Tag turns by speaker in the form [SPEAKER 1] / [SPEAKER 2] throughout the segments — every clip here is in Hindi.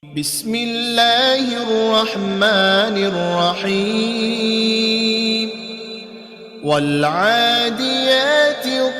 [SPEAKER 1] बिस्मिल्लाहिर्रहमानिर्रहीम वल्आदियाति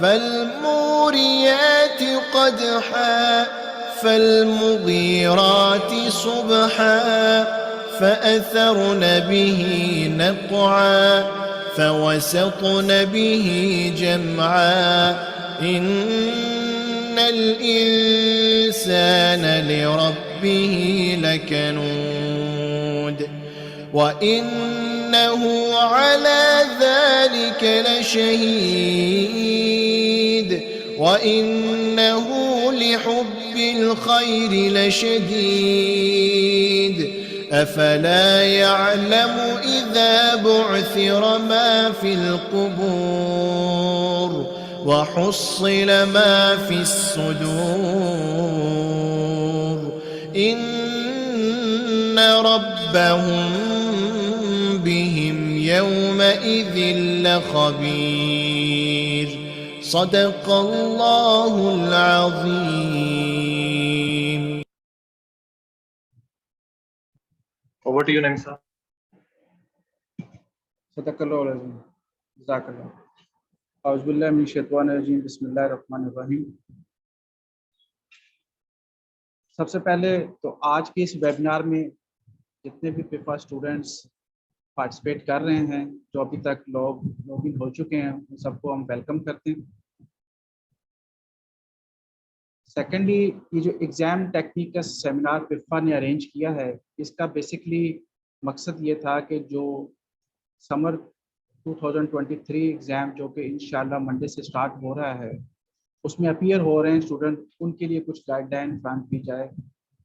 [SPEAKER 1] फल्मूरियाति क़दहा फल्मुगीराति सुबहा फअथरन बिही नक़आ फवसतन बिही जमआ इन्नल इंसान लिरब्बिही लकनूद वइन्नहु अला ज़ालिक लशहीद वइन्नहु लिहुब्बिल खैरि लशदीद अफला यअलमु इज़ा बुअसिर मा फिल क़ुबूर वहुस्सिल मा फिस सुदूर इन्न रब्बहुम बिहिम यौमइज़िन लख़बीर सदक़ल्लाहुल अज़ीम।
[SPEAKER 2] Over to you, Namisa.
[SPEAKER 3] सदक़ल्लाहुल अज़ीम। जज़ाकल्लाह। औज़ुबिल्लाहि मिनश शैतानिर रजीम। बिस्मिल्लाहिर रहमानिर रहीम। सबसे पहले तो आज के इस वेबिनार में जितने भी पेपर स्टूडेंट्स पार्टिसिपेट कर रहे हैं, जो अभी तक लॉग इन हो चुके हैं, उन सबको हम वेलकम करते हैं। सेकेंडली, ये जो एग्ज़ाम टेक्निक का सेमिनार पिफा ने अरेंज किया है, इसका बेसिकली मकसद ये था कि जो समर 2023 एग्ज़ाम जो कि इंशाल्लाह मंडे से स्टार्ट हो रहा है, उसमें अपीयर हो रहे हैं स्टूडेंट, उनके लिए कुछ गाइडलाइन फराहम की जाए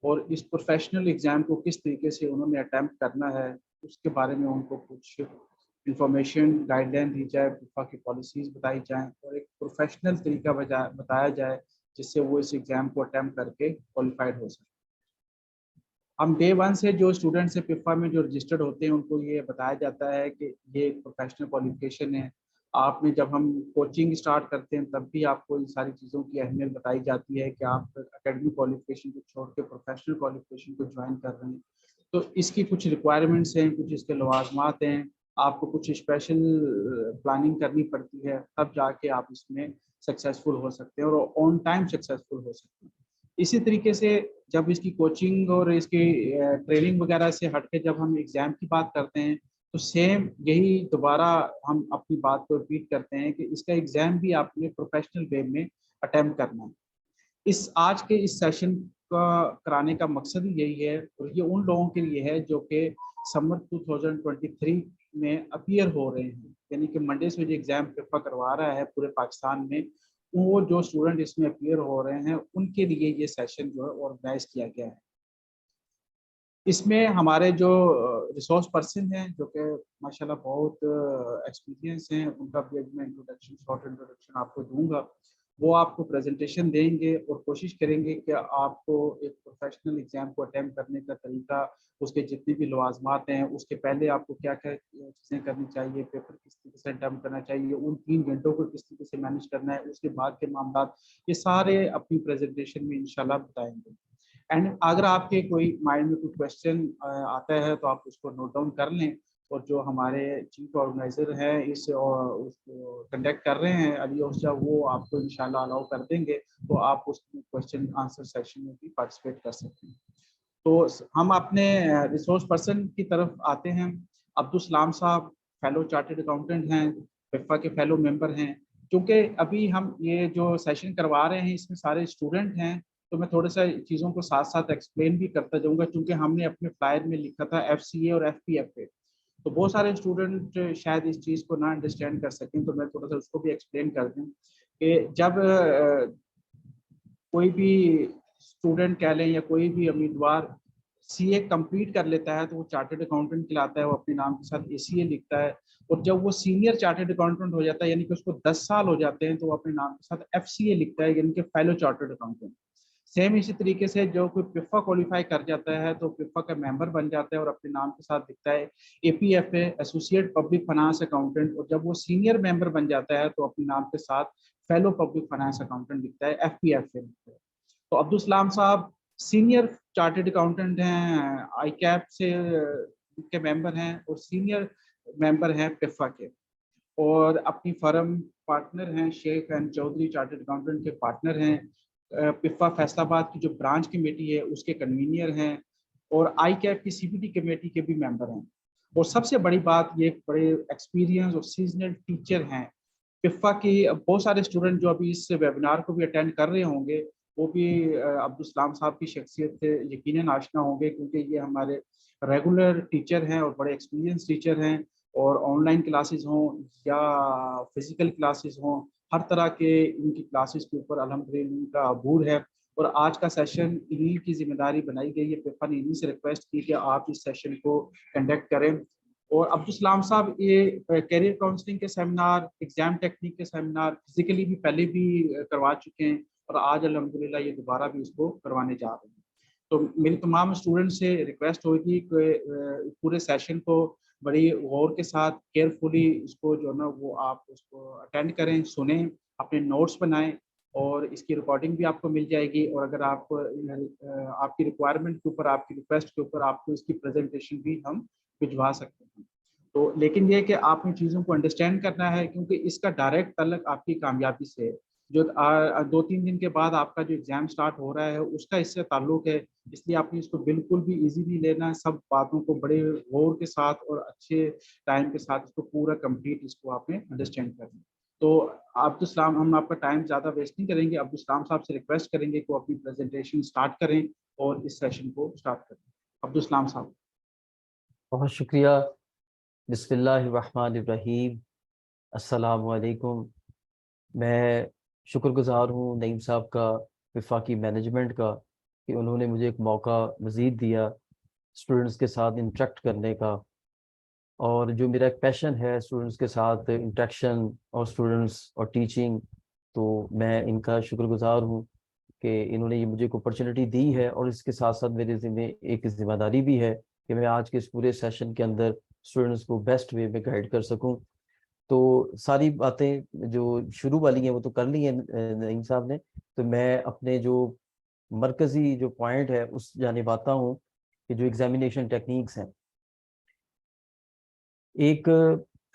[SPEAKER 3] और इस प्रोफेशनल एग्ज़ाम को किस तरीके से उन्होंने अटैम्प्ट करना है उसके बारे में उनको कुछ इंफॉर्मेशन गाइडलाइन दी जाए, पिफा की पॉलिसीज़ बताई जाएँ और एक प्रोफेशनल तरीका बताया जाए जिससे वो इस एग्ज़ाम को अटैम्प्ट करके क्वालिफाइड हो सके। हम डे 1 से जो स्टूडेंट्स हैं पिफा में जो रजिस्टर्ड होते हैं, उनको ये बताया जाता है कि ये एक प्रोफेशनल क्वालिफिकेशन है। आपने जब हम कोचिंग स्टार्ट करते हैं तब भी आपको इन सारी चीज़ों की अहमियत बताई जाती है कि आप एकेडमिक क्वालिफिकेशन को छोड़ के प्रोफेशनल क्वालिफिकेशन को ज्वाइन कर रहे हैं, तो इसकी कुछ रिक्वायरमेंट्स हैं, कुछ इसके लवाजमात हैं, आपको कुछ स्पेशल प्लानिंग करनी पड़ती है, तब जाके आप इसमें सक्सेसफुल हो सकते हैं और ऑन टाइम सक्सेसफुल हो सकते हैं। इसी तरीके से जब इसकी कोचिंग और इसकी ट्रेनिंग वगैरह से हट के जब हम एग्ज़ाम की बात करते हैं, तो सेम यही दोबारा हम अपनी बात को रिपीट करते हैं कि इसका एग्ज़ाम भी आपने प्रोफेशनल वे में अटेम्प्ट करना है। इस आज के इस सेशन का कराने का मकसद ही यही है और ये उन लोगों के लिए है जो कि समर 2023 में अपीयर हो रहे हैं, यानी कि मंडे से जो एग्ज़ाम पेपर करवा रहा है पूरे पाकिस्तान में, वो जो स्टूडेंट इसमें अपीयर हो रहे हैं उनके लिए ये सेशन जो है ऑर्गेनाइज किया गया है। इसमें हमारे जो रिसोर्स पर्सन हैं जो कि माशाल्लाह बहुत एक्सपीरियंस हैं, उनका भी मैं शॉर्ट इंट्रोडक्शन आपको दूंगा। वो आपको प्रेजेंटेशन देंगे और कोशिश करेंगे कि आपको एक प्रोफेशनल एग्ज़ाम को अटेम्प्ट करने का तरीका, उसके जितने भी लवाजमात हैं, उसके पहले आपको क्या क्या चीज़ें करनी चाहिए, पेपर किस तरीके से अटेम्प्ट करना चाहिए, उन 3 घंटों को किस तरीके से मैनेज करना है, उसके बाद के मामला, ये सारे अपनी प्रेजेंटेशन में इंशाल्लाह बताएंगे। एंड अगर आपके कोई माइंड में कोई क्वेश्चन आता है तो आप उसको नोट डाउन कर लें और जो हमारे चीफ ऑर्गेनाइजर हैं इस उसको कंडक्ट कर रहे हैं अली ओस्जा, वो आपको इंशाल्लाह अलाउ कर देंगे, तो आप उस क्वेश्चन आंसर सेशन में भी पार्टिसिपेट कर सकते हैं। तो हम अपने रिसोर्स पर्सन की तरफ आते हैं। अब्दुल सलाम साहब फेलो चार्टर्ड अकाउंटेंट हैं, पिफा के फेलो मेंबर हैं। क्योंकि अभी हम ये जो सेशन करवा रहे हैं इसमें सारे स्टूडेंट हैं, तो मैं थोड़ा सा चीज़ों को साथ साथ एक्सप्लेन भी करता जाऊंगा, क्योंकि हमने अपने फ्लायर में लिखा था FCA और FPFA, तो बहुत सारे स्टूडेंट शायद इस चीज़ को ना अंडरस्टैंड कर सकें, तो मैं थोड़ा सा उसको भी एक्सप्लेन कर दूं कि जब कोई भी स्टूडेंट कह लें या कोई भी उम्मीदवार CA कंप्लीट कर लेता है तो वो चार्टर्ड अकाउंटेंट कहलाता है, वो अपने नाम के साथ ACA लिखता है, और जब वो सीनियर चार्टर्ड अकाउंटेंट हो जाता है यानी कि उसको 10 साल हो जाते हैं तो वो अपने नाम के साथ FCA लिखता है, यानी कि फेलो चार्टर्ड अकाउंटेंट। सेम इसी तरीके से जो कोई पिफा क्वालिफाई कर जाता है तो पिफा का मेंबर बन जाता है और अपने नाम के साथ लिखता है APFA associate public finance accountant, और जब वो सीनियर मेंबर बन जाता है तो अपने नाम के साथ फेलो पब्लिक फाइनेंस अकाउंटेंट लिखता है, FPFA लिखता है। तो अब्दुल सलाम साहब सीनियर चार्टर्ड अकाउंटेंट हैं, आईकैप से के मेंबर हैं और सीनियर मेंबर हैं पिफा के, और अपनी फर्म पार्टनर हैं, Sheikh and Chaudhry chartered accountant के पार्टनर हैं। पिफा फैसलाबाद की जो ब्रांच कमेटी है उसके कन्वीनियर हैं, और आई कैप की सीपीटी कमेटी के भी मेंबर हैं। और सबसे बड़ी बात, ये बड़े एक्सपीरियंस और सीजनल टीचर हैं। पिफा की बहुत सारे स्टूडेंट जो अभी इस वेबिनार को भी अटेंड कर रहे होंगे, वो भी अब्दुल सलाम साहब की शख्सियत से यकीनन आशना होंगे, क्योंकि ये हमारे रेगुलर टीचर हैं और बड़े एक्सपीरियंस टीचर हैं। और ऑनलाइन क्लासेस हों या फिजिकल क्लासेस हों, हर तरह के इनकी क्लासेस के ऊपर अल्हम्दुलिल्लाह इनका अबूर है। और आज का सेशन इन्हीं की जिम्मेदारी बनाई गई है। पिफा ने इन्हीं से रिक्वेस्ट की कि आप इस सेशन को कंडक्ट करें। और अब्दुल सलाम साहब ये कैरियर काउंसलिंग के सेमिनार, एग्जाम टेक्निक के सेमिनार फिजिकली भी पहले भी करवा चुके हैं, और आज अल्हम्दुलिल्लाह ये दोबारा भी इसको करवाने जा रहे हैं। तो मेरी तमाम स्टूडेंट से रिक्वेस्ट होगी कि पूरे सेशन को बड़ी गौर के साथ केयरफुली इसको जो ना वो आप उसको अटेंड करें, सुने, अपने नोट्स बनाएं, और इसकी रिकॉर्डिंग भी आपको मिल जाएगी। और अगर आप आपकी रिक्वायरमेंट के ऊपर, आपकी रिक्वेस्ट के ऊपर आपको इसकी प्रेजेंटेशन भी हम भिजवा सकते हैं। तो लेकिन ये कि आपने चीज़ों को अंडरस्टैंड करना है, क्योंकि इसका डायरेक्ट तल्लक आपकी कामयाबी से है। जो 2-3 दिन के बाद आपका जो एग्ज़ाम स्टार्ट हो रहा है उसका इससे ताल्लुक है। इसलिए आपने इसको बिल्कुल भी इजीली लेना है, सब बातों को बड़े गौर के साथ और अच्छे टाइम के साथ इसको पूरा कंप्लीट इसको आपने अंडरस्टैंड करना है। तो अब्दुल सलाम, हम आपका टाइम ज़्यादा वेस्ट नहीं करेंगे, अब्दुल सलाम साहब से रिक्वेस्ट करेंगे कि वो अपनी प्रेजेंटेशन स्टार्ट करें और इस सेशन को स्टार्ट करें। अब्दुल सलाम साहब।
[SPEAKER 4] बहुत शुक्रिया। बिस्मिल्लाहिर्रहमानिर्रहीम। अस्सलाम वालेकुम। मैं शुक्रगुज़ार हूँ नईम साहब का, वफाकी मैनेजमेंट का, कि उन्होंने मुझे एक मौका मज़ीद दिया स्टूडेंट्स के साथ इंटरेक्ट करने का। और जो मेरा एक पैशन है स्टूडेंट्स के साथ इंटरेक्शन और स्टूडेंट्स और टीचिंग, तो मैं इनका शुक्रगुज़ार हूँ कि इन्होंने ये मुझे एक अपॉर्चुनिटी दी है। और इसके साथ साथ मेरे ज़िम्मे एक जिम्मेदारी भी है कि मैं आज के इस पूरे सेशन के अंदर स्टूडेंट्स को बेस्ट वे में गाइड कर सकूं। तो सारी बातें जो शुरू वाली हैं वो तो कर ली हैं नईम साहब ने। तो मैं अपने जो मरकज़ी जो पॉइंट है उस जानिब आता हूँ कि जो एग्जामिनेशन टेक्निक्स हैं। एक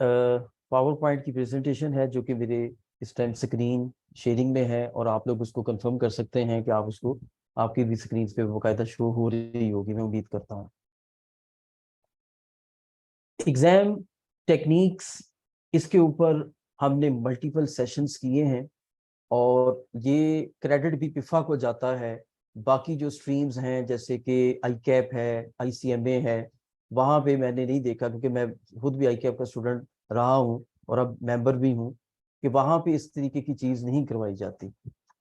[SPEAKER 4] पावर पॉइंट की प्रेजेंटेशन है जो कि मेरे इस टाइम स्क्रीन शेयरिंग में है, और आप लोग उसको कंफर्म कर सकते हैं कि आप उसको, आपकी भी स्क्रीन पे बाकायदा शो हो रही होगी, मैं उम्मीद करता हूँ। एग्जाम टेक्निक्स, इसके ऊपर हमने मल्टीपल सेशंस किए हैं, और ये क्रेडिट भी पिफा को जाता है। बाकी जो स्ट्रीम्स हैं जैसे कि आई कैप है, ICMA है, वहाँ पे मैंने नहीं देखा, क्योंकि मैं खुद भी आई कैप का स्टूडेंट रहा हूँ और अब मेंबर भी हूँ, कि वहाँ पे इस तरीके की चीज़ नहीं करवाई जाती।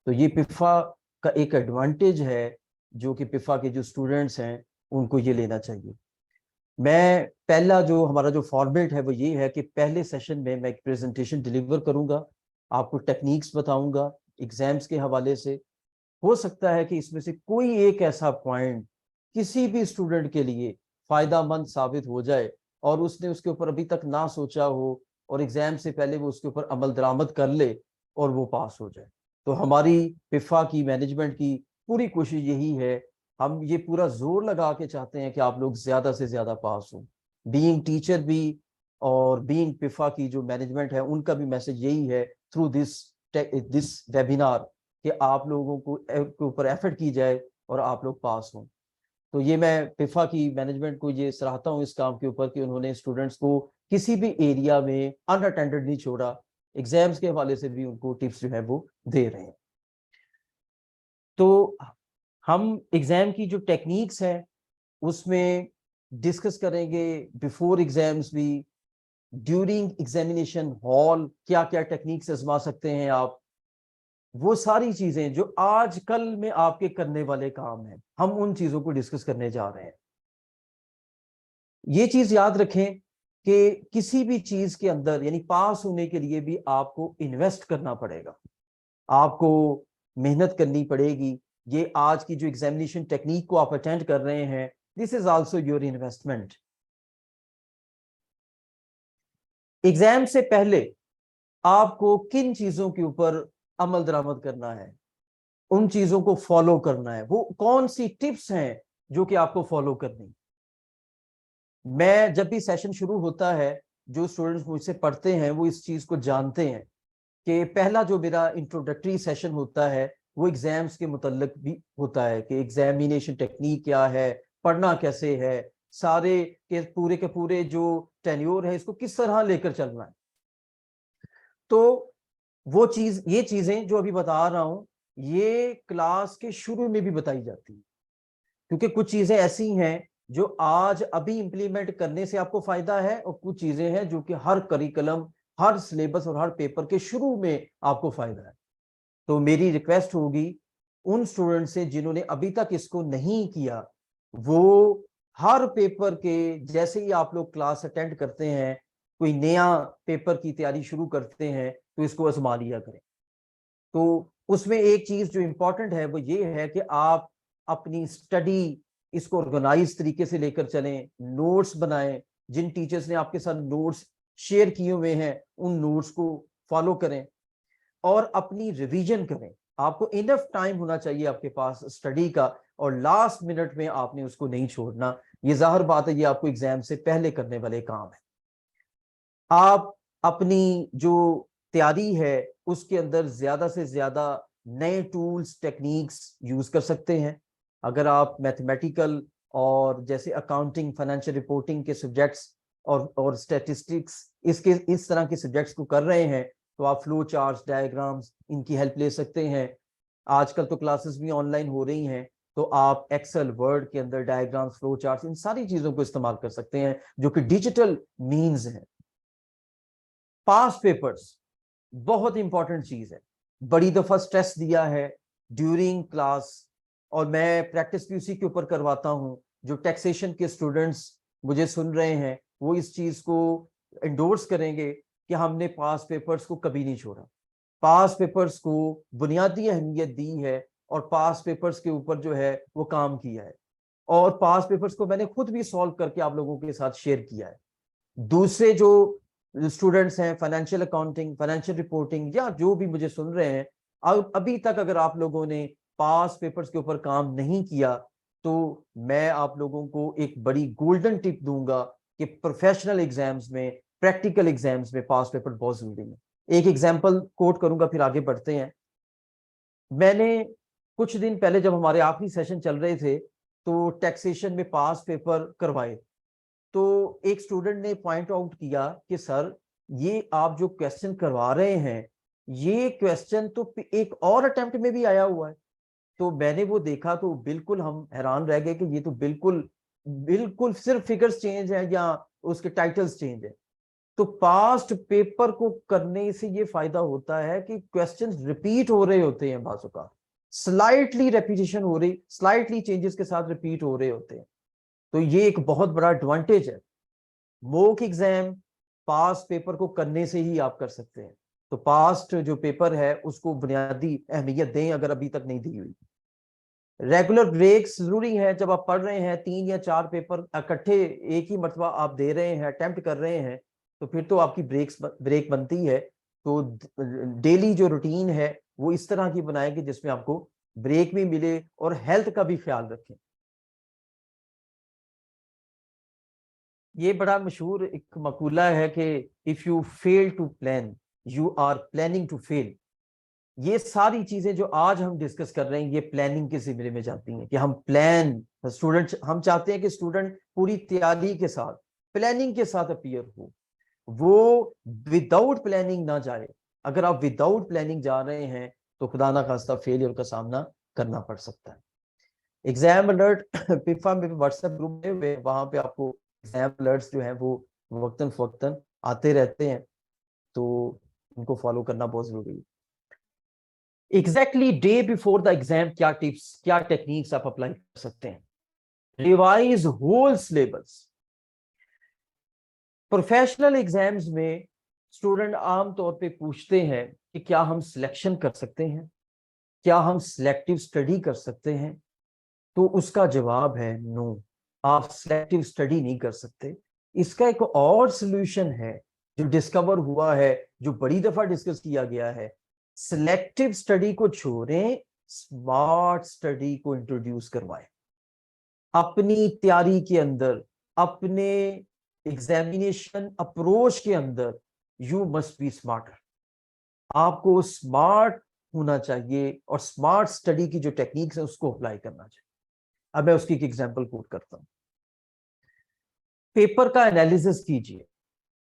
[SPEAKER 4] तो ये पिफा का एक एडवांटेज है जो कि पिफा के जो स्टूडेंट्स हैं उनको ये लेना चाहिए। मैं पहला जो हमारा जो फॉर्मेट है वो ये है कि पहले सेशन में मैं एक प्रेजेंटेशन डिलीवर करूंगा, आपको टेक्निक्स बताऊंगा एग्जाम्स के हवाले से। हो सकता है कि इसमें से कोई एक ऐसा पॉइंट किसी भी स्टूडेंट के लिए फायदामंद साबित हो जाए और उसने उसके ऊपर अभी तक ना सोचा हो, और एग्जाम से पहले वो उसके ऊपर अमल दरामद कर ले और वो पास हो जाए। तो हमारी पिफा की मैनेजमेंट की पूरी कोशिश यही है, हम ये पूरा जोर लगा के चाहते हैं कि आप लोग ज्यादा से ज्यादा पास हो। बीइंग टीचर भी और बीइंग पिफा की जो मैनेजमेंट है उनका भी मैसेज यही है थ्रू दिस वेबिनार, कि आप लोगों को के ऊपर एफर्ट की जाए और आप लोग पास हों। तो ये मैं पिफा की मैनेजमेंट को ये सराहता हूँ इस काम के ऊपर कि उन्होंने स्टूडेंट्स को किसी भी एरिया में अनअटेंडेड नहीं छोड़ा, एग्जाम्स के हवाले से भी उनको टिप्स जो है वो दे रहे हैं। तो हम एग्जाम की जो टेक्निक्स हैं उसमें डिस्कस करेंगे, बिफोर एग्जाम्स भी, ड्यूरिंग एग्जामिनेशन हॉल क्या क्या टेक्निक्स आजमा सकते हैं आप, वो सारी चीजें जो आजकल में आपके करने वाले काम हैं, हम उन चीजों को डिस्कस करने जा रहे हैं। ये चीज याद रखें कि किसी भी चीज के अंदर यानी पास होने के लिए भी आपको इन्वेस्ट करना पड़ेगा, आपको मेहनत करनी पड़ेगी। ये आज की जो एग्जामिनेशन टेक्निक को आप अटेंड कर रहे हैं, this is also your investment. Exam से पहले आपको किन चीजों के ऊपर अमल दरामद करना है, उन चीजों को फॉलो करना है। वो कौन सी टिप्स हैं जो कि आपको फॉलो करनी। मैं जब भी सेशन शुरू होता है, जो स्टूडेंट्स मुझसे पढ़ते हैं वो इस चीज को जानते हैं कि पहला जो मेरा इंट्रोडक्टरी सेशन होता है वो एग्जाम्स के मुतल्लिक भी होता है कि एग्जामिनेशन टेक्निक क्या है, पढ़ना कैसे है, सारे के पूरे जो टेन्योर है इसको किस तरह लेकर चलना है। तो ये चीजें जो अभी बता रहा हूं ये क्लास के शुरू में भी बताई जाती है, क्योंकि कुछ चीजें ऐसी हैं जो आज अभी इंप्लीमेंट करने से आपको फायदा है और कुछ चीजें हैं जो कि हर करिकुलम, हर सिलेबस और हर पेपर के शुरू में आपको फायदा है। तो मेरी रिक्वेस्ट होगी उन स्टूडेंट से जिन्होंने अभी तक इसको नहीं किया, वो हर पेपर के जैसे ही आप लोग क्लास अटेंड करते हैं, कोई नया पेपर की तैयारी शुरू करते हैं तो इसको आजमा लिया करें। तो उसमें एक चीज जो इंपॉर्टेंट है वो ये है कि आप अपनी स्टडी इसको ऑर्गेनाइज तरीके से लेकर चलें, नोट्स बनाएं, जिन टीचर्स ने आपके साथ नोट्स शेयर किए हुए हैं उन नोट्स को फॉलो करें और अपनी रिवीजन करें। आपको इनफ टाइम होना चाहिए आपके पास स्टडी का, और लास्ट मिनट में आपने उसको नहीं छोड़ना। ये जाहिर बात है, ये आपको एग्जाम से पहले करने वाले काम है। आप अपनी जो तैयारी है उसके अंदर ज्यादा से ज्यादा नए टूल्स, टेक्निक्स यूज कर सकते हैं। अगर आप मैथमेटिकल और जैसे अकाउंटिंग, फाइनेंशियल रिपोर्टिंग के सब्जेक्ट्स और स्टैटिस्टिक्स इस तरह के सब्जेक्ट्स को कर रहे हैं तो आप फ्लो चार्ट्स, डायग्राम्स इनकी हेल्प ले सकते हैं। आजकल तो क्लासेस भी ऑनलाइन हो रही हैं, तो आप एक्सेल, वर्ड के अंदर डायग्राम्स, फ्लो चार्ट्स, इन सारी चीजों को इस्तेमाल कर सकते हैं जो कि डिजिटल मीन्स हैं। पास्ट पेपर्स बहुत इंपॉर्टेंट चीज है, बड़ी दफा स्ट्रेस दिया है ड्यूरिंग क्लास, और मैं प्रैक्टिस भी उसी के ऊपर करवाता हूं। जो टैक्सेशन के स्टूडेंट्स मुझे सुन रहे हैं वो इस चीज को एंडोर्स करेंगे कि हमने पास पेपर्स को कभी नहीं छोड़ा, पास पेपर्स को बुनियादी अहमियत दी है और पास पेपर्स के ऊपर जो है वो काम किया है, और पास पेपर्स को मैंने खुद भी सॉल्व करके आप लोगों के साथ शेयर किया है। दूसरे जो स्टूडेंट्स हैं फाइनेंशियल अकाउंटिंग, फाइनेंशियल रिपोर्टिंग, या जो भी मुझे सुन रहे हैं, अभी तक अगर आप लोगों ने पास पेपर्स के ऊपर काम नहीं किया तो मैं आप लोगों को एक बड़ी गोल्डन टिप दूंगा कि प्रोफेशनल एग्जाम्स में, प्रैक्टिकल एग्जाम्स में पास पेपर बहुत जरूरी है। एक एग्जांपल कोट करूंगा फिर आगे बढ़ते हैं। मैंने कुछ दिन पहले जब हमारे आखिरी सेशन चल रहे थे तो टैक्सेशन में पास पेपर करवाए, तो एक स्टूडेंट ने पॉइंट आउट किया कि सर ये आप जो क्वेश्चन करवा रहे हैं ये क्वेश्चन तो एक और अटेम्प्ट में भी आया हुआ है। तो मैंने वो देखा तो बिल्कुल हम हैरान रह गए कि ये तो बिल्कुल बिल्कुल सिर्फ फिगर्स चेंज है या उसके टाइटल्स चेंज है। तो पास्ट पेपर को करने से ये फायदा होता है कि क्वेश्चंस रिपीट हो रहे होते हैं, बाजू का स्लाइटली रेपिटेशन हो रही, स्लाइटली चेंजेस के साथ रिपीट हो रहे होते हैं। तो ये एक बहुत बड़ा एडवांटेज है। मॉक एग्जाम पास पेपर को करने से ही आप कर सकते हैं। तो पास्ट जो पेपर है उसको बुनियादी अहमियत दें अगर अभी तक नहीं दी हुई। रेगुलर ब्रेक्स जरूरी है। जब आप पढ़ रहे हैं 3 या 4 पेपर इकट्ठे एक ही मरतबा आप दे रहे हैं, अटेम्प्ट कर रहे हैं, तो फिर तो आपकी ब्रेक बनती है। तो डेली जो रूटीन है वो इस तरह की बनाएंगे जिसमें आपको ब्रेक भी मिले और हेल्थ का भी ख्याल रखें। ये बड़ा मशहूर एक मकूला है कि if you fail to plan you are planning to fail. ये सारी चीजें जो आज हम डिस्कस कर रहे हैं ये प्लानिंग के जिम्मे में जाती हैं कि हम प्लान, स्टूडेंट, हम चाहते हैं कि स्टूडेंट पूरी तैयारी के साथ, प्लानिंग के साथ अपीयर हो, वो विदाउट प्लानिंग ना जाए। अगर आप विदाउट प्लानिंग जा रहे हैं तो खुदा ना खास्ता फेलियर का सामना करना पड़ सकता है। एग्जाम अलर्ट पिफा में व्हाट्सएप ग्रुप में, वहां पे आपको एग्जाम अलर्ट्स जो हैं वो वक्तन फवक्तन आते रहते हैं, तो उनको फॉलो करना बहुत जरूरी है। Exactly day before the exam क्या टिप्स, क्या टेक्निक्स आप अप्लाई कर सकते हैं। Revise whole syllabus. Professional exams में स्टूडेंट आमतौर पे पूछते हैं कि क्या हम सिलेक्शन कर सकते हैं, क्या हम सिलेक्टिव स्टडी कर सकते हैं। तो उसका जवाब है नो, आप सिलेक्टिव स्टडी नहीं कर सकते। इसका एक और सॉल्यूशन है जो डिस्कवर हुआ है, जो बड़ी दफा डिस्कस किया गया है। सिलेक्टिव स्टडी को छोड़ें, स्मार्ट स्टडी को इंट्रोड्यूस करवाएं। अपनी तैयारी के अंदर, अपने एग्जामिनेशन अप्रोच के अंदर यू मस्ट बी स्मार्टर। आपको स्मार्ट होना चाहिए और स्मार्ट स्टडी की जो टेक्निक्स है उसको अप्लाई करना चाहिए। अब मैं उसकी एक एग्जांपल कोट करता हूं। पेपर का एनालिसिस कीजिए।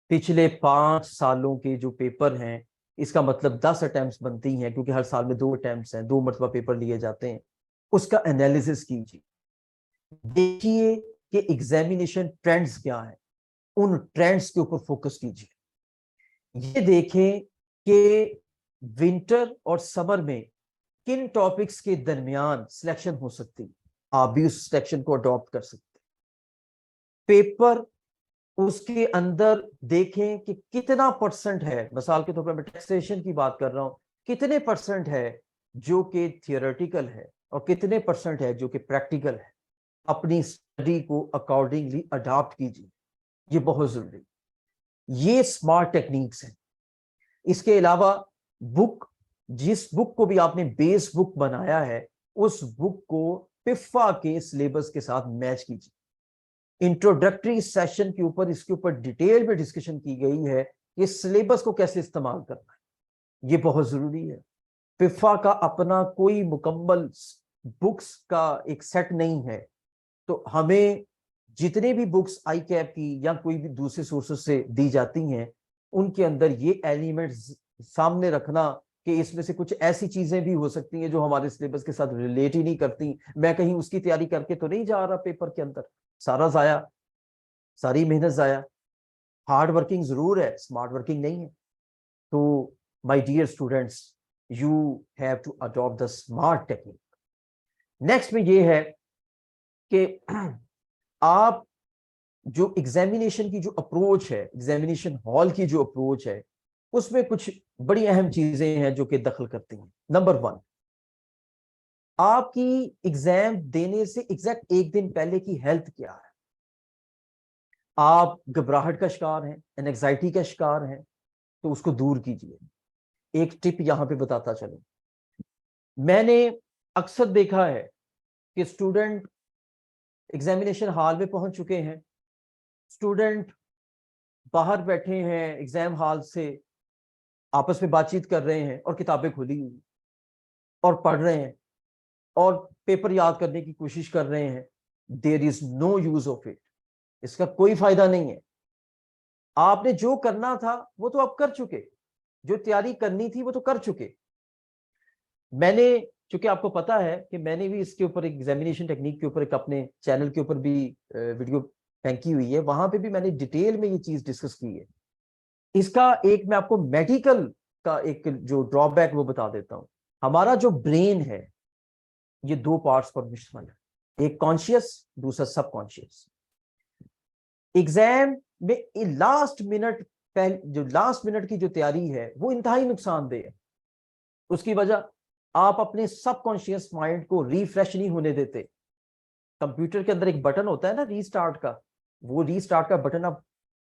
[SPEAKER 4] पिछले 5 सालों के जो पेपर हैं, इसका मतलब 10 अटेम्प्ट्स बनती हैं, क्योंकि हर साल में 2 अटेम्प्ट्स हैं, 2 मरतबा पेपर लिए जाते हैं। उसका एनालिसिस कीजिए, देखिए कि एग्जामिनेशन ट्रेंड्स क्या है, उन ट्रेंड्स के ऊपर फोकस कीजिए। ये देखें कि विंटर और समर में किन टॉपिक्स के दरमियान सिलेक्शन हो सकती है, आप भी उस सिलेक्शन को अडॉप्ट कर सकते हैं। पेपर उसके अंदर देखें कि कितना परसेंट है, मिसाल के तौर पर मैं टैक्सेशन की बात कर रहा हूं, कितने परसेंट है जो कि थियोरेटिकल है और कितने परसेंट है जो कि प्रैक्टिकल है। अपनी स्टडी को अकॉर्डिंगली अडॉप्ट कीजिए, ये बहुत जरूरी। ये स्मार्ट टेक्निक्स हैं। इसके अलावा बुक, जिस बुक को भी आपने बेस बुक बनाया है, उस बुक को पिफा के सिलेबस के साथ मैच कीजिए। इंट्रोडक्टरी सेशन के ऊपर इसके ऊपर डिटेल में डिस्कशन की गई है कि सिलेबस को कैसे इस्तेमाल करना है, ये बहुत जरूरी है। पिफा का अपना कोई मुकम्मल बुक्स का एक सेट नहीं है, तो हमें जितने भी बुक्स आई कैप की या कोई भी दूसरे सोर्सेस से दी जाती हैं, उनके अंदर ये एलिमेंट्स सामने रखना कि इसमें से कुछ ऐसी चीजें भी हो सकती हैं जो हमारे सिलेबस के साथ रिलेट ही नहीं करती। मैं कहीं उसकी तैयारी करके तो नहीं जा रहा पेपर के अंदर, सारा जाया, सारी मेहनत जाया। हार्ड वर्किंग जरूर है, स्मार्ट वर्किंग नहीं है। तो my dear students, you have to adopt the smart technique. Next में ये है कि आप जो एग्जामिनेशन की जो अप्रोच है, एग्जामिनेशन हॉल की जो अप्रोच है, उसमें कुछ बड़ी अहम चीजें हैं जो कि दखल करती हैं। नंबर 1, आपकी एग्जाम देने से एग्जैक्ट 1 दिन पहले की हेल्थ क्या है। आप घबराहट का शिकार हैं, एंजाइटी का शिकार हैं, तो उसको दूर कीजिए। एक टिप यहां पे बताता चलूं, मैंने अक्सर देखा है कि स्टूडेंट एग्जामिनेशन हॉल में पहुंच चुके हैं, स्टूडेंट बाहर बैठे हैं एग्जाम हॉल से, आपस में बातचीत कर रहे हैं और किताबें खुली हुई और पढ़ रहे हैं और पेपर याद करने की कोशिश कर रहे हैं। There is no use of it, इसका कोई फायदा नहीं है। आपने जो करना था वो तो आप कर चुके, जो तैयारी करनी थी वो तो कर चुके। मैंने, चूंकि आपको पता है कि मैंने भी इसके ऊपर एग्जामिनेशन टेक्निक के ऊपर एक अपने चैनल के ऊपर भी वीडियो फेंकी हुई है, वहां पे भी मैंने डिटेल में ये चीज डिस्कस की है। इसका एक मैं आपको मेडिकल का एक जो ड्रॉबैक वो बता देता हूं। हमारा जो ब्रेन है ये 2 पार्ट्स पर मुश्तमिल है, एक कॉन्शियस, दूसरा सबकॉन्शियस। एग्जाम में लास्ट मिनट की जो तैयारी है वो इंतहाई नुकसानदेह है। उसकी वजह, आप अपने सबकॉन्शियस माइंड को रिफ्रेश नहीं होने देते। कंप्यूटर के अंदर एक बटन होता है ना रीस्टार्ट का, वो रीस्टार्ट का बटन आप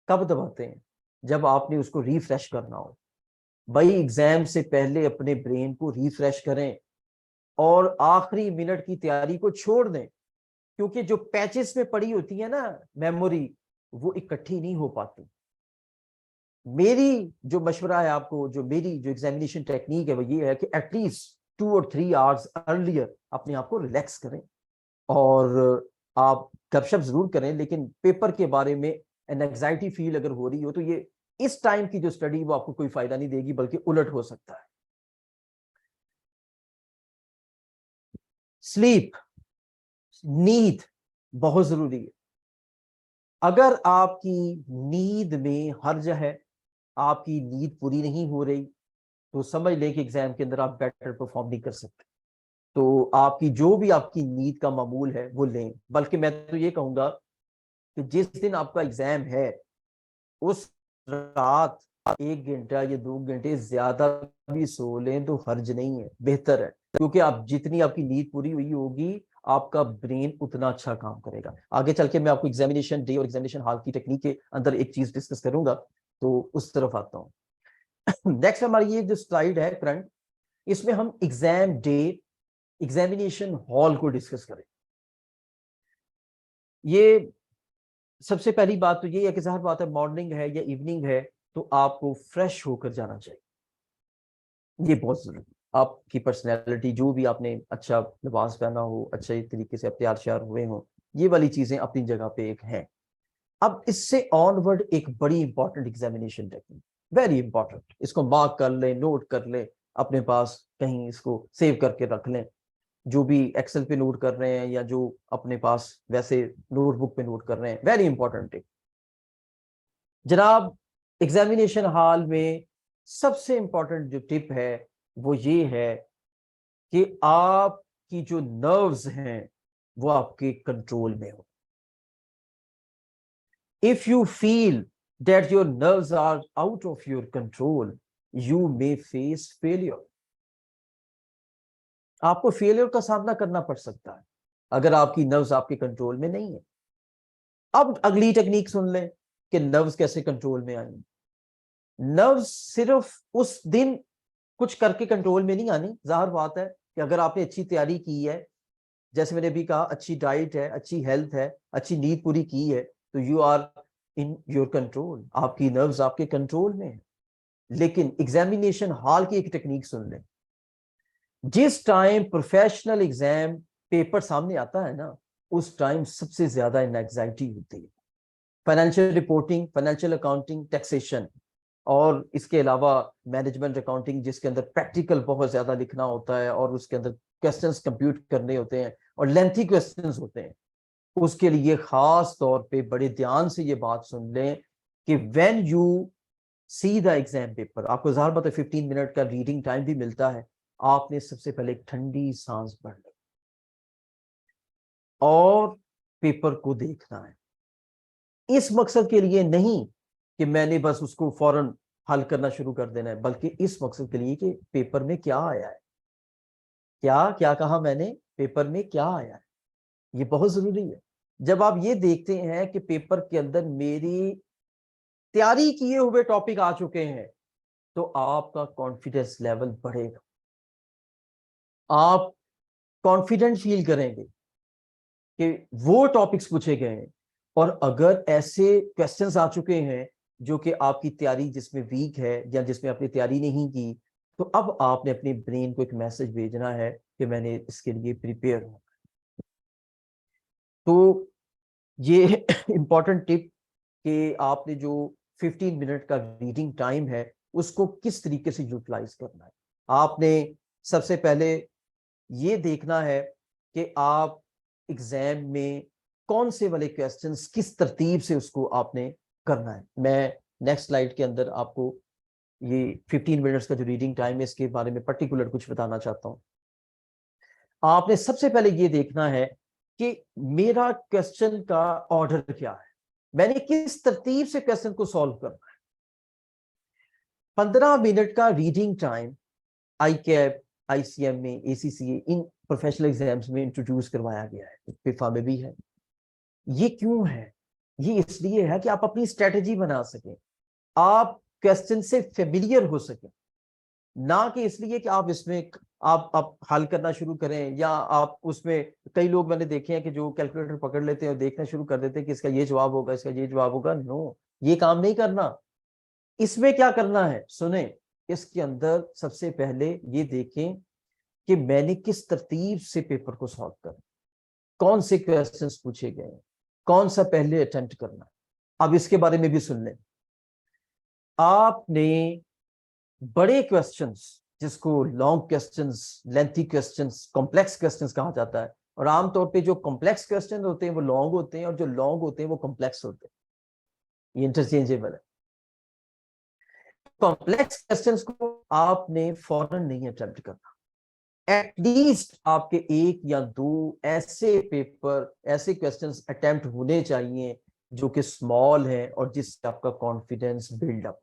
[SPEAKER 4] कब दबाते हैं, जब आपने उसको रिफ्रेश करना हो। भाई एग्जाम से पहले अपने ब्रेन को रिफ्रेश करें और आखिरी मिनट की तैयारी को छोड़ दें, क्योंकि जो पैचेस में पड़ी होती है ना मेमोरी, वो इकट्ठी नहीं हो पाती। मेरी जो मशवरा है आपको, जो मेरी जो एग्जामिनेशन टेक्निक है वो ये है कि एटलीस्ट 2 और 3 आवर्स अर्लियर अपने आप को रिलैक्स करें और आप गपशप जरूर करें, लेकिन पेपर के बारे में एंजाइटी फील अगर हो रही हो तो ये इस टाइम की जो स्टडी वो आपको कोई फायदा नहीं देगी, बल्कि उलट हो सकता है। स्लीप, नींद बहुत जरूरी है। अगर आपकी नींद में हर्ज है, आपकी नींद पूरी नहीं हो रही, तो समझ लें कि एग्जाम के अंदर आप बेटर परफॉर्म नहीं कर सकते। तो आपकी जो भी आपकी नींद का मामूल है वो लें। बल्कि मैं तो ये कहूंगा कि जिस दिन आपका एग्जाम है उस रात 1 घंटा या 2 घंटे ज्यादा भी सो लें तो हर्ज नहीं है, बेहतर है। क्योंकि आप जितनी आपकी नींद पूरी हुई होगी, आपका ब्रेन उतना अच्छा काम करेगा। आगे चल के मैं आपको एग्जामिनेशन डे और एग्जामिनेशन हॉल की टेक्निक के अंदर एक चीज डिस्कस करूंगा, तो उस तरफ आता हूँ। नेक्स्ट हमारी ये जो स्लाइड है करंट, इसमें हम एग्जाम डे एग्जामिनेशन हॉल को डिस्कस करें। ये सबसे पहली बात तो ये है कि ज़ाहिर बात है मॉर्निंग है या इवनिंग है तो आपको फ्रेश होकर जाना चाहिए, ये बहुत जरूरी है। आपकी पर्सनैलिटी, जो भी आपने अच्छा लिबास पहना हो, अच्छे तरीके से आप तैयार श्यार हुए हो, ये वाली चीजें अपनी जगह पे एक हैं। अब इससे ऑनवर्ड एक बड़ी important examination technique, very important, इसको मार्क कर लें, नोट कर लें, अपने पास कहीं इसको सेव करके रख लें, जो भी एक्सेल पे नोट कर रहे हैं या जो अपने पास वैसे नोटबुक पे नोट कर रहे हैं, वेरी इंपॉर्टेंट है जनाब। एग्जामिनेशन हॉल में सबसे इंपॉर्टेंट जो टिप है वो ये है कि आपकी जो नर्व्स हैं वो आपके कंट्रोल में हो। If you feel that your nerves are out of your control, you may face failure. आपको फेलियर का सामना करना पड़ सकता है अगर आपकी नर्व्स आपके कंट्रोल में नहीं है। अब अगली टेक्निक सुन लें कि नर्व्स कैसे कंट्रोल में आएंगी। नर्व्स सिर्फ उस दिन कुछ करके कंट्रोल में नहीं आनी। जाहिर बात है कि अगर आपने अच्छी तैयारी की है, जैसे मैंने अभी कहा, अच्छी डाइट है, अच्छी हेल्थ है, अच्छी नींद पूरी की है, तो you are in your control, आपकी नर्व्स आपके कंट्रोल में है। लेकिन एग्जामिनेशन हॉल की एक टेक्निक सुन लें। जिस टाइम प्रोफेशनल एग्जाम पेपर सामने आता है ना, उस टाइम सबसे ज्यादा एंजाइटी होती है। Financial reporting, financial accounting, taxation और इसके अलावा मैनेजमेंट अकाउंटिंग, जिसके अंदर प्रैक्टिकल बहुत ज्यादा लिखना होता है और उसके अंदर क्वेश्चंस कंप्यूट करने होते हैं और लेंथी क्वेश्चंस होते हैं। उसके लिए खास तौर पे बड़े ध्यान से ये बात सुन लें कि when you see the exam paper, आपको ज़ाहिर बात है 15 मिनट का रीडिंग टाइम भी मिलता है। आपने सबसे पहले एक ठंडी सांस भर ली और पेपर को देखना है। इस मकसद के लिए नहीं कि मैंने बस उसको फौरन हल करना शुरू कर देना है, बल्कि इस मकसद के लिए कि पेपर में क्या आया है। क्या क्या कहा मैंने, पेपर में क्या आया है, ये बहुत जरूरी है। जब आप ये देखते हैं कि पेपर के अंदर मेरी तैयारी किए हुए टॉपिक आ चुके हैं, तो आपका कॉन्फिडेंस लेवल बढ़ेगा, आप कॉन्फिडेंट फील करेंगे कि वो टॉपिक्स पूछे गए हैं। और अगर ऐसे क्वेश्चंस आ चुके हैं जो कि आपकी तैयारी जिसमें वीक है या जिसमें आपने तैयारी नहीं की, तो अब आपने अपने ब्रेन को एक मैसेज भेजना है कि मैंने इसके लिए प्रिपेयर हूं। तो ये इंपॉर्टेंट टिप कि आपने जो 15 मिनट का रीडिंग टाइम है उसको किस तरीके से यूटिलाइज करना है। आपने सबसे पहले ये देखना है कि आप एग्जाम में कौन से वाले क्वेश्चंस किस तरतीब से उसको आपने करना है। मैं नेक्स्ट स्लाइड के अंदर आपको ये 15 मिनट्स का जो रीडिंग टाइम है इसके बारे में पर्टिकुलर कुछ बताना चाहता हूं। आपने सबसे पहले ये देखना है कि मेरा क्वेश्चन का ऑर्डर क्या है, मैंने किस तरतीब से क्वेश्चन को सॉल्व करना है। 15 मिनट का reading time I cap, ICM में, ACCA, इन प्रोफेशनल एग्जाम्स में इंट्रोड्यूस करवाया गया है, पिफा में भी है। ये क्यों है? ये इसलिए है कि आप अपनी स्ट्रेटेजी बना सकें, आप क्वेश्चन से फेमिलियर हो सकें, ना कि इसलिए कि आप इसमें आप हल करना शुरू करें या आप उसमें, कई लोग मैंने देखे हैं कि जो कैलकुलेटर पकड़ लेते हैं और देखना शुरू कर देते हैं कि इसका ये जवाब होगा, इसका ये जवाब होगा। नो, ये काम नहीं करना। इसमें क्या करना है सुने, इसके अंदर सबसे पहले ये देखें कि मैंने किस तरतीब से पेपर को सॉल्व करना, कौन से क्वेश्चंस पूछे गए, कौन सा पहले अटेम्प्ट करना। अब इसके बारे में भी सुन लें। आपने बड़े क्वेश्चंस, जिसको long questions, lengthy questions, complex questions कहा जाता है, और आमतौर पे जो कॉम्प्लेक्स क्वेश्चन होते हैं वो लॉन्ग होते हैं और जो लॉन्ग होते हैं वो कॉम्प्लेक्स होते हैं। ये इंटरचेंजेबल है। कॉम्प्लेक्स क्वेश्चंस को आपने फौरन नहीं अटेम्प्ट करना। एटलीस्ट आपके एक या दो ऐसे पेपर, ऐसे क्वेश्चंस अटेम्प्ट होने चाहिए जो कि स्मॉल है और जिससे आपका कॉन्फिडेंस बिल्डअप।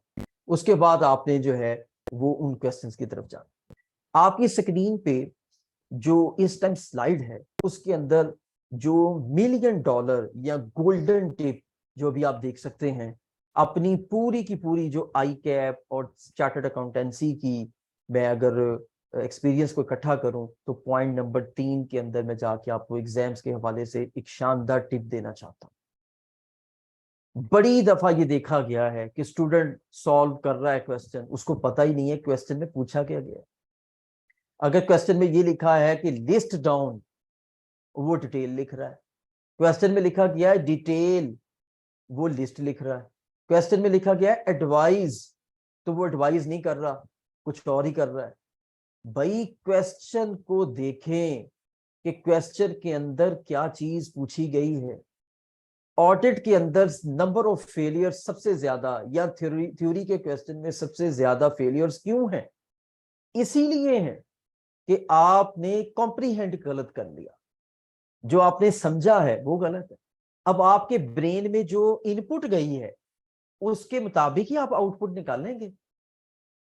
[SPEAKER 4] उसके बाद आपने जो है वो उन क्वेश्चंस की तरफ जाना। आपकी स्क्रीन पे जो इस टाइम स्लाइड है उसके अंदर जो $1,000,000 या गोल्डन टिप जो भी आप देख सकते हैं, अपनी पूरी की पूरी जो आई कैप और चार्टर्ड अकाउंटेंसी की मैं अगर एक्सपीरियंस को इकट्ठा करूं तो पॉइंट नंबर 3 के अंदर मैं जाके आपको एग्जाम्स के हवाले से एक शानदार टिप देना चाहता हूं। बड़ी दफा ये देखा गया है कि स्टूडेंट सॉल्व कर रहा है क्वेश्चन, उसको पता ही नहीं है क्वेश्चन में पूछा क्या गया। अगर क्वेश्चन में ये लिखा है कि लिस्ट डाउन, वो डिटेल लिख रहा है। क्वेश्चन में लिखा गया है डिटेल, वो लिस्ट लिख रहा है। क्वेश्चन में लिखा गया है एडवाइस, तो वो एडवाइस नहीं कर रहा, कुछ और ही कर रहा है। भाई क्वेश्चन को देखें कि क्वेश्चन के अंदर क्या चीज पूछी गई है। ऑडिट के अंदर नंबर ऑफ फेलियर सबसे ज्यादा, या थ्योरी के क्वेश्चन में सबसे ज्यादा फेलियर्स क्यों हैं? इसीलिए हैं कि आपने कॉम्प्रीहेंड गलत कर लिया, जो आपने समझा है वो गलत है। अब आपके ब्रेन में जो इनपुट गई है उसके मुताबिक ही आप आउटपुट निकालेंगे।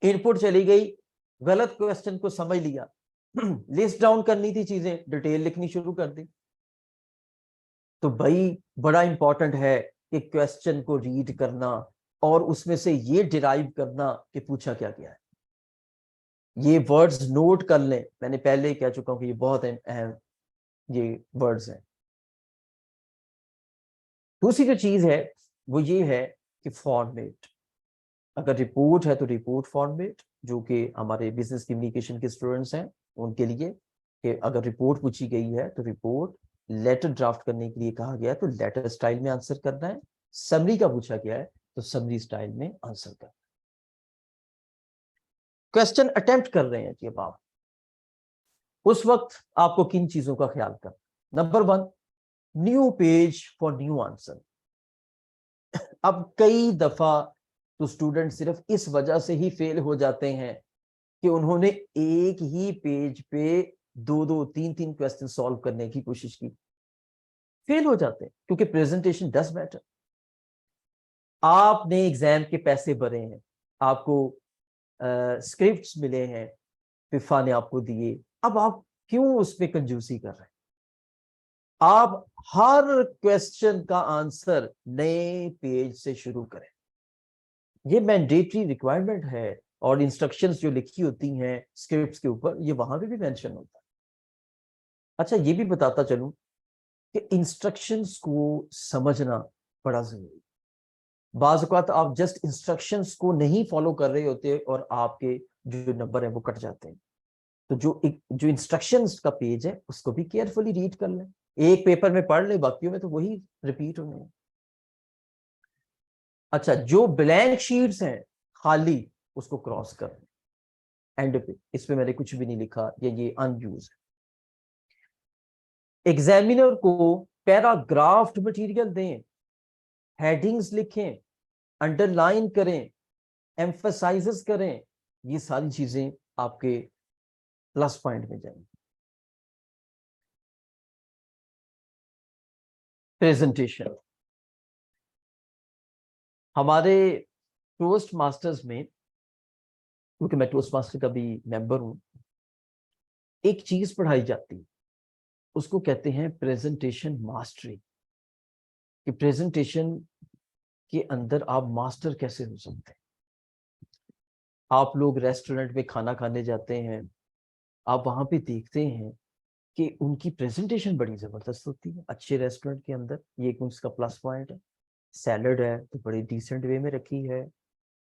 [SPEAKER 4] इनपुट चली गई, गलत क्वेश्चन को समझ लिया, लिस्ट डाउन करनी थी चीजें, डिटेल लिखनी शुरू कर दी। तो भाई बड़ा इंपॉर्टेंट है कि क्वेश्चन को रीड करना और उसमें से ये डिराइव करना कि पूछा क्या गया है। ये वर्ड्स नोट कर लें, मैंने पहले ही कह चुका हूं कि ये बहुत अहम ये वर्ड्स हैं। दूसरी जो चीज है वो ये है कि फॉर्मेट, अगर रिपोर्ट है तो रिपोर्ट फॉर्मेट, जो कि हमारे बिजनेस कम्युनिकेशन के स्टूडेंट्स हैं उनके लिए, कि अगर रिपोर्ट पूछी गई है तो रिपोर्ट, लेटर ड्राफ्ट करने के लिए कहा गया है तो लेटर स्टाइल में आंसर करना है, समरी का पूछा गया है तो समरी स्टाइल में आंसर करना है। क्वेश्चन अटेम्प्ट कर रहे हैं जी, अब आप उस वक्त आपको किन चीजों का ख्याल करना? Number 1, new page for new answer. अब कई दफा तो स्टूडेंट सिर्फ इस वजह से ही फेल हो जाते हैं कि उन्होंने एक ही पेज पे 2-2, 3-3 क्वेश्चन सॉल्व करने की कोशिश की, फेल हो जाते हैं, क्योंकि प्रेजेंटेशन डज मैटर। आपने एग्जाम के पैसे भरे हैं, आपको स्क्रिप्ट्स मिले हैं, पिफा ने आपको दिए, अब आप क्यों उस पर कंजूसी कर रहे हैं? आप हर क्वेश्चन का आंसर नए पेज से शुरू करें। ये मैंडेटरी रिक्वायरमेंट है, और इंस्ट्रक्शंस जो लिखी होती हैं स्क्रिप्ट्स के ऊपर, ये वहां पे भी मेंशन होता है। अच्छा, ये भी बताता चलूं कि इंस्ट्रक्शंस को समझना बड़ा जरूरी है। बाज़ औक़ात आप जस्ट इंस्ट्रक्शंस को नहीं फॉलो कर रहे होते और आपके जो नंबर है वो कट जाते हैं। तो जो इंस्ट्रक्शंस का पेज है उसको भी केयरफुली रीड कर लें। एक पेपर में पढ़ ले, बाकियों में तो वही रिपीट होने हैं। अच्छा, जो ब्लैंक शीट्स हैं खाली, उसको क्रॉस कर एंड पे, इस पे मैंने कुछ भी नहीं लिखा, ये अनयूज है। एग्जामिनर को पैराग्राफ्ट मटेरियल दें, हेडिंग्स लिखें, अंडरलाइन करें, एम्फसाइजेस करें, ये सारी चीजें आपके प्लस पॉइंट में जाएंगी। प्रेजेंटेशन, हमारे टोस्ट मास्टर्स में, क्योंकि मैं टोस्ट मास्टर का भी मेंबर हूं, एक चीज पढ़ाई जाती है, उसको कहते हैं प्रेजेंटेशन मास्टरी। कि प्रेजेंटेशन के अंदर आप मास्टर कैसे हो सकते हैं। आप लोग रेस्टोरेंट में खाना खाने जाते हैं, आप वहां पे देखते हैं कि उनकी प्रेजेंटेशन बड़ी जबरदस्त होती है अच्छे रेस्टोरेंट के अंदर, ये एक उसका प्लस पॉइंट है। सैलड है तो बड़ी डिसेंट वे में रखी है,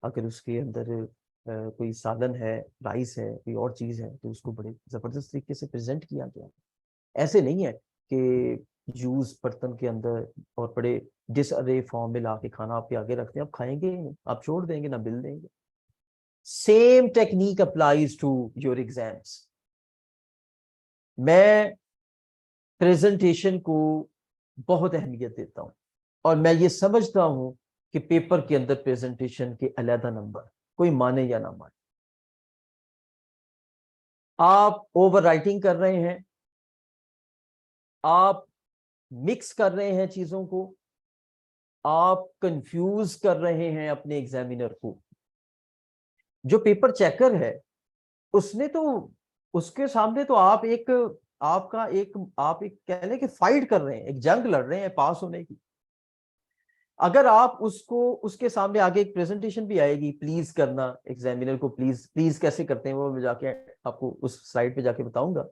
[SPEAKER 4] अगर उसके अंदर कोई सालन है, राइस है, कोई और चीज है, तो उसको बड़े जबरदस्त तरीके से प्रेजेंट किया गया। ऐसे नहीं है कि यूज बर्तन के अंदर और बड़े डिसअरे फॉर्म में ला के खाना आपके आगे रखते हैं, आप खाएंगे, आप छोड़ देंगे, ना बिल देंगे। Same technique applies to your exams. मैं प्रेजेंटेशन को बहुत अहमियत देता हूं, और मैं ये समझता हूं कि पेपर के अंदर प्रेजेंटेशन के अलग नंबर, कोई माने या ना माने। आप ओवर राइटिंग कर रहे हैं, आप मिक्स कर रहे हैं चीजों को, आप कंफ्यूज कर रहे हैं अपने एग्जामिनर को। जो पेपर चेकर है उसने तो, उसके सामने तो आप एक कह लें कि फाइट कर रहे हैं, एक जंग लड़ रहे हैं पास होने की। अगर आप उसके सामने आगे एक प्रेजेंटेशन भी आएगी, प्लीज करना एग्जामिनर को, प्लीज कैसे करते हैं वो, जाके आपको उस स्लाइड पे जाके बताऊंगा।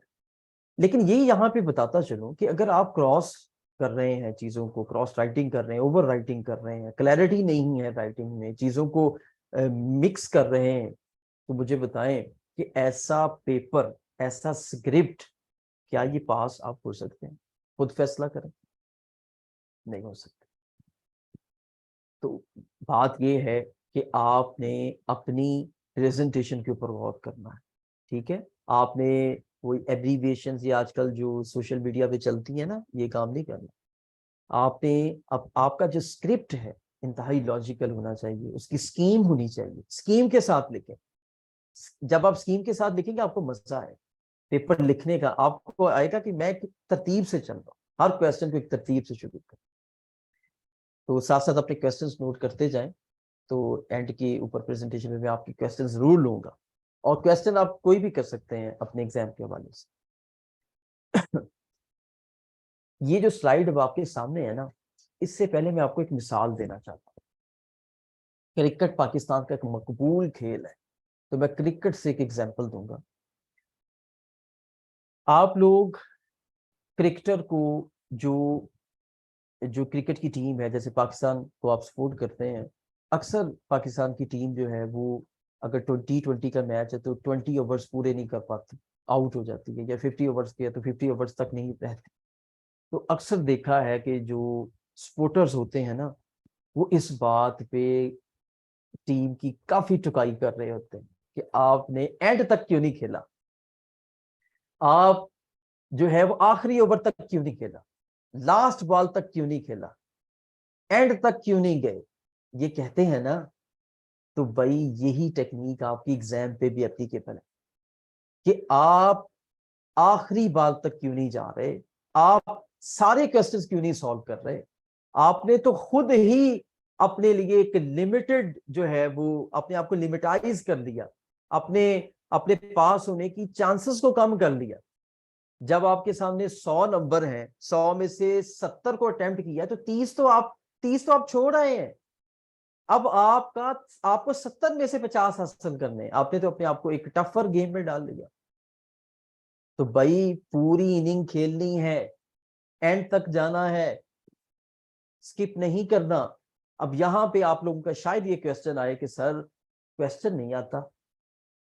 [SPEAKER 4] लेकिन ये यहाँ पे बताता चलूं कि अगर आप क्रॉस कर रहे हैं चीजों को, क्रॉस राइटिंग कर रहे हैं, ओवर राइटिंग कर रहे हैं, क्लैरिटी नहीं है राइटिंग में, चीजों को मिक्स कर रहे हैं, तो मुझे बताएं कि ऐसा पेपर, ऐसा स्क्रिप्ट, क्या ये पास आप हो सकते हैं? खुद फैसला करें, नहीं हो सकते। तो बात ये है कि आपने अपनी प्रेजेंटेशन के ऊपर गौर करना है, ठीक है? आपने कोई एब्रीविएशंस या आजकल जो सोशल मीडिया पे चलती है ना, ये काम नहीं करना। आपने अब आपका जो स्क्रिप्ट है इंतहाई लॉजिकल होना चाहिए, उसकी स्कीम होनी चाहिए, स्कीम के साथ लिखें। जब आप स्कीम के साथ लिखेंगे आपको मजा आएगा पेपर लिखने का, आपको आएगा कि मैं एक तरतीब से चल रहा हूँ, हर क्वेश्चन को एक तरतीब से शुरू कर। तो साथ साथ अपने क्वेश्चंस नोट करते जाएं, तो एंड के ऊपर प्रेजेंटेशन में मैं आपके क्वेश्चंस जरूर लूंगा, और क्वेश्चन आप कोई भी कर सकते हैं अपने एग्जाम के हवाले से। ये जो स्लाइड अब आपके सामने है ना, इससे पहले मैं आपको एक मिसाल देना चाहता हूँ। क्रिकेट पाकिस्तान का एक मकबूल खेल है, तो मैं क्रिकेट से एक एग्जांपल दूंगा। आप लोग क्रिकेटर को, जो जो क्रिकेट की टीम है, जैसे पाकिस्तान को आप सपोर्ट करते हैं, अक्सर पाकिस्तान की टीम जो है वो अगर T20 का मैच है तो 20 ओवर्स पूरे नहीं कर पाती, आउट हो जाती है, या 50 ओवर्स के है तो 50 ओवर्स तक नहीं रहती। तो अक्सर देखा है कि जो सपोर्टर्स होते हैं ना, वो इस बात पे टीम की काफी टुकाई कर रहे होते हैं कि आपने एंड तक क्यों नहीं खेला, आप जो है वो आखिरी ओवर तक क्यों नहीं खेला, लास्ट बॉल तक क्यों नहीं खेला, एंड तक क्यों नहीं गए, ये कहते हैं ना। तो भाई यही टेक्निक आपकी एग्जाम पे भी एप्लीकेबल है कि आप आखिरी बाल तक क्यों नहीं जा रहे, आप सारे क्वेश्चंस क्यों नहीं सॉल्व कर रहे। आपने तो खुद ही अपने लिए एक लिमिटेड जो है वो अपने आप को लिमिटाइज कर दिया, अपने अपने पास होने की चांसेस को कम कर लिया। जब आपके सामने 100 नंबर हैं, 100 में से 70 को अटेम्प्ट किया, तो 30 तो आप छोड़ आए हैं। अब आपको 70 में से 50 हासिल करने हैं। आपने तो अपने आप को एक टफर गेम में डाल दिया। तो भाई पूरी इनिंग खेलनी है, एंड तक जाना है, स्किप नहीं करना। अब यहां पे आप लोगों का शायद ये क्वेश्चन आए कि सर क्वेश्चन नहीं आता,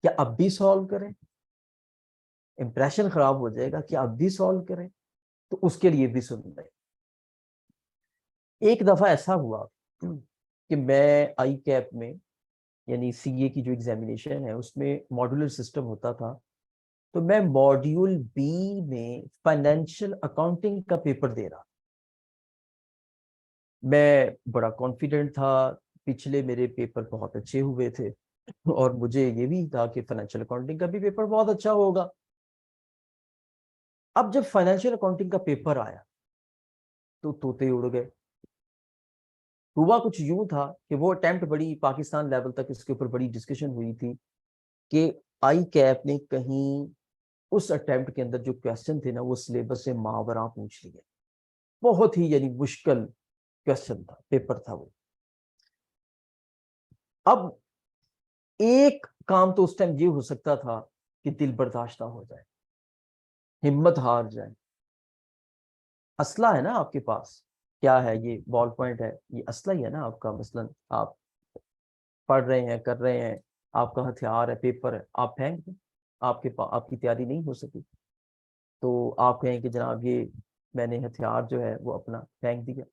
[SPEAKER 4] क्या अब भी सॉल्व करें? इंप्रेशन खराब हो जाएगा, क्या अब भी सॉल्व करें? तो उसके लिए भी सुन लें। एक दफा ऐसा हुआ कि मैं आई कैप में, यानी सीए की जो एग्जामिनेशन है उसमें मॉड्यूलर सिस्टम होता था, तो मैं मॉड्यूल बी में फाइनेंशियल अकाउंटिंग का पेपर दे रहा। मैं बड़ा कॉन्फिडेंट था, पिछले मेरे पेपर बहुत अच्छे हुए थे, और मुझे ये भी था कि फाइनेंशियल अकाउंटिंग का भी पेपर बहुत अच्छा होगा। अब जब फाइनेंशियल अकाउंटिंग का पेपर आया तो तोते उड़ गए। हुआ कुछ यूं था कि वो अटेम्प्ट बड़ी पाकिस्तान लेवल तक इसके ऊपर बड़ी डिस्कशन हुई थी कि आई कैप ने कहीं उस अटेम्प्ट के अंदर जो क्वेश्चन थे ना वो सिलेबस से मावरा पूछ लिए। बहुत ही यानी मुश्किल क्वेश्चन था, पेपर था वो। अब एक काम तो उस टाइम ये हो सकता था कि दिल बर्दाश्त हो जाए, हिम्मत हार जाए। असला है ना आपके पास, क्या है ये, बॉल पॉइंट है, ये असला ही है ना आपका। मसलन आप पढ़ रहे हैं, कर रहे हैं, आपका हथियार है, पेपर है, आप फेंक दें, आपकी तैयारी नहीं हो सकी, तो आप कहें कि जनाब ये मैंने हथियार जो है वो अपना फेंक दिया।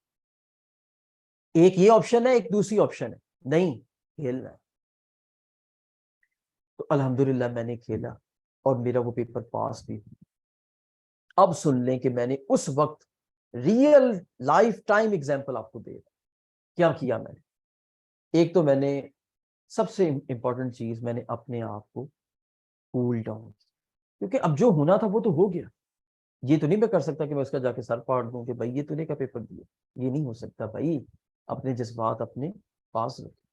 [SPEAKER 4] एक ये ऑप्शन है, एक दूसरी ऑप्शन है, नहीं खेलना है। तो अल्हम्दुलिल्लाह मैंने खेला और मेरा वो पेपर पास भी। अब सुन लें कि मैंने उस वक्त रियल लाइफ टाइम एग्जाम्पल आपको दे रहा, क्या किया मैंने। एक तो मैंने सबसे इंपॉर्टेंट चीज, मैंने अपने आप को कूल डाउन, क्योंकि अब जो होना था वो तो हो गया। ये तो नहीं मैं कर सकता कि मैं उसका जाके सर फाड़ दूं कि भाई ये तूने क्या पेपर दिया, ये नहीं हो सकता भाई। अपने जज्बात अपने पास रखें।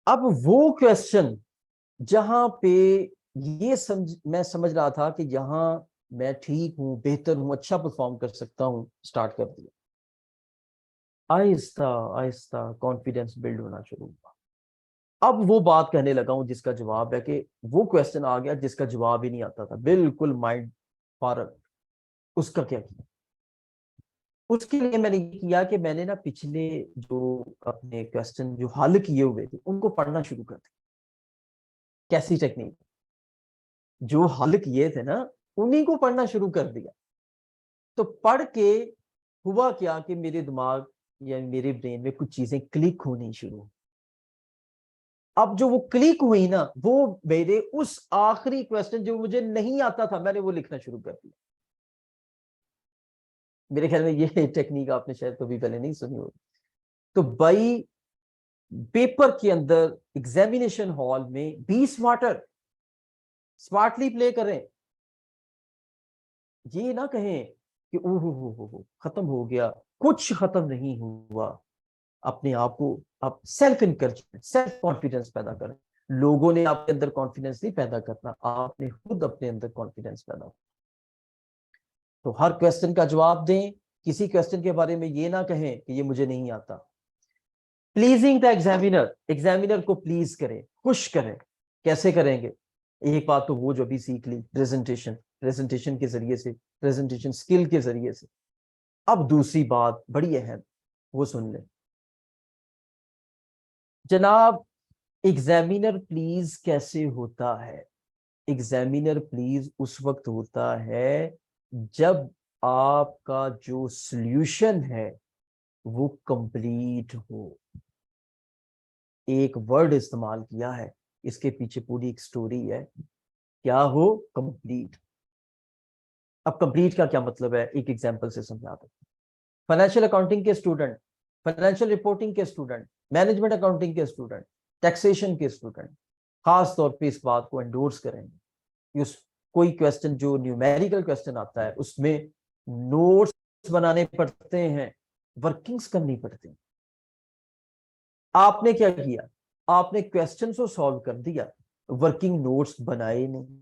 [SPEAKER 4] अब वो क्वेश्चन जहां पे मैं समझ रहा था कि यहाँ मैं ठीक हूँ, बेहतर हूँ, अच्छा परफॉर्म कर सकता हूँ, स्टार्ट कर दिया। आहिस्ता आहिस्ता कॉन्फिडेंस बिल्ड होना शुरू हुआ। अब वो बात कहने लगा हूं जिसका जवाब है कि वो क्वेश्चन आ गया जिसका जवाब ही नहीं आता था, बिल्कुल माइंड फारग। उसका क्या किया? उसके लिए मैंने ये किया कि मैंने ना पिछले जो अपने क्वेश्चन जो हल किए हुए थे उनको पढ़ना शुरू कर दिया। कैसी टेक्निक? जो हल किए थे ना उन्हीं को पढ़ना शुरू कर दिया। तो पढ़ के हुआ क्या कि मेरे दिमाग या मेरे ब्रेन में कुछ चीजें क्लिक होनी शुरू। अब जो वो क्लिक हुई ना, वो मेरे उस आखिरी क्वेश्चन जो मुझे नहीं आता था मैंने वो लिखना शुरू कर दिया। मेरे ख्याल में ये टेक्निक आपने शायद कभी पहले नहीं सुनी होगी। तो भाई पेपर के अंदर एग्जामिनेशन हॉल में बी स्मार्टर, स्मार्टली प्ले करें। ये ना कहें कि ओहो हो खत्म हो गया, कुछ खत्म नहीं हुआ। अपने आप को आप सेल्फ इनकरेजमेंट, सेल्फ कॉन्फिडेंस पैदा करें। लोगों ने आपके अंदर कॉन्फिडेंस नहीं पैदा करना, आपने खुद अपने अंदर कॉन्फिडेंस पैदा करना। तो हर क्वेश्चन का जवाब दें। किसी क्वेश्चन के बारे में ये ना कहें कि ये मुझे नहीं आता। प्लीजिंग द एग्जामिनर, एग्जामिनर को प्लीज करें, खुश करें। कैसे करेंगे? एक बात तो वो जो भी सीख ली, प्रेजेंटेशन, प्रेजेंटेशन के जरिए से, प्रेजेंटेशन स्किल के जरिए से। अब दूसरी बात बड़ी अहम, वो सुन लें जनाब। एग्जामिनर प्लीज कैसे होता है? एग्जामिनर प्लीज उस वक्त होता है जब आपका जो सॉल्यूशन है वो कंप्लीट हो। एक वर्ड इस्तेमाल किया है, इसके पीछे पूरी एक स्टोरी है। क्या हो? कंप्लीट। अब कंप्लीट का क्या मतलब है, एक एग्जांपल से समझाते हैं। फाइनेंशियल अकाउंटिंग के स्टूडेंट, फाइनेंशियल रिपोर्टिंग के स्टूडेंट, मैनेजमेंट अकाउंटिंग के स्टूडेंट, टैक्सेशन के स्टूडेंट खास तौर पे इस बात को एंडोर्स करेंगे। उस कोई क्वेश्चन जो न्यूमेरिकल क्वेश्चन आता है उसमें नोट्स बनाने पड़ते हैं, वर्किंग्स करनी पड़ती हैं। आपने क्या किया? आपने क्वेश्चन को सॉल्व कर दिया, वर्किंग नोट्स बनाए नहीं,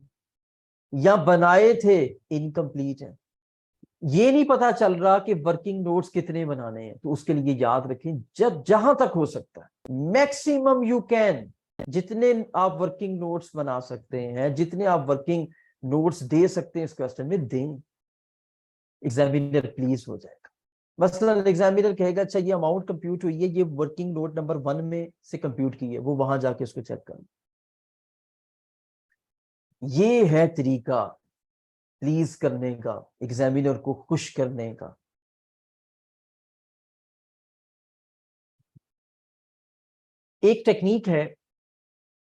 [SPEAKER 4] या बनाए थे इनकम्प्लीट है। ये नहीं पता चल रहा कि वर्किंग नोट्स कितने बनाने हैं। तो उसके लिए याद रखें, जब जहां तक हो सकता है मैक्सिमम यू कैन, जितने आप वर्किंग नोट्स बना सकते हैं, जितने आप वर्किंग नोट्स दे सकते हैं इस क्वेश्चन में दें। एग्जामिनर प्लीज हो जाएगा। मसलन एग्जामिनर कहेगा अच्छा ये अमाउंट कंप्यूट हुई है, ये वर्किंग नोट नंबर 1 में से कंप्यूट की है, वो वहां जाके उसको चेक कर। ये है तरीका प्लीज करने का, एग्जामिनर को खुश करने का। एक टेक्निक है,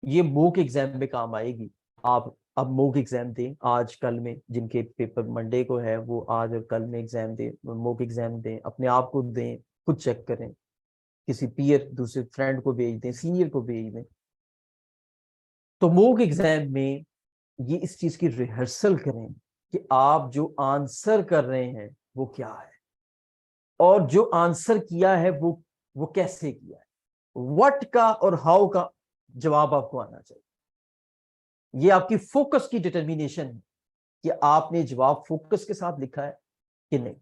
[SPEAKER 4] ये मॉक एग्जाम में काम आएगी। आप अब मॉक एग्जाम दें आज कल में, जिनके पेपर मंडे को है वो आज और कल में एग्जाम दें, मॉक एग्जाम दें, अपने आप को दें, खुद चेक करें, किसी पीयर दूसरे फ्रेंड को भेज दें, सीनियर को भेज दें। तो मॉक एग्जाम में ये इस चीज की रिहर्सल करें कि आप जो आंसर कर रहे हैं वो क्या है, और जो आंसर किया है वो कैसे किया है। व्हाट का और हाउ का जवाब आपको आना चाहिए। ये आपकी फोकस की डिटर्मिनेशन है कि आपने जवाब फोकस के साथ लिखा है कि नहीं।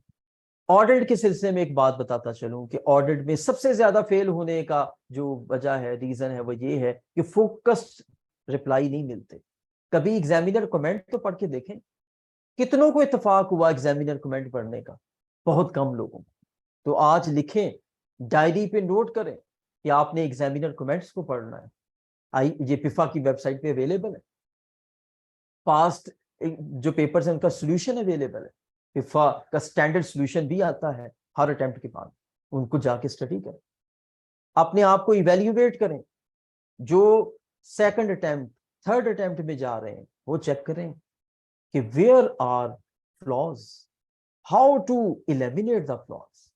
[SPEAKER 4] ऑडिट के सिलसिले में एक बात बताता चलूं कि ऑडिट में सबसे ज्यादा फेल होने का जो वजह है, रीजन है, वो ये है कि फोकस्ड रिप्लाई नहीं मिलते। कभी एग्जामिनर कमेंट तो पढ़ के देखें, कितनों को इत्तेफाक हुआ एग्जामिनर कमेंट पढ़ने का? बहुत कम लोगों को। तो आज लिखें, डायरी पे नोट करें कि आपने एग्जामिनर कमेंट्स को पढ़ना है। ये पिफा की वेबसाइट पे अवेलेबल है। पास्ट जो पेपर्स हैं उनका सोल्यूशन अवेलेबल है। पिफा का स्टैंडर्ड सोल्यूशन भी आता है हर अटेम्प्ट के बाद, उनको जाके स्टडी करें, अपने आप को इवेल्युएट करें। जो सेकंड अटेम्प्ट, थर्ड अटेम्प्ट में जा रहे हैं वो चेक करें कि where are flaws, how to eliminate the flaws.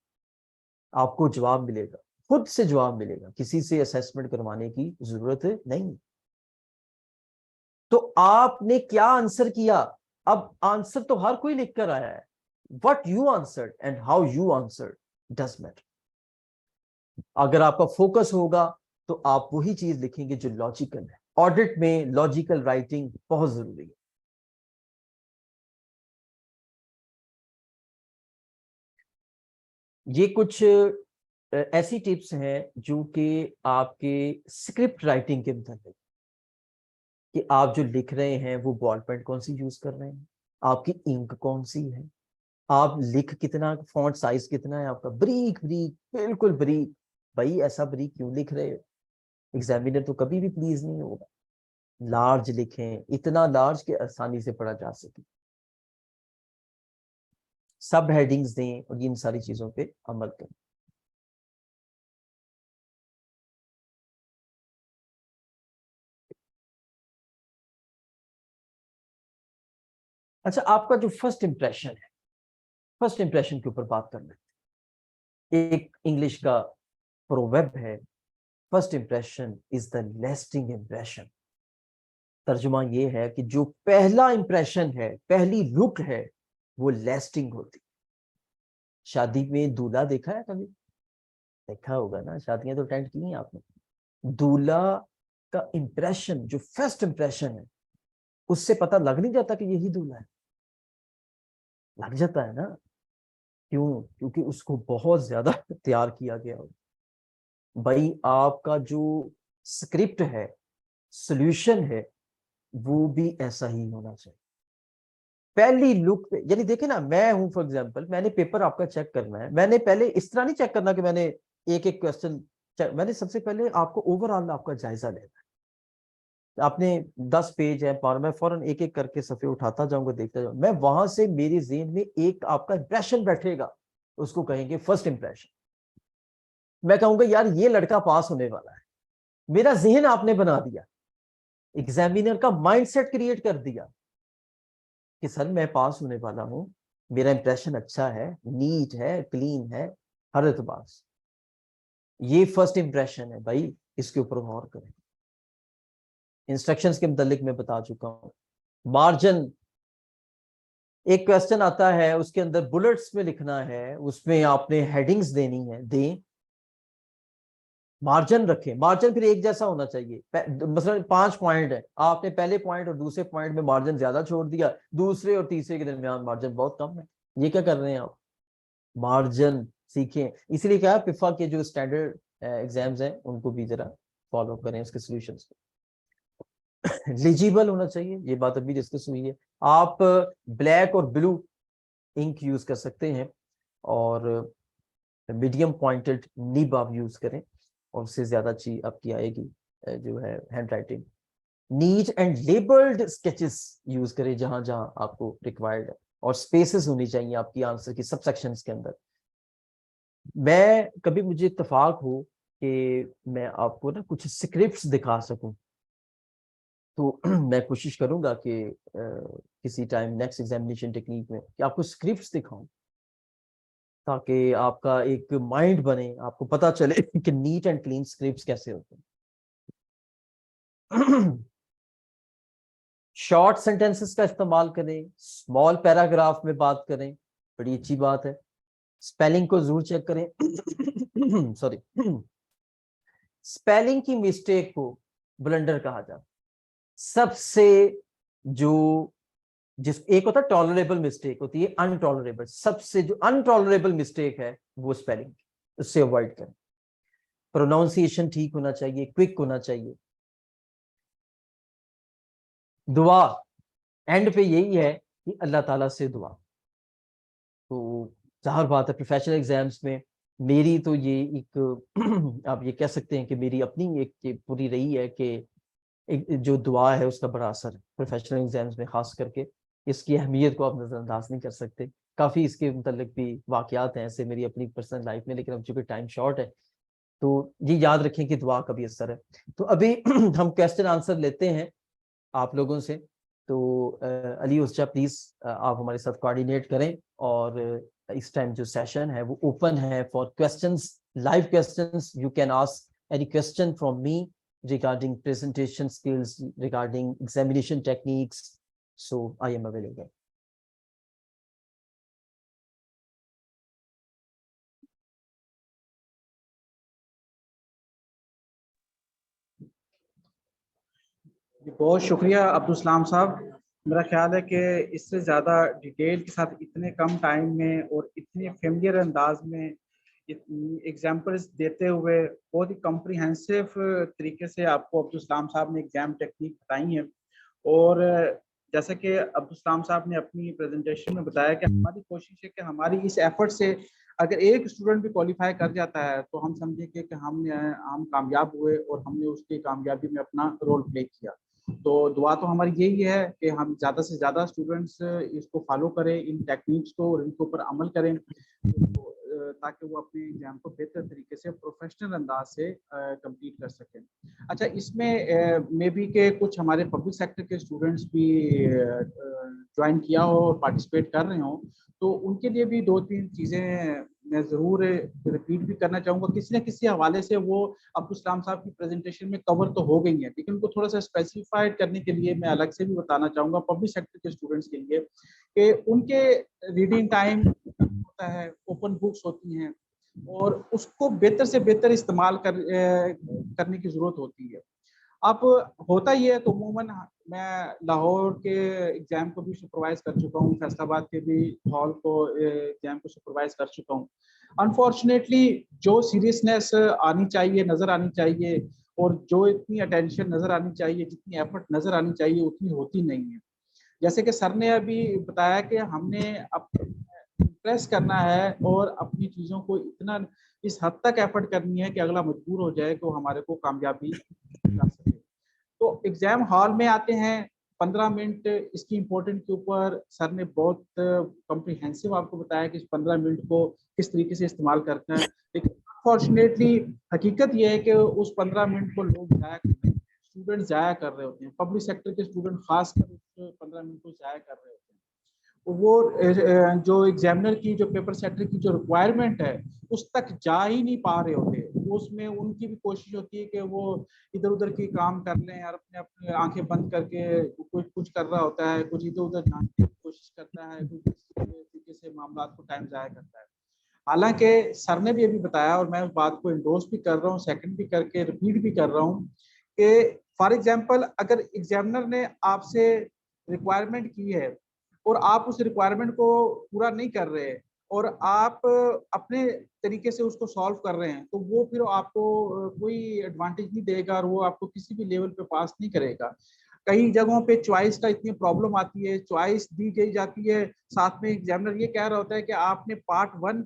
[SPEAKER 4] आपको जवाब मिलेगा, खुद से जवाब मिलेगा, किसी से असेसमेंट करवाने की जरूरत नहीं। तो आपने क्या आंसर किया? अब आंसर तो हर कोई लिख कर आया है, what you answered and how you answered does matter. अगर आपका फोकस होगा तो आप वही चीज लिखेंगे जो लॉजिकल है। ऑडिट में लॉजिकल राइटिंग बहुत जरूरी है। ये कुछ ऐसी टिप्स हैं जो कि आपके स्क्रिप्ट राइटिंग के मतलब कि आप जो लिख रहे हैं वो बॉल पेन कौन सी यूज कर रहे हैं, आपकी इंक कौन सी है, आप लिख कितना, फॉन्ट साइज कितना है आपका, ब्रीक ब्रीक बिल्कुल ब्रीक। भाई ऐसा ब्रीक क्यों लिख रहे हो? एग्जामिनर तो कभी भी प्लीज नहीं होगा। लार्ज लिखें, इतना लार्ज कि आसानी से पढ़ा जा सके। सब हेडिंग्स दें और इन सारी चीजों पे अमल करें। अच्छा, आपका जो फर्स्ट इंप्रेशन है, फर्स्ट इंप्रेशन के ऊपर बात करना है। एक इंग्लिश का प्रोवर्ब है, first impression is the lasting impression. तर्जुमा ये है कि जो पहला इंप्रेशन है, पहली लुक है, वो लास्टिंग होती। शादी में दूल्हा देखा है कभी? देखा होगा ना, शादियां तो अटेंड की हैं आपने। दूल्हा का इंप्रेशन, जो फर्स्ट इंप्रेशन है, उससे पता लग नहीं जाता कि यही दूल्हा है? लग जाता है ना। क्यों? क्योंकि उसको बहुत ज्यादा तैयार किया गया हो। भाई आपका जो स्क्रिप्ट है, सॉल्यूशन है, वो भी ऐसा ही होना चाहिए। पहली लुक पे, यानी देखे ना, मैं हूं फॉर एग्जांपल, मैंने पेपर आपका चेक करना है, मैंने पहले इस तरह नहीं चेक करना कि मैंने एक एक क्वेश्चन, मैंने सबसे पहले आपको ओवरऑल आपका जायजा लेना है। आपने 10 पेज है पर मैं फौरन एक एक करके सफ़े उठाता जाऊंगा, देखता जाऊंगा, मैं वहां से मेरे ज़हन में एक आपका इंप्रेशन बैठेगा, उसको कहेंगे फर्स्ट इंप्रेशन। मैं कहूंगा यार ये लड़का पास होने वाला है, मेरा ज़हन आपने बना दिया, एग्जामिनर का माइंडसेट क्रिएट कर दिया कि सर मैं पास होने वाला हूं, मेरा इंप्रेशन अच्छा है, नीट है, क्लीन है, हर एतबार से। ये फर्स्ट इंप्रेशन है भाई, इसके ऊपर गौर करें। इंस्ट्रक्शंस के मुतालिक मैं बता चुका हूं। मार्जिन, एक क्वेश्चन आता है, उसके अंदर बुलेट्स में लिखना है, उसमें आपने हेडिंग्स देनी है, दें, मार्जिन रखें। मार्जिन फिर एक जैसा होना चाहिए। मसलन 5 पॉइंट है, आपने पहले पॉइंट और दूसरे पॉइंट में मार्जिन ज्यादा छोड़ दिया, दूसरे और तीसरे के दरमियान मार्जिन बहुत कम है। ये क्या कर रहे हैं आप? मार्जिन सीखें। इसलिए क्या, पिफा के जो स्टैंडर्ड एग्जाम्स हैं उनको भी जरा फॉलो करें, उसके सॉल्यूशंस को। लिजिबल होना चाहिए, ये बात अभी डिस्कस हुई है। आप ब्लैक और ब्लू इंक यूज कर सकते हैं, और मीडियम पॉइंटेड निब आप यूज करें, और उससे ज्यादा अच्छी आपकी आएगी जो है hand writing. Neat and labelled sketches use करें जहां जहां आपको रिक्वायर्ड है, और स्पेसेस होनी चाहिए आपकी आंसर की सब सेक्शंस के अंदर। मैं कभी, मुझे इत्तेफाक हो कि मैं आपको ना कुछ स्क्रिप्ट्स दिखा सकूं, तो मैं कोशिश करूंगा कि किसी टाइम नेक्स्ट एग्जामिनेशन टेक्निक में कि आपको स्क्रिप्ट्स दिखाऊं, ताकि आपका एक माइंड बने, आपको पता चले कि नीट एंड क्लीन स्क्रिप्ट्स कैसे होते हैं। शॉर्ट सेंटेंसेस का इस्तेमाल करें, स्मॉल पैराग्राफ में बात करें, बड़ी अच्छी बात है। स्पेलिंग को जरूर चेक करें। सॉरी, स्पेलिंग की मिस्टेक को ब्लंडर कहा जाता है। सबसे जो जिस एक होता है टॉलरेबल मिस्टेक, होती है अनटॉलरेबल। सबसे जो अनटॉलरेबल मिस्टेक है वो स्पेलिंग, उससे अवॉइड करें। प्रोनाउंसिएशन ठीक होना चाहिए, क्विक होना चाहिए। दुआ एंड पे यही है कि अल्लाह ताला से दुआ। तो जाहिर बात है प्रोफेशनल एग्जाम्स में मेरी तो ये एक आप ये कह सकते हैं कि मेरी अपनी एक पूरी रही है कि एक जो दुआ है उसका बड़ा असर है प्रोफेशनल एग्जाम्स में, खास करके इसकी अहमियत को आप नज़रअंदाज नहीं कर सकते। काफ़ी इसके मुतल्लिक भी वाक़यात हैं ऐसे मेरी अपनी पर्सनल लाइफ में, लेकिन अब चूंकि टाइम शॉर्ट है तो ये याद रखें कि दुआ का भी असर है। तो अभी हम क्वेश्चन आंसर लेते हैं आप लोगों से। तो अली उसजा प्लीज़ आप हमारे साथ कोऑर्डिनेट करें, और इस टाइम जो सेशन है वो ओपन है for questions, live questions. You can ask any question from me regarding presentation skills, regarding examination techniques, so I am available.
[SPEAKER 3] बहुत शुक्रिया अब्दुल सलाम साहब। मेरा ख्याल है कि इससे ज़्यादा डिटेल के साथ इतने कम टाइम में और इतने फेमिलियर अंदाज में एग्जाम्पल्स देते हुए बहुत ही कॉम्प्रिहेंसिव तरीके से आपको अब्दुल सलाम साहब ने एग्जाम टेक्निक बताई है। और जैसा कि अब्दुल सलाम साहब ने अपनी प्रेजेंटेशन में बताया कि हमारी कोशिश है कि हमारी इस एफर्ट से अगर एक स्टूडेंट भी क्वालिफाई कर जाता है तो हम समझेंगे कि हम कामयाब हुए और हमने उसकी कामयाबी में अपना रोल प्ले किया। तो दुआ तो हमारी यही है कि हम ज़्यादा से ज़्यादा स्टूडेंट्स इसको फॉलो करें, इन टेक्निक्स को, और इनके ऊपर अमल करें, तो ताकि वो अपने एग्जाम को बेहतर तरीके से प्रोफेशनल अंदाज से कंप्लीट कर सकें। अच्छा, इसमें मे बी के कुछ हमारे पब्लिक सेक्टर के स्टूडेंट्स भी ज्वाइन किया हो और पार्टिसिपेट कर रहे हो, तो उनके लिए भी 2-3 चीज़ें मैं ज़रूर रिपीट भी करना चाहूँगा। किसी न किसी हवाले से वो अब्दुल सलाम साहब की प्रेजेंटेशन में कवर तो हो गई हैं, लेकिन उनको थोड़ा सा स्पेसिफाइड करने के लिए मैं अलग से भी बताना चाहूँगा पब्लिक सेक्टर के स्टूडेंट्स के लिए कि उनके रीडिंग टाइम होता है, ओपन बुक्स होती हैं, और उसको बेहतर से बेहतर इस्तेमाल करने की ज़रूरत होती है। अब होता ही है, तो अमूमन मैं लाहौर के एग्जाम को भी सुपरवाइज कर चुका हूँ, फैसलाबाद के भी हॉल को एग्जाम को सुपरवाइज कर चुका हूँ। अनफॉर्चुनेटली जो सीरियसनेस आनी चाहिए, नज़र आनी चाहिए, और जो इतनी अटेंशन नज़र आनी चाहिए, जितनी एफर्ट नज़र आनी चाहिए, उतनी होती नहीं है। जैसे कि सर ने अभी बताया कि हमने इम्प्रेस करना है और अपनी चीज़ों को इतना इस हद तक एफर्ट करनी है कि अगला मजबूर हो जाए तो हमारे को कामयाबी मिल सके। तो एग्जाम हॉल में आते हैं, 15 मिनट इसकी इम्पोर्टेंट के ऊपर सर ने बहुत कॉम्प्रिहेंसिव आपको बताया कि इस 15 मिनट को किस तरीके से इस्तेमाल करना है। लेकिन अनफॉर्चुनेटली हकीकत यह है कि उस 15 मिनट को लोग जाया कर रहे हैं, स्टूडेंट जाया कर रहे होते हैं, पब्लिक सेक्टर के स्टूडेंट खासकर उस 15 मिनट को जाया कर रहे होते हैं। वो जो एग्जामिनर की, जो पेपर सेटर की जो रिक्वायरमेंट है, उस तक जा ही नहीं पा रहे होते। उसमें उनकी भी कोशिश होती है कि वो इधर उधर की काम कर लें, और अपने अपने आंखें बंद करके कुछ कर रहा होता है, कुछ इधर उधर जानने की कोशिश करता है, कुछ तरीके से मामला को टाइम जाया करता है। हालांकि सर ने भी अभी बताया, और मैं उस बात को इंडोर्स भी कर रहा हूँ, सेकंड भी करके रिपीट भी कर रहा हूँ, कि फॉर एग्जाम्पल अगर एग्जामिनर ने आपसे रिक्वायरमेंट की है और आप उस रिक्वायरमेंट को पूरा नहीं कर रहे और आप अपने तरीके से उसको सॉल्व कर रहे हैं, तो वो फिर आपको कोई एडवांटेज नहीं देगा और वो आपको किसी भी लेवल पे पास नहीं करेगा। कई जगहों पे चॉइस का इतनी प्रॉब्लम आती है, चॉइस दी गई जाती है, साथ में एग्जामिनर ये कह रहा होता है कि आपने पार्ट 1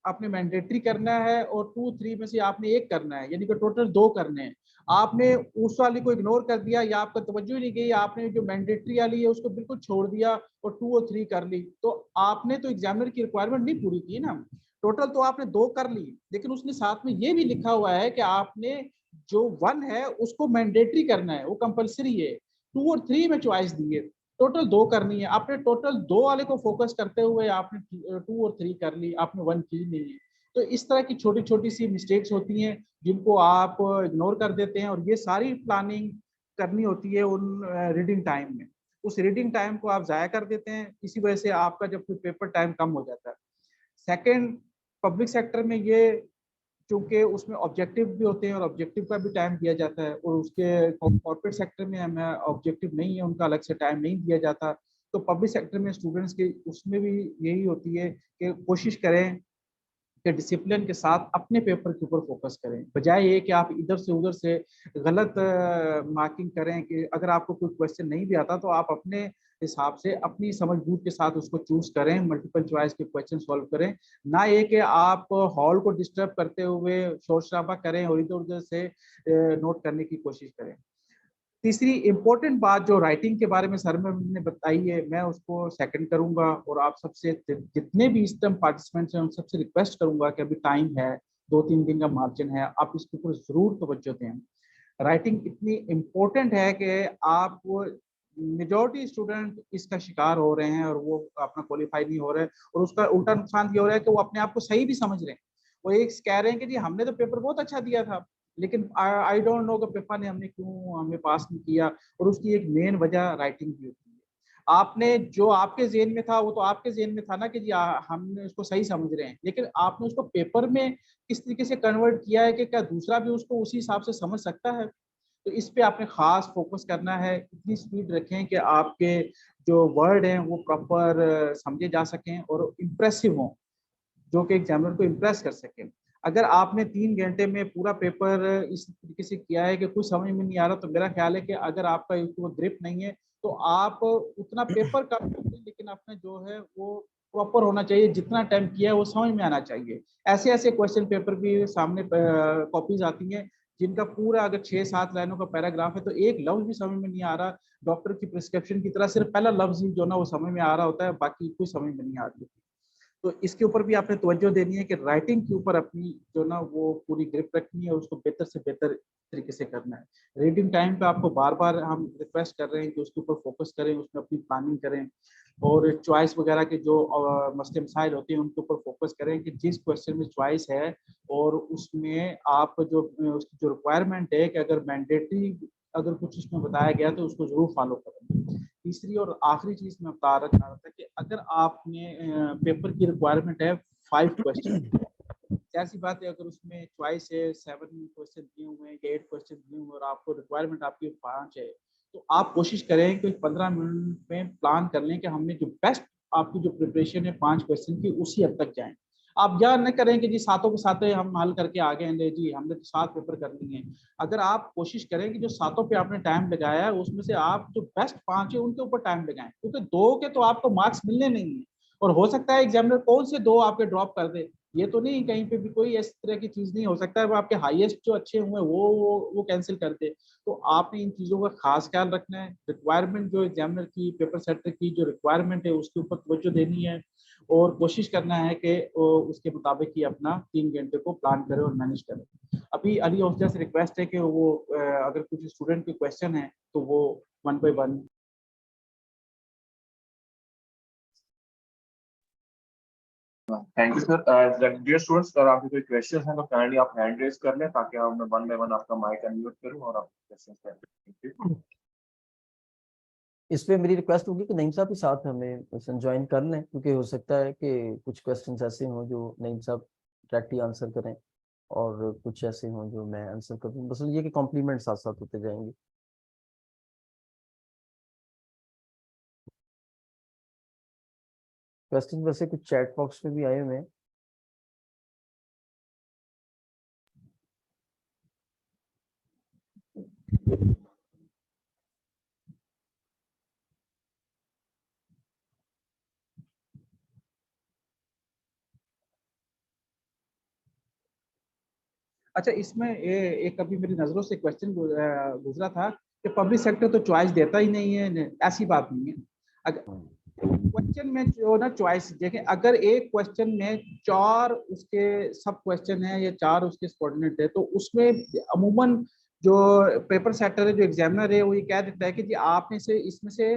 [SPEAKER 3] आपने मैंडेटरी करना है और 2-3 में से आपने एक करना है, यानी कि टोटल 2 करने हैं। आपने उस वाली को इग्नोर कर दिया या आपका तवज्जो ही नहीं गई, आपने जो मैंडेटरी वाली है उसको बिल्कुल छोड़ दिया और 2 और 3 कर ली, तो आपने तो एग्जामिनर की रिक्वायरमेंट नहीं पूरी की ना। टोटल तो आपने 2 कर ली, लेकिन उसने साथ में ये भी लिखा हुआ है कि आपने जो 1 है उसको मैंडेटरी करना है, वो कंपलसरी है। 2 और 3 में चॉइस दी है, टोटल 2 करनी है। आपने टोटल 2 वाले को फोकस करते हुए आपने 2 और 3 कर ली, आपने 1 की नहीं है। तो इस तरह की छोटी छोटी सी मिस्टेक्स होती हैं जिनको आप इग्नोर कर देते हैं, और ये सारी प्लानिंग करनी होती है उन रीडिंग टाइम में। उस रीडिंग टाइम को आप ज़ाया कर देते हैं, इसी वजह से आपका जब फिर पेपर टाइम कम हो जाता है। सेकंड, पब्लिक सेक्टर में ये क्योंकि उसमें ऑब्जेक्टिव भी होते हैं और ऑब्जेक्टिव का भी टाइम दिया जाता है, और उसके कॉर्पोरेट सेक्टर में हमें ऑब्जेक्टिव नहीं है, उनका अलग से टाइम नहीं दिया जाता। तो पब्लिक सेक्टर में स्टूडेंट्स के उसमें भी यही होती है कि कोशिश करें कि डिसिप्लिन के साथ अपने पेपर के ऊपर फोकस करें, बजाय ये कि आप इधर से उधर से गलत मार्किंग करें। कि अगर आपको कोई क्वेश्चन नहीं भी आता तो आप अपने हिसाब से अपनी समझ बूझ के साथ उसको चूज करें, मल्टीपल चॉइस के क्वेश्चन सॉल्व करें, ना ये कि आप हॉल को डिस्टर्ब करते हुए शोर शराबा करें और इधर उधर से नोट करने की कोशिश करें। तीसरी इंपॉर्टेंट बात जो राइटिंग के बारे में सर ने बताई है, मैं उसको सेकंड करूंगा, और आप सबसे जितने भी इस टाइम पार्टिसिपेंट्स हैं उन सबसे रिक्वेस्ट करूंगा कि अभी टाइम है, 2-3 दिन का मार्जिन है, आप इसके ऊपर जरूर तवज्जो दें। राइटिंग इतनी इम्पोर्टेंट है कि आप मेजॉरिटी स्टूडेंट इसका शिकार हो रहे हैं और वो अपना क्वालिफाई नहीं हो रहे हैं, और उसका उल्टा नुकसान ये हो रहा है कि वो अपने आप को सही भी समझ रहे हैं। वो एक कह रहे हैं कि जी हमने तो पेपर बहुत अच्छा दिया था, लेकिन आई डोंट नो कि पेपर ने हमें पास नहीं किया, और उसकी एक मेन वजह राइटिंग भी होती है। आपने जो आपके जेहन में था वो तो आपके जेहन में था ना कि जी हमने उसको सही समझ रहे हैं, लेकिन आपने उसको पेपर में किस तरीके से कन्वर्ट किया है कि क्या दूसरा भी उसको उसी हिसाब से समझ सकता है। तो इस पे आपने खास फोकस करना है, इतनी स्पीड रखें कि आपके जो वर्ड हैं वो प्रॉपर समझे जा सकें और इम्प्रेसिव हों, जो कि एग्जामिनर को इम्प्रेस कर सकें। अगर आपने 3 घंटे में पूरा पेपर इस तरीके से किया है कि कुछ समझ में नहीं आ रहा, तो मेरा ख्याल है कि अगर आपका वो ग्रिप नहीं है तो आप उतना पेपर कर सकते हैं, लेकिन अपने जो है वो प्रॉपर होना चाहिए, जितना टाइम किया है वो समझ में आना चाहिए। ऐसे ऐसे क्वेश्चन पेपर भी सामने कॉपीज आती हैं जिनका पूरा अगर 6-7 लाइनों का पैराग्राफ है तो एक लफ्ज भी समझ में नहीं आ रहा, डॉक्टर की प्रिस्क्रिप्शन की तरह सिर्फ पहला लफ्ज ही जो ना वो समझ में आ रहा होता है, बाकी कुछ समझ में नहीं आ रही। तो इसके ऊपर भी आपने तवज्जो देनी है कि राइटिंग के ऊपर अपनी जो ना वो पूरी ग्रिप रखनी है, उसको बेहतर से बेहतर तरीके से करना है। रीडिंग टाइम पे आपको बार बार हम रिक्वेस्ट कर रहे हैं कि उसके ऊपर फोकस करें, उसमें अपनी प्लानिंग करें, और चॉइस वगैरह के जो मसले मसाइल होते हैं उनके ऊपर फोकस करें कि जिस क्वेश्चन में चॉइस है और उसमें आप जो उसकी जो रिक्वायरमेंट है कि अगर मैंडेटरी अगर कुछ उसमें बताया गया तो उसको जरूर फॉलो करें। तीसरी और आखिरी चीज मैं बता रहा चाह रहा था कि अगर आपने पेपर की रिक्वायरमेंट है 5 क्वेश्चन, ऐसी बात है अगर उसमें चॉइस है 7 क्वेश्चन दिए हुए हैं या 8 क्वेश्चन दिए हुए हैं और आपको रिक्वायरमेंट आपकी 5 है, तो आप कोशिश करें कि 15 मिनट में प्लान कर लें कि हमने जो बेस्ट आपकी जो प्रिपरेशन है 5 क्वेश्चन की उसी हद तक जाएं। आप यह न करें कि जी सातों के साथ हम हल करके आ गए हैं, जी हमने तो 7 पेपर कर लिए हैं। अगर आप कोशिश करें कि जो सातों पे आपने टाइम लगाया है उसमें से आप जो बेस्ट 5 है उनके ऊपर टाइम लगाएं, क्योंकि 2 के तो आपको मार्क्स मिलने नहीं है, और हो सकता है एग्जामिनर कौन से 2 आपके ड्रॉप कर दे, ये तो नहीं कहीं पे भी कोई इस तरह की चीज नहीं हो सकता है वो आपके हाईएस्ट जो अच्छे हुए वो कैंसिल कर दे। तो आपने इन चीजों का खास ख्याल रखना है। रिक्वायरमेंट जो एग्जामिनर की पेपर सेटर की जो रिक्वायरमेंट है उसके ऊपर तवज्जो देनी है और कोशिश करना है कि उसके मुताबिक ही अपना 3 घंटे को प्लान करें और मैनेज करें। अभी अली हौसला से रिक्वेस्ट है कि वो अगर कुछ स्टूडेंट के क्वेश्चन है तो वो 1 by 1।
[SPEAKER 2] Thank you sir. Dear students, अगर आपके कोई क्वेश्चंस हैं तो काइंडली आप हैंड रेज कर लें ताकि मैं 1 by 1 आपका माइक अनम्यूट करूं और आप क्वेश्चंस करें। Thank you.
[SPEAKER 4] इस पे मेरी रिक्वेस्ट होगी कि नईम साहब के साथ हमें ज्वाइन कर लें, क्योंकि हो सकता है कि कुछ क्वेश्चंस ऐसे हों जो नईम साहब डायरेक्टली आंसर करें और कुछ ऐसे हों जो मैं आंसर करूं। बस ये कि कॉम्प्लीमेंट साथ साथ होते जाएंगे। क्वेश्चन वैसे कुछ चैट बॉक्स में भी आए हुए हैं।
[SPEAKER 3] अच्छा, इसमें एक अभी मेरी नजरों से क्वेश्चन गुजरा था कि पब्लिक सेक्टर तो चॉइस देता ही नहीं है। ऐसी बात नहीं है। अगर क्वेश्चन में जो ना चॉइस देखें, अगर एक क्वेश्चन में 4 उसके सब क्वेश्चन है या 4 उसके सबऑर्डिनेट है, तो उसमें अमूमन जो पेपर सेटर है, जो एग्जामिनर है, वो ये कह देता है कि जी आपने से इसमें से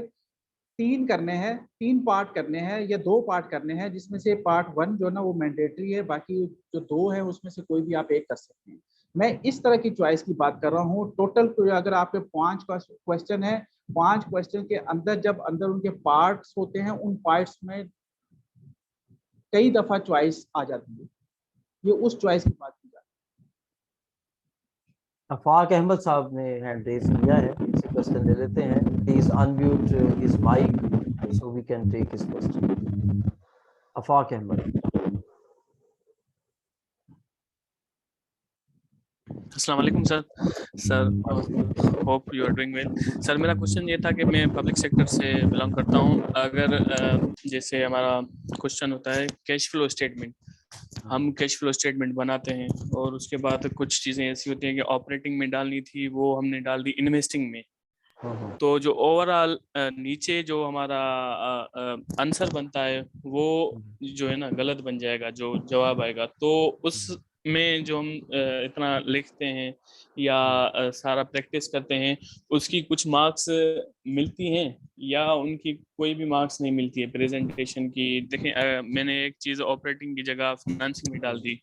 [SPEAKER 3] 3 करने हैं, 3 पार्ट करने हैं या 2 पार्ट करने हैं, जिसमें से पार्ट 1 जो ना वो मैंडेटरी है, बाकी जो 2 है उसमें से कोई भी आप एक कर सकते हैं। मैं इस तरह की चॉइस की बात कर रहा हूँ। टोटल अगर आपके 5 क्वेश्चन है, 5 क्वेश्चन के अंदर जब अंदर उनके पार्ट्स होते हैं, उन पार्ट्स में कई दफा चॉइस आ जाती है। ये उस चॉइस की बात की जाती
[SPEAKER 4] अफाक अहमद साहब ने हैंड रेज किया है, इनसे क्वेश्चन ले लेते हैं। Please unmute his mic so we can take his question. Afaq Ahmed.
[SPEAKER 5] अस्सलाम वालेकुम sir. Hope you are doing well. Sir मेरा क्वेश्चन ये था कि मैं पब्लिक सेक्टर से बिलोंग करता हूँ। अगर जैसे हमारा क्वेश्चन होता है कैश फ्लो स्टेटमेंट, हम कैश फ्लो स्टेटमेंट बनाते हैं और उसके बाद कुछ चीज़ें ऐसी होती हैं कि ऑपरेटिंग में डालनी थी वो हमने डाल दी इन्वेस्टिंग में, तो जो ओवरऑल नीचे जो हमारा आंसर बनता है वो जो है ना गलत बन जाएगा, जो जवाब आएगा। तो उस में जो हम इतना लिखते हैं या सारा प्रैक्टिस करते हैं उसकी कुछ मार्क्स मिलती हैं या उनकी कोई भी मार्क्स नहीं मिलती है प्रेजेंटेशन की। देखें मैंने एक चीज़ ऑपरेटिंग की जगह फाइनेंसिंग में डाल दी,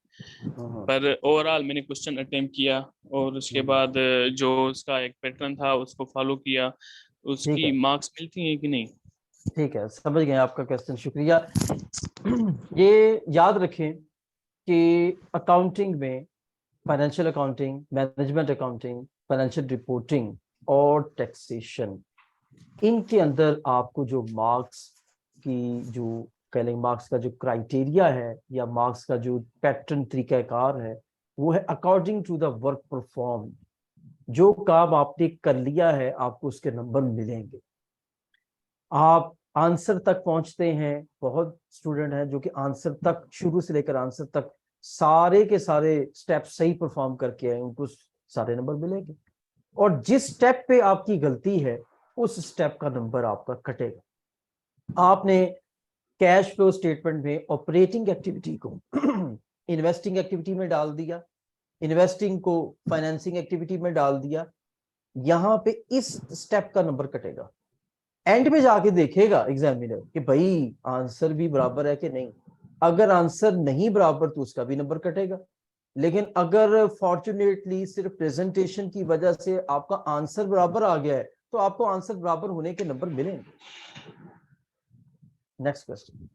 [SPEAKER 5] पर ओवरऑल मैंने क्वेश्चन अटेम्प्ट किया और उसके बाद जो उसका एक पैटर्न था उसको फॉलो किया, उसकी मार्क्स मिलती हैं कि नहीं?
[SPEAKER 4] ठीक है, समझ गए आपका क्वेश्चन, शुक्रिया। ये याद रखें कि अकाउंटिंग में financial accounting, management accounting, financial reporting और टैक्सेशन, इनके अंदर आपको जो मार्क्स की जो कह मार्क्स का जो क्राइटेरिया है या मार्क्स का जो पैटर्न तरीकाकार है वो है according to the work perform. जो काम आपने कर लिया है आपको उसके नंबर मिलेंगे। आप आंसर तक पहुंचते हैं, बहुत स्टूडेंट हैं जो कि आंसर तक शुरू से लेकर आंसर तक सारे के सारे स्टेप सही परफॉर्म करके आए, उनको सारे नंबर मिलेंगे। और जिस स्टेप पे आपकी गलती है उस स्टेप का नंबर आपका कटेगा। आपने कैश फ्लो स्टेटमेंट में ऑपरेटिंग एक्टिविटी को इन्वेस्टिंग एक्टिविटी में डाल दिया, इन्वेस्टिंग को फाइनेंसिंग एक्टिविटी में डाल दिया, यहां पे इस स्टेप का नंबर कटेगा। एंड में जाके देखेगा एग्जामिनर कि भाई आंसर भी बराबर है कि नहीं। अगर आंसर नहीं बराबर तो उसका भी नंबर कटेगा। लेकिन अगर फॉर्चुनेटली सिर्फ प्रेजेंटेशन की वजह से आपका आंसर बराबर आ गया है तो आपको आंसर बराबर होने के नंबर मिलेंगे। Next question.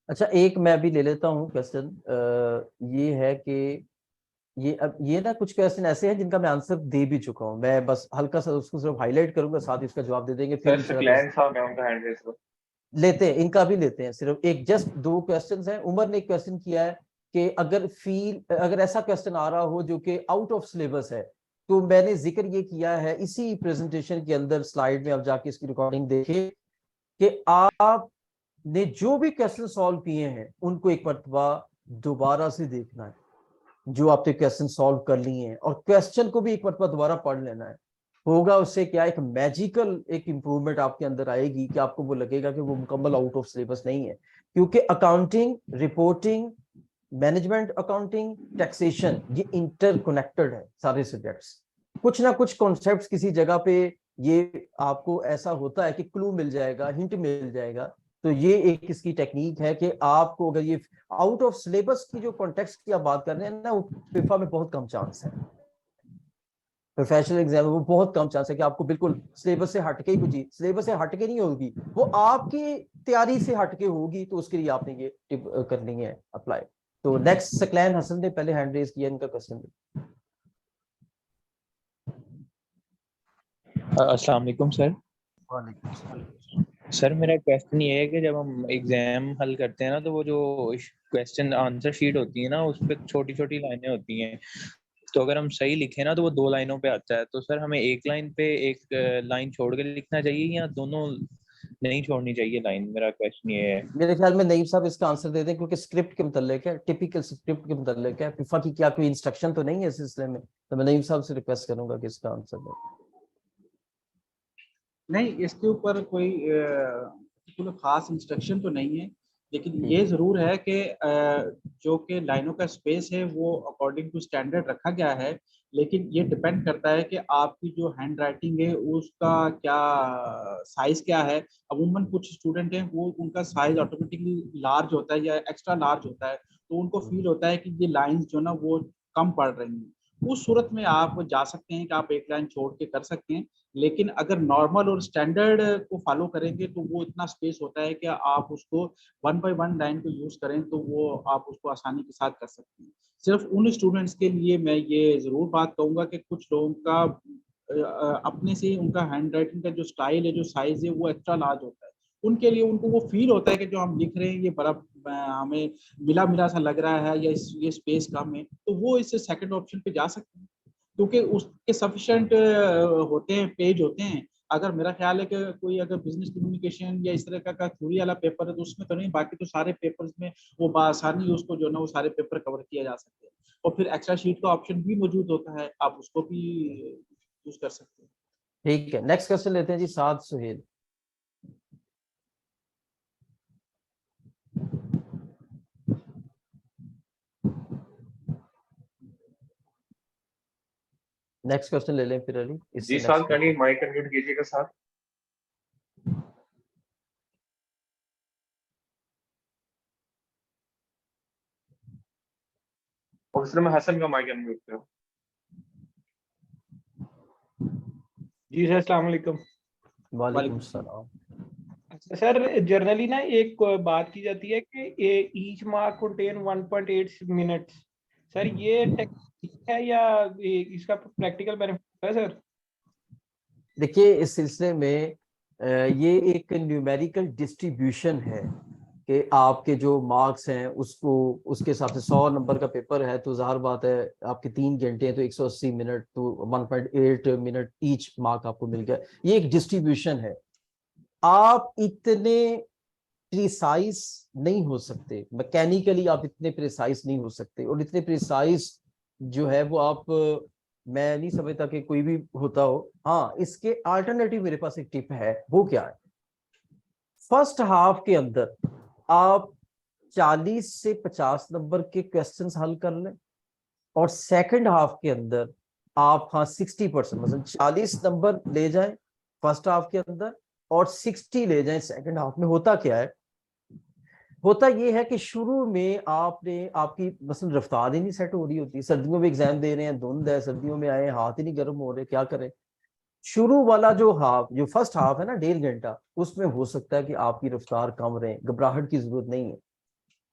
[SPEAKER 4] अच्छा, एक मैं भी ले लेता हूं क्वेश्चन। ये है कि ये ना कुछ क्वेश्चन ऐसे हैं जिनका मैं आंसर दे भी चुका हूं, मैं बस हल्का सा उसको सिर्फ हाईलाइट करूंगा, साथ ही इसका जवाब दे देंगे। फिर लेते हैं, इनका भी लेते हैं। सिर्फ एक जस्ट 2 क्वेश्चंस हैं। उमर ने एक क्वेश्चन किया है कि अगर ऐसा क्वेश्चन आ रहा हो जो कि आउट ऑफ सिलेबस है, तो मैंने जिक्र ये किया है इसी प्रेजेंटेशन के अंदर, स्लाइड में आप जाके इसकी रिकॉर्डिंग देखें कि आपने जो भी क्वेश्चन सॉल्व किए हैं उनको एक मरतबा दोबारा से देखना है, जो आपने क्वेश्चन सॉल्व कर लिए हैं, और क्वेश्चन को भी एक मरतबा दोबारा पढ़ लेना है। होगा उससे क्या, एक मैजिकल एक इंप्रूवमेंट आपके अंदर आएगी कि आपको वो लगेगा कि वो मुकम्मल आउट ऑफ सिलेबस नहीं है। क्योंकि accounting, reporting, management accounting, taxation, ये इंटरकनेक्टेड है सारे सब्जेक्ट्स। कुछ ना कुछ कॉन्सेप्ट्स किसी जगह पे ये आपको ऐसा होता है कि क्लू मिल जाएगा, हिंट मिल जाएगा। तो ये एक इसकी टेक्निक है कि आपको अगर ये आउट ऑफ सिलेबस की जो कॉन्टेक्स्ट की आप बात कर रहे हैं ना, वो पिफा में बहुत कम चांस है। प्रोफेशनल एग्जाम में वो बहुत कम चांस है कि आपको बिल्कुल सिलेबस से हटके ही कुछ, सिलेबस से हटके नहीं होगी, वो आपकी तैयारी से हटके होगी, तो उसके लिए आपने ये टिप करनी है अप्लाई। तो नेक्स्ट सकलैन हसन ने पहले हैंड रेज किया, इनका क्वेश्चन।
[SPEAKER 6] अस्सलाम वालेकुम सर। सर मेरा क्वेश्चन ये है कि जब हम एग्जाम हल करते हैं ना, तो वो जो क्वेश्चन आंसर शीट होती है ना, उस पर छोटी छोटी लाइनें होती हैं। तो अगर हम सही लिखें ना तो वो 2 लाइनों पे आता है। तो सर हमें एक लाइन पे एक लाइन छोड़ के लिखना चाहिए या दोनों नहीं छोड़नी चाहिए लाइन? मेरा क्वेश्चन ये है।
[SPEAKER 4] मेरे ख्याल में नईम साहब इसका आंसर दे दें, क्योंकि स्क्रिप्ट के मुताल्लिक है, टिपिकल स्क्रिप्ट के मुताल्लिक है। पिफा की क्या कोई इंस्ट्रक्शन तो नहीं है इस सिलसिले में, तो मैं नईम साहब से रिक्वेस्ट करूंगा कि इसका आंसर दें।
[SPEAKER 3] नहीं, इसके ऊपर कोई खास इंस्ट्रक्शन तो नहीं है, लेकिन ये जरूर है कि जो कि लाइनों का स्पेस है वो अकॉर्डिंग टू स्टैंडर्ड रखा गया है। लेकिन ये डिपेंड करता है कि आपकी जो हैंड राइटिंग है उसका क्या साइज क्या है। अमूमन कुछ स्टूडेंट हैं वो उनका साइज ऑटोमेटिकली लार्ज होता है या एक्स्ट्रा लार्ज होता है, तो उनको फील होता है कि ये लाइंस जो ना वो कम पड़ रही हैं। उस सूरत में आप जा सकते हैं कि आप एक लाइन छोड़ के कर सकते हैं। लेकिन अगर नॉर्मल और स्टैंडर्ड को फॉलो करेंगे तो वो इतना स्पेस होता है कि आप उसको 1 बाय 1 लाइन को यूज करें तो वो आप उसको आसानी के साथ कर सकते हैं। सिर्फ उन स्टूडेंट्स के लिए मैं ये जरूर बात कहूंगा कि कुछ लोगों का अपने से उनका हैंड राइटिंग का जो स्टाइल है, जो साइज है, वो एक्स्ट्रा लार्ज होता है। उनके लिए उनको वो फील होता है कि जो हम लिख रहे हैं ये बड़ा हमें मिला मिला सा लग रहा है या ये स्पेस कम है, तो वो इस सेकंड ऑप्शन पे जा सकते हैं, क्योंकि उसके सफिशिएंट होते हैं, पेज होते हैं। अगर मेरा ख्याल है कि कोई अगर बिजनेस कम्युनिकेशन या इस तरह का थ्योरी वाला पेपर है तो उसमें तो नहीं, बाकी तो सारे पेपर्स में वो आसानी उसको जो ना वो सारे पेपर कवर किया जा सकते हैं। और फिर एक्स्ट्रा शीट का ऑप्शन भी मौजूद होता है, आप उसको भी यूज कर सकते हैं।
[SPEAKER 4] ठीक है, नेक्स्ट क्वेश्चन लेते हैं जी, साद सुहेल। नेक्स्ट क्वेश्चन ले लें फिर अली।
[SPEAKER 2] जी साथ करिए, माइक अनम्यूट कीजिएगा साथ। और उसमें हसन का माइक अनम्यूट करो।
[SPEAKER 7] जी सर, अस्सलाम वालेकुम।
[SPEAKER 4] वालेकुम सलाम।
[SPEAKER 7] अच्छा सर, जनरली ना एक बात की जाती है कि each mark contain 1.8 minutes. Sir ये टेक्निक है या इसका प्रैक्टिकल बेनिफिट है सर?
[SPEAKER 4] देखिए इस सिलसिले में ये एक न्यूमेरिकल डिस्ट्रीब्यूशन है कि आपके जो मार्क्स हैं उसको उसके हिसाब से 100 नंबर का पेपर है तो ज़ाहिर बात है आपके 3 घंटे हैं तो 180 मिनट तो 1.8 मिनट ईच मार्क आपको मिल गया। ये एक डिस्ट्रीब्यूशन है, आप इतने प्रिसाइज नहीं हो सकते, मैकेनिकली आप इतने प्रिसाइज नहीं हो सकते, और इतने प्रिसाइज जो है वो आप मैं नहीं समझता कि कोई भी होता हो। हाँ, इसके अल्टरनेटिव मेरे पास एक टिप है, वो क्या है, फर्स्ट हाफ के अंदर आप 40 से 50 नंबर के क्वेश्चंस हल कर लें, और सेकंड हाफ के अंदर आप 60% मतलब 40 नंबर ले जाएं फर्स्ट हाफ के अंदर और 60 ले जाएं सेकंड हाफ में। होता क्या है, होता ये है कि शुरू में आपकी मसलन रफ्तार ही नहीं सेट हो रही होती। सर्दियों में एग्जाम दे रहे हैं, धुंध है, सर्दियों में आए, हाथ ही नहीं गर्म हो रहे, क्या करें। शुरू वाला जो फर्स्ट हाफ है ना 1.5 घंटा, उसमें हो सकता है कि आपकी रफ्तार कम रहे, घबराहट की जरूरत नहीं है।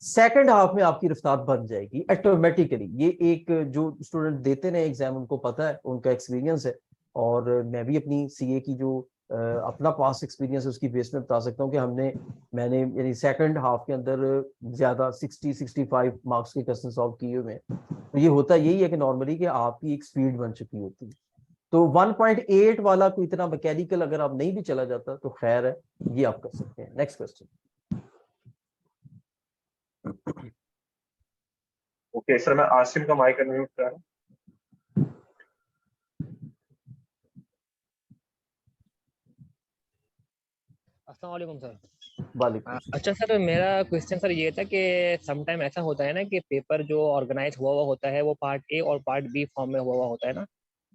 [SPEAKER 4] सेकंड हाफ में आपकी रफ्तार बन जाएगी ऑटोमेटिकली। ये एक जो स्टूडेंट देते रहे एग्जाम उनको पता है, उनका एक्सपीरियंस है, और मैं भी अपनी सीए की जो अपना पास एक्सपीरियंस है उसकी बेस में बता सकता हूँ कि मैंने यानी सेकंड हाफ के अंदर ज्यादा 60-65 मार्क्स के क्वेश्चन सॉल्व किए हुए हैं। तो ये होता यही है कि नॉर्मली कि आपकी एक स्पीड बन चुकी होती है। तो 1.8 वाला कोई इतना मैकेनिकल अगर आप नहीं भी चला जाता तो खैर है, ये आप कर सकते हैं। Next question.
[SPEAKER 2] ओके सर, मैं आसिम का माइक अनम्यूट कर रहा हूँ।
[SPEAKER 8] अस्सलाम वालेकुम सर।
[SPEAKER 4] वालेकुम।
[SPEAKER 8] अच्छा सर, मेरा क्वेश्चन सर ये था कि समटाइम ऐसा होता है ना कि पेपर जो ऑर्गेनाइज हुआ होता है वो पार्ट ए और पार्ट बी फॉर्म में हुआ होता है ना।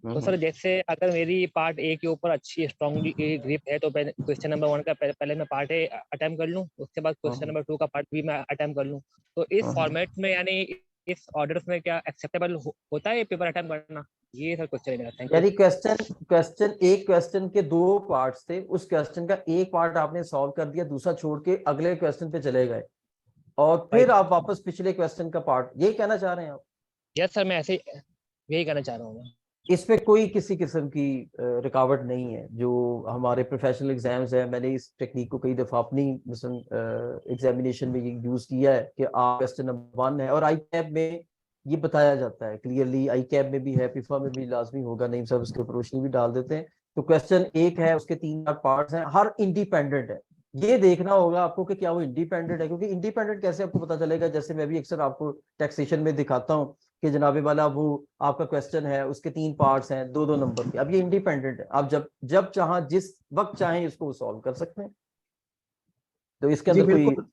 [SPEAKER 8] तो सर जैसे अगर मेरी पार्ट ए के ऊपर अच्छी स्ट्रांगली ग्रिप है तो क्वेश्चन नंबर 1 का पहले मैं पार्ट ए अटेम्प्ट कर लूँ, उसके बाद क्वेश्चन नंबर 2 का पार्ट बी मैं अटेम्प्ट कर लूँ। तो इस फॉर्मेट में यानी इस ऑर्डर में क्या एक्सेप्टेबल होता है पेपर अटेम्प्ट करना? ये सर क्वेश्चन है। Thank you.
[SPEAKER 4] यानी एक क्वेश्चन के 2 पार्ट्स थे, उस क्वेश्चन का एक पार्ट आपने सॉल्व कर दिया, दूसरा छोड़ के अगले क्वेश्चन पे चले गए, और फिर आप वापस पिछले क्वेश्चन का पार्ट, ये कहना चाह रहे हैं आप?
[SPEAKER 8] यस सर, मैं ऐसे यही कहना चाह रहा हूँ।
[SPEAKER 4] इसमें कोई किसी किस्म की रुकावट नहीं है। जो हमारे प्रोफेशनल एग्जाम्स हैं, मैंने इस टेक्निक को कई दफा अपनी एग्जामिनेशन में यूज किया है कि आप क्वेश्चन नंबर 1 है, और आई कैब में ये बताया जाता है क्लियरली, आई कैब में भी है, पिफा में भी लाजमी होगा, नहीं सब उसके ऊपर रोशनी भी डाल देते हैं। तो क्वेश्चन 1 है, उसके 3 पार्ट्स हैं, हर इंडिपेंडेंट है। ये देखना होगा आपको कि क्या वो इंडिपेंडेंट है, क्योंकि इंडिपेंडेंट कैसे आपको पता चलेगा, जैसे मैं भी अक्सर आपको टैक्सेशन में दिखाता हूँ कि जनाबे वाला वो आपका क्वेश्चन है, उसके 3 पार्ट्स हैं, 2-2 नंबर के। अब ये इंडिपेंडेंट है, आप जब चाहे जिस वक्त चाहें इसको सॉल्व कर सकते हैं, तो इसके
[SPEAKER 3] जी
[SPEAKER 4] अंदर कोई
[SPEAKER 3] बिल्कुल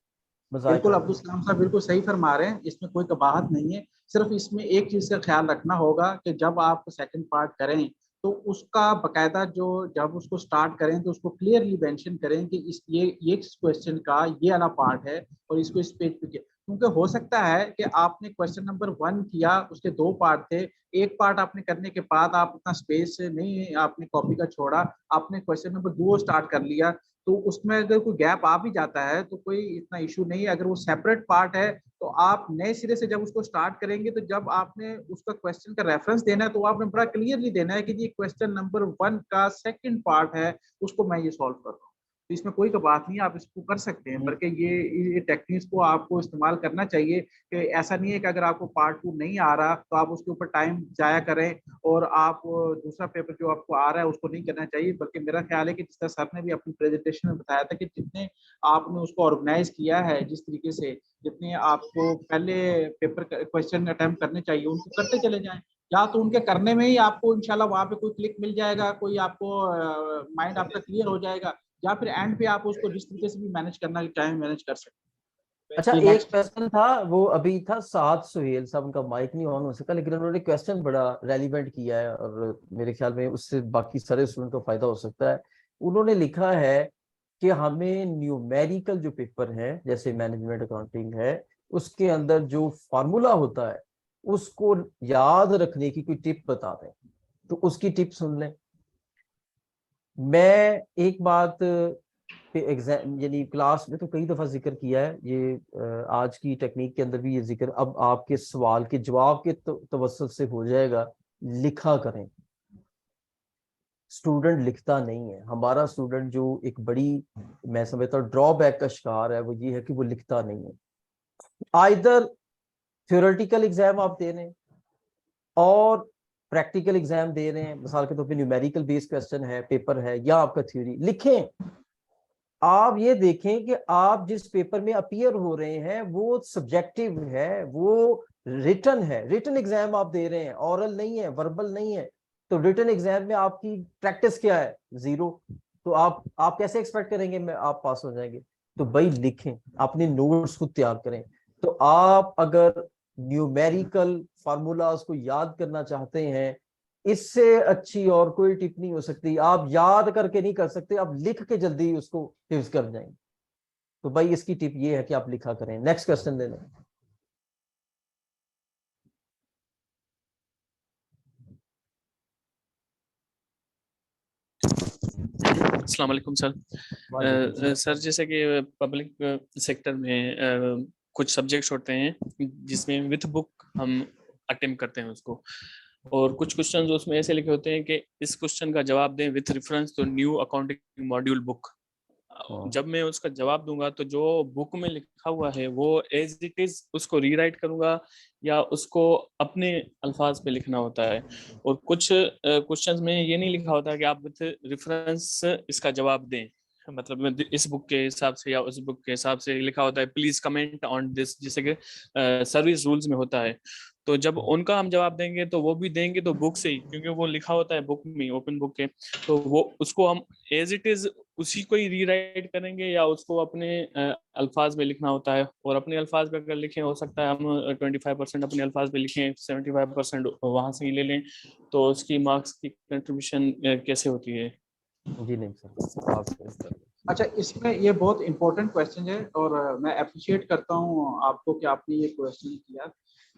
[SPEAKER 4] मजाक
[SPEAKER 3] बिल्कुल, अब्दुल सलाम साहब बिल्कुल सही फरमा रहे हैं, इसमें कोई कबाहत नहीं है। सिर्फ इसमें एक चीज का ख्याल रखना होगा कि जब आप सेकंड पार्ट करें तो उसका बकायदा जो जब उसको स्टार्ट करें तो उसको क्लियरली मेंशन करें कि इस ये क्वेश्चन का ये वाला पार्ट है और इसको इस पेज पे किया। क्योंकि हो सकता है कि आपने क्वेश्चन नंबर 1 किया, उसके 2 पार्ट थे, एक पार्ट आपने करने के बाद आप उतना स्पेस से नहीं आपने कॉपी का छोड़ा, आपने क्वेश्चन नंबर 2 स्टार्ट कर लिया, तो उसमें अगर कोई गैप आ भी जाता है तो कोई इतना इशू नहीं है। अगर वो सेपरेट पार्ट है तो आप नए सिरे से जब उसको स्टार्ट करेंगे तो जब आपने उसका क्वेश्चन का रेफरेंस देना है तो आपने बड़ा क्लियरली देना है कि ये क्वेश्चन नंबर 1 का सेकंड पार्ट है, उसको मैं ये सॉल्व कर रहा हूँ। तो इसमें कोई बात नहीं, आप इसको कर सकते हैं, बल्कि ये टेक्निक्स को आपको इस्तेमाल करना चाहिए। कि ऐसा नहीं है कि अगर आपको पार्ट 2 नहीं आ रहा तो आप उसके ऊपर टाइम जाया करें और आप दूसरा पेपर जो आपको आ रहा है उसको नहीं करना चाहिए। बल्कि मेरा ख्याल है कि जिस तरह सर ने भी अपनी प्रेजेंटेशन में बताया था कि जितने आपने उसको ऑर्गेनाइज किया है, जिस तरीके से जितने आपको पहले पेपर क्वेश्चन अटेम्प्ट करने चाहिए उनको करते चले जाएं, या तो उनके करने में ही आपको इंशाल्लाह वहाँ पे कोई क्लिक मिल जाएगा, कोई आपको माइंड आपका क्लियर हो जाएगा, या फिर एंड पे आप उसको जिस तरीके से भी मैनेज करना चाहें मैनेज कर सकते हैं।
[SPEAKER 4] अच्छा,
[SPEAKER 3] जी
[SPEAKER 4] एक
[SPEAKER 3] नेक्स्ट।
[SPEAKER 4] क्वेश्चन था, वो अभी था साद सुहेल साहब, उनका माइक नहीं ऑन हो सका, लेकिन उन्होंने क्वेश्चन बड़ा रेलिवेंट किया है और मेरे ख्याल में उससे बाकी सारे स्टूडेंट को फायदा हो सकता है। उन्होंने लिखा है कि हमें न्यूमेरिकल जो पेपर है जैसे मैनेजमेंट अकाउंटिंग है, उसके अंदर जो फार्मूला होता है उसको याद रखने की कोई टिप बता दें। तो उसकी टिप सुन लें। मैं एक बात एग्जाम यानी क्लास में तो कई दफा जिक्र किया है, ये आज की टेक्निक के अंदर भी ये जिक्र अब आपके सवाल के जवाब के तवस्सुल से हो जाएगा। लिखा करें, स्टूडेंट लिखता नहीं है। हमारा स्टूडेंट जो एक बड़ी, मैं समझता हूँ, ड्रॉबैक का शिकार है, वो ये है कि वो लिखता नहीं है। आइदर थ्योरेटिकल एग्जाम आप दे रहे हैं और प्रैक्टिकल एग्जाम दे रहे हैं, मिसाल के तौर पे न्यूमेरिकल बेस्ड क्वेश्चन है, पेपर है, या आपका थ्योरी, लिखें। आप ये देखें कि आप जिस पेपर में अपीयर हो रहे हैं वो सब्जेक्टिव है, वो रिटन है, रिटन एग्जाम आप दे रहे हैं, ऑरल नहीं है, वर्बल नहीं है। तो रिटन एग्जाम में आपकी प्रैक्टिस क्या है? 0। तो आप कैसे एक्सपेक्ट करेंगे मैं आप पास हो जाएंगे? तो भाई लिखें, अपने नोट्स को तैयार करें। तो आप अगर न्यूमेरिकल फार्मूलाज को याद करना चाहते हैं, इससे अच्छी और कोई टिप नहीं हो सकती। आप याद करके नहीं कर सकते, आप लिख के जल्दी उसको हिफ्ज कर जाएंगे। तो भाई इसकी टिप ये है कि आप लिखा करें। नेक्स्ट क्वेश्चन ले लें।
[SPEAKER 5] अस्सलाम वालेकुम सर। सर जैसे कि पब्लिक सेक्टर में कुछ सब्जेक्ट्स होते हैं जिसमें विथ बुक हम अटेम्प्ट करते हैं उसको, और कुछ क्वेश्चंस उसमें ऐसे लिखे होते हैं कि इस क्वेश्चन का जवाब दें with reference to new accounting module book. जब मैं उसका जवाब दूंगा तो जो बुक में लिखा हुआ है वो एज इट इज उसको रीराइट करूंगा या उसको अपने अल्फाज पे लिखना होता है? और कुछ क्वेश्चंस में ये नहीं लिखा होता कि आप विथ रेफरेंस इसका जवाब दें, मतलब इस बुक के हिसाब से या उस बुक के हिसाब से लिखा होता है प्लीज कमेंट ऑन दिस, जैसे कि सर्विस रूल्स में होता है। तो जब उनका हम जवाब देंगे तो वो भी देंगे तो बुक से ही, क्योंकि वो लिखा होता है बुक में, ओपन बुक के, तो वो उसको हम एज इट इज उसी को ही रीराइट करेंगे या उसको अपने अल्फाज में लिखना होता है? और अपने अल्फाज में अगर लिखें, हो सकता है हम 25% अपने अल्फाज में लिखें, 75% वहां से ही ले लें, तो उसकी मार्क्स की कंट्रीब्यूशन कैसे होती है?
[SPEAKER 4] जी नहीं सर, आप
[SPEAKER 3] अच्छा, इसमें ये बहुत इंपॉर्टेंट क्वेश्चन है और मैं अप्रिशिएट करता हूँ आपको कि आपने ये क्वेश्चन किया।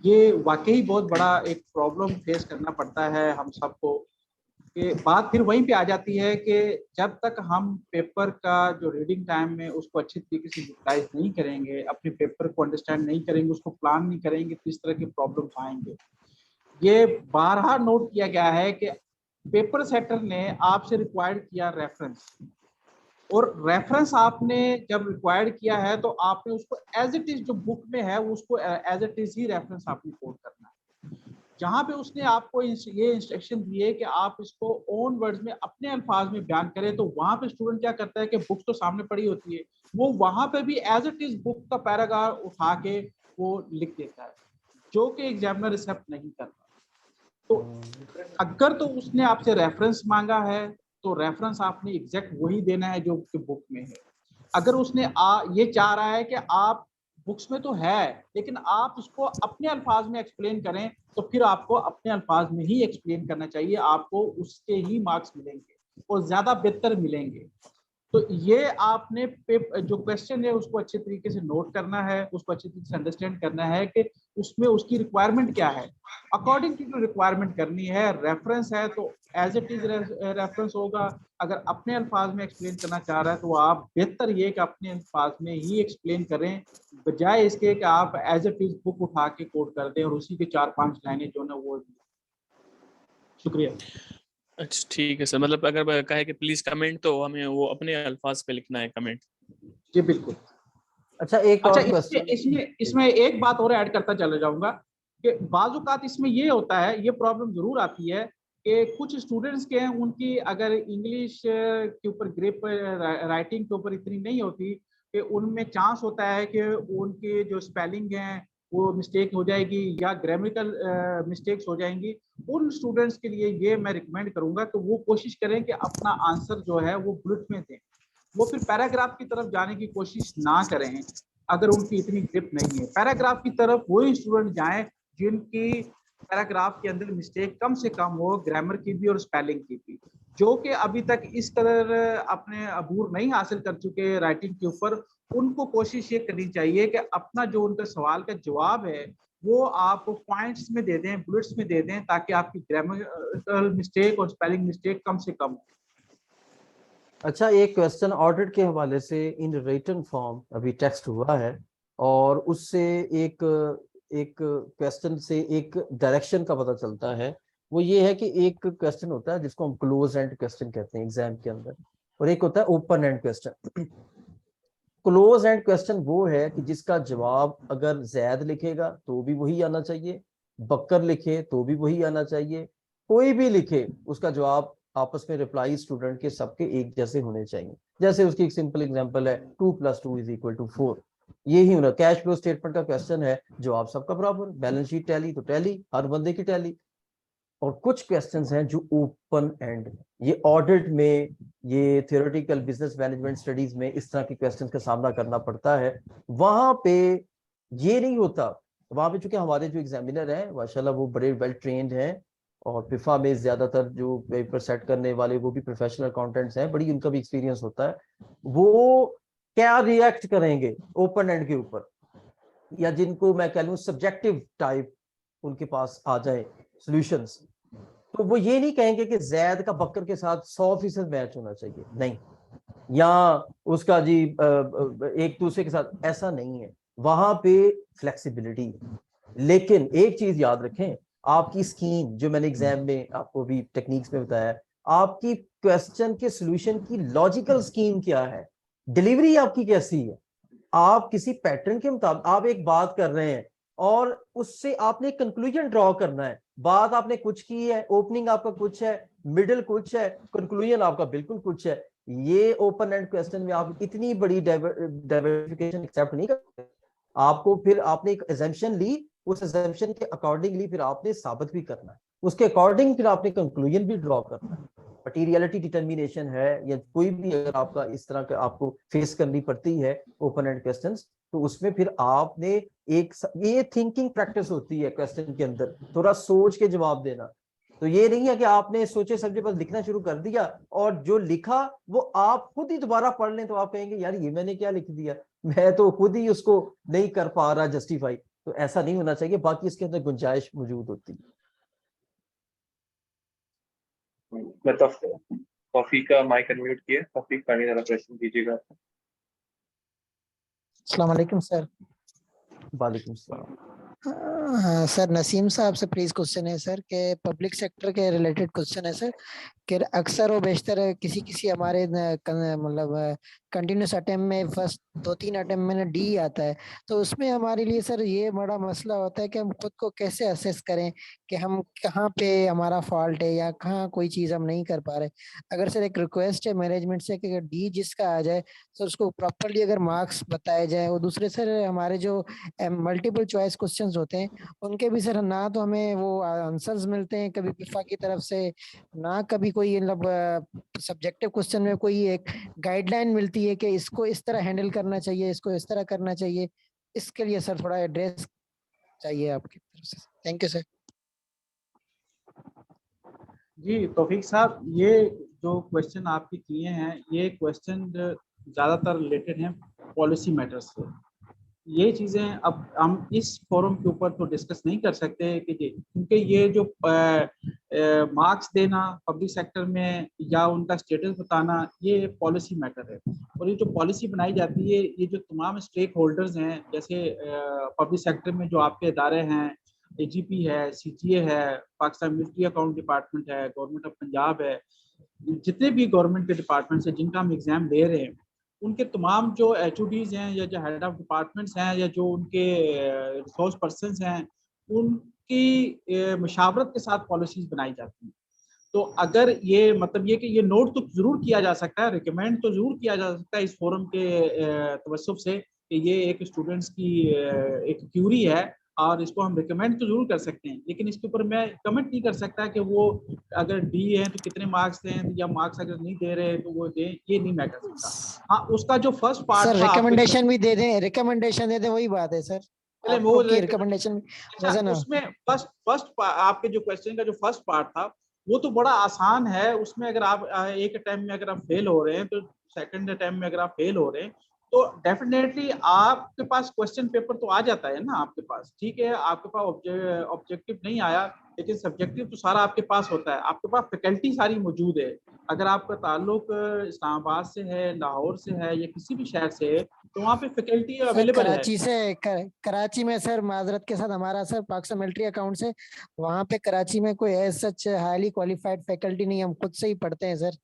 [SPEAKER 3] ये वाकई बहुत बड़ा एक प्रॉब्लम फेस करना पड़ता है हम सबको। कि बात फिर वहीं पे आ जाती है कि जब तक हम पेपर का जो रीडिंग टाइम में उसको अच्छी तरीके से यूटिलाइज नहीं करेंगे, अपने पेपर को अंडरस्टैंड नहीं करेंगे, उसको प्लान नहीं करेंगे, तो इस तरह की प्रॉब्लम आएंगे। ये बारहा नोट किया गया है कि पेपर सेटर ने आपसे रिक्वायर्ड किया रेफरेंस, और रेफरेंस आपने जब रिक्वायर्ड किया है तो आपने उसको एज इट इज जो बुक में है उसको एज इट इज ही रेफरेंस आपने कोट करना है। जहां पे उसने आपको ये इंस्ट्रक्शन दिए कि आप इसको ओन वर्ड्स में अपने अल्फाज में बयान करें, तो वहां पे स्टूडेंट क्या करता है कि बुक्स तो सामने पड़ी होती है, वो वहां पे भी एज इट इज बुक का पैराग्राफ उठा के वो लिख देता है, जो कि एग्जामिनर एक्सेप्ट नहीं करता। तो अगर तो उसने आपसे रेफरेंस मांगा है तो रेफरेंस आपने एग्जैक्ट वही देना है जो बुक में है। अगर उसने ये चाह रहा है कि आप बुक्स में तो है लेकिन आप उसको अपने अल्फाज में एक्सप्लेन करें, तो फिर आपको अपने अल्फाज में ही एक्सप्लेन करना चाहिए, आपको उसके ही मार्क्स मिलेंगे और ज्यादा बेहतर मिलेंगे। तो ये आपने जो क्वेश्चन है उसको अच्छे तरीके से नोट करना है, उसको अच्छे तरीके से अंडरस्टैंड करना है कि उसमें उसकी रिक्वायरमेंट क्या है, अकॉर्डिंग टू रिक्वायरमेंट करनी है। रेफरेंस है तो एज इट इज रेफरेंस होगा। अगर अपने अल्फाज में एक्सप्लेन करना चाह रहा है तो आप बेहतर ये कि अपने अल्फाज में ही एक्सप्लेन करें, बजाय इसके कि आप एज इट इज बुक उठा के कोट कर दें और उसी के 4-5 लाइनें जो ना वो। शुक्रिया।
[SPEAKER 5] अच्छा ठीक है सर, मतलब अगर कहे कि प्लीज कमेंट तो हमें वो अपने अल्फाज पे लिखना है कमेंट?
[SPEAKER 3] जी बिल्कुल।
[SPEAKER 4] अच्छा, एक और क्वेश्चन
[SPEAKER 3] इसमें एक बात और ऐड करता चला जाऊंगा कि बाजुकात इसमें ये होता है, ये प्रॉब्लम जरूर आती है कि कुछ स्टूडेंट्स के हैं उनकी अगर इंग्लिश के ऊपर ग्रिप राइटिंग के ऊपर इतनी नहीं होती कि उनमें चांस होता है कि उनके जो स्पेलिंग हैं वो मिस्टेक हो जाएगी या ग्रामेटिकल मिस्टेक्स हो जाएंगी। उन स्टूडेंट्स के लिए ये मैं रिकमेंड करूंगा कि वो कोशिश करें कि अपना आंसर जो है वो बुलेट में दें, वो फिर पैराग्राफ की तरफ जाने की कोशिश ना करें अगर उनकी इतनी ग्रिप नहीं है। पैराग्राफ की तरफ वही स्टूडेंट जाएं जिनकी पैराग्राफ के अंदर मिस्टेक कम से कम हो, ग्रामर की भी और स्पेलिंग की भी, जो कि अभी तक इस कदर अपने अबूर नहीं हासिल कर चुके राइटिंग के ऊपर। उनको कोशिश ये करनी चाहिए कि अपना जो उनका सवाल का जवाब है वो आप पॉइंट्स में दे दें, बुलेट्स में दे दें, ताकि आपकी ग्रामर मिस्टेक और स्पेलिंग मिस्टेक कम से कम हो।
[SPEAKER 4] अच्छा, एक क्वेश्चन ऑडिट के हवाले से इन रिटन फॉर्म अभी टेक्स्ट हुआ है और उससे एक क्वेश्चन से एक डायरेक्शन का पता चलता है। वो ये है कि एक क्वेश्चन होता है जिसको हम क्लोज एंड क्वेश्चन कहते हैं एग्जाम के अंदर, और एक होता है open and question. Close and question वो है कि जिसका जवाब अगर जैद लिखेगा तो भी वही आना चाहिए, बकर लिखे तो भी वही आना चाहिए, कोई भी लिखे उसका जवाब आपस में रिप्लाई स्टूडेंट के सबके एक जैसे होने चाहिए। जैसे उसकी एक सिंपल एग्जांपल है 2 + 2 = 4, यही होना। कैश फ्लो स्टेटमेंट का क्वेश्चन है, जवाब सबका बराबर, बैलेंस शीट टैली तो टैली, हर बंदे की टैली। और कुछ क्वेश्चंस हैं जो ओपन एंड, ये ऑडिट में, ये थियोरेटिकल बिजनेस मैनेजमेंट स्टडीज में इस तरह के क्वेश्चंस का सामना करना पड़ता है। वहां पे ये नहीं होता, वहां पे चूंकि हमारे जो एग्जामिनर हैं माशाल्लाह वो बड़े वेल ट्रेन्ड हैं, और पिफा में ज्यादातर जो पेपर सेट करने वाले वो भी प्रोफेशनल अकाउंटेंट्स हैं, बड़ी उनका भी एक्सपीरियंस होता है। वो क्या रिएक्ट करेंगे ओपन एंड के ऊपर, या जिनको मैं कह लूं सब्जेक्टिव टाइप उनके पास आ जाए सॉल्यूशंस, तो वो ये नहीं कहेंगे कि जैद का बकर के साथ 100% मैच होना चाहिए, नहीं, या उसका जी एक दूसरे के साथ, ऐसा नहीं है। वहां पे फ्लेक्सिबिलिटी। लेकिन एक चीज याद रखें, आपकी स्कीम जो मैंने एग्जाम में आपको भी टेक्निक्स में बताया, आपकी क्वेश्चन के सॉल्यूशन की लॉजिकल स्कीम क्या है, डिलीवरी आपकी कैसी है। आप किसी पैटर्न के मुताबिक आप एक बात कर रहे हैं और उससे आपने कंक्लूजन ड्रॉ करना है। बात आपने कुछ की है, ओपनिंग आपका कुछ है, मिडिल कुछ है, कंक्लूजन आपका बिल्कुल कुछ है। ये ओपन एंड क्वेश्चन में आप इतनी बड़ी डाइवर्सिफिकेशन एक्सेप्ट नहीं करते। आपको फिर आपने एक अजम्पशन ली, उस अजम्पशन के अकॉर्डिंगली फिर आपने साबित भी करना है, उसके अकॉर्डिंग फिर आपने कंक्लूजन भी ड्रॉ करना है। मटीरियलिटी डिटर्मिनेशन है या कोई भी अगर आपका इस तरह का आपको फेस करनी पड़ती है ओपन एंड क्वेश्चंस, तो उसमें फिर आपने एक ये थिंकिंग प्रैक्टिस होती है क्वेश्चन के अंदर, थोड़ा सोच के जवाब देना। तो ये नहीं है कि आपने सोचे समझे बस लिखना शुरू कर दिया और जो लिखा वो आप खुद ही दोबारा पढ़ लें तो आप कहेंगे यार ये मैंने क्या लिख दिया, मैं तो खुद ही उसको नहीं कर पा रहा जस्टिफाई। तो ऐसा नहीं होना चाहिए, बाकी इसके अंदर गुंजाइश मौजूद होती है।
[SPEAKER 2] मतलब तौफीक का माइक अनम्यूट किया, तौफीक पानी वाला प्रश्न कीजिएगा।
[SPEAKER 9] अस्सलाम वालेकुम सर।
[SPEAKER 4] वालेकुम सलाम।
[SPEAKER 9] हाँ सर, नसीम साहब से प्लीज क्वेश्चन है सर के पब्लिक सेक्टर के रिलेटेड क्वेश्चन है सर कि अक्सर और बेशतर किसी हमारे मतलब कंटिन्यूस अटेम्प्ट में फर्स्ट 2-3 अटेम्प्ट में डी आता है, तो उसमें हमारे लिए सर ये बड़ा मसला होता है कि हम खुद को कैसे असेस करें कि हम कहाँ पे हमारा फॉल्ट है या कहाँ कोई चीज़ हम नहीं कर पा रहे। अगर सर एक रिक्वेस्ट है मैनेजमेंट से कि अगर डी जिसका आ जाए तो उसको प्रॉपरली अगर मार्क्स बताए जाए, और दूसरे सर हमारे जो मल्टीपल चॉइस क्वेश्चंस होते हैं उनके भी सर ना तो हमें वो आंसर्स मिलते हैं कभी पिफा की तरफ से, ना कभी कोई मतलब सब्जेक्टिव क्वेश्चन में कोई एक गाइडलाइन मिलती है कि इसको इस तरह हैंडल करना चाहिए, इसको इस तरह करना चाहिए। इसके लिए सर थोड़ा एड्रेस चाहिए आपकी तरफ से। Thank you sir.
[SPEAKER 3] जी तौफीक साहब, ये जो क्वेश्चन आपके किए हैं ये क्वेश्चन ज़्यादातर रिलेटेड हैं पॉलिसी मैटर्स से। ये चीज़ें अब हम इस फोरम के ऊपर तो डिस्कस नहीं कर सकते कि क्योंकि ये जो मार्क्स देना पब्लिक सेक्टर में या उनका स्टेटस बताना ये पॉलिसी मैटर है। और ये जो पॉलिसी बनाई जाती है ये जो तमाम स्टेक होल्डर्स हैं, जैसे पब्लिक सेक्टर में जो आपके इदारे हैं, AGP है, CGA है, पाकिस्तान मिलिट्री अकाउंट डिपार्टमेंट है, गवर्नमेंट ऑफ पंजाब है, जितने भी गवर्नमेंट के डिपार्टमेंट्स हैं जिनका हम एग्जाम दे रहे हैं, उनके तमाम जो HODs हैं या जो हेड ऑफ डिपार्टमेंट्स हैं या जो उनके रिसोर्स पर्सन्स हैं, उनकी मशावरत के साथ पॉलिसीज बनाई जाती हैं। तो अगर ये मतलब ये कि ये नोट तो ज़रूर किया जा सकता है, रिकमेंड तो ज़रूर किया जा सकता है इस फोरम के तवज्जुह से कि ये एक स्टूडेंट्स की एक क्यूरी है और इसको हम रिकमेंड तो जरूर कर सकते हैं, लेकिन इसके ऊपर मैं कमेंट नहीं कर सकता कि वो अगर डी है तो कितने मार्क्स दें या मार्क्स अगर नहीं दे रहे तो वो दें, ये नहीं मैं कर सकता। हाँ, उसका जो फर्स्ट पार्ट
[SPEAKER 9] सर रिकमेंडेशन भी दे दें, रिकमेंडेशन दे दें, वही बात है सर।
[SPEAKER 3] पहले वो
[SPEAKER 9] रिकमेंडेशन
[SPEAKER 3] उसमें फर्स्ट आपके जो क्वेश्चन का जो फर्स्ट पार्ट था वो तो बड़ा आसान है। उसमें अगर आप एक अटेम्प्ट में अगर आप फेल हो रहे हैं तो सेकंड अटेम्प्ट में अगर आप फेल हो रहे हैं तो डेफिनेटली आपके पास क्वेश्चन पेपर तो आ जाता है ना आपके पास, ठीक है, आपके पास ऑब्जेक्टिव नहीं आया, लेकिन सब्जेक्टिव तो सारा आपके पास होता है, आपके पास फैकल्टी सारी मौजूद है। अगर आपका ताल्लुक इस्लामाबाद से है, लाहौर से है या किसी भी शहर से है, तो वहाँ पे फैकल्टी
[SPEAKER 9] सर
[SPEAKER 3] अवेलेबल है।
[SPEAKER 9] कराची से कराची में सर माजरत के साथ हमारा सर पाकिस्तान मिलिट्री अकाउंट से, वहाँ पे कराची में कोई as such highly qualified faculty नहीं, हम खुद से ही पढ़ते हैं सर।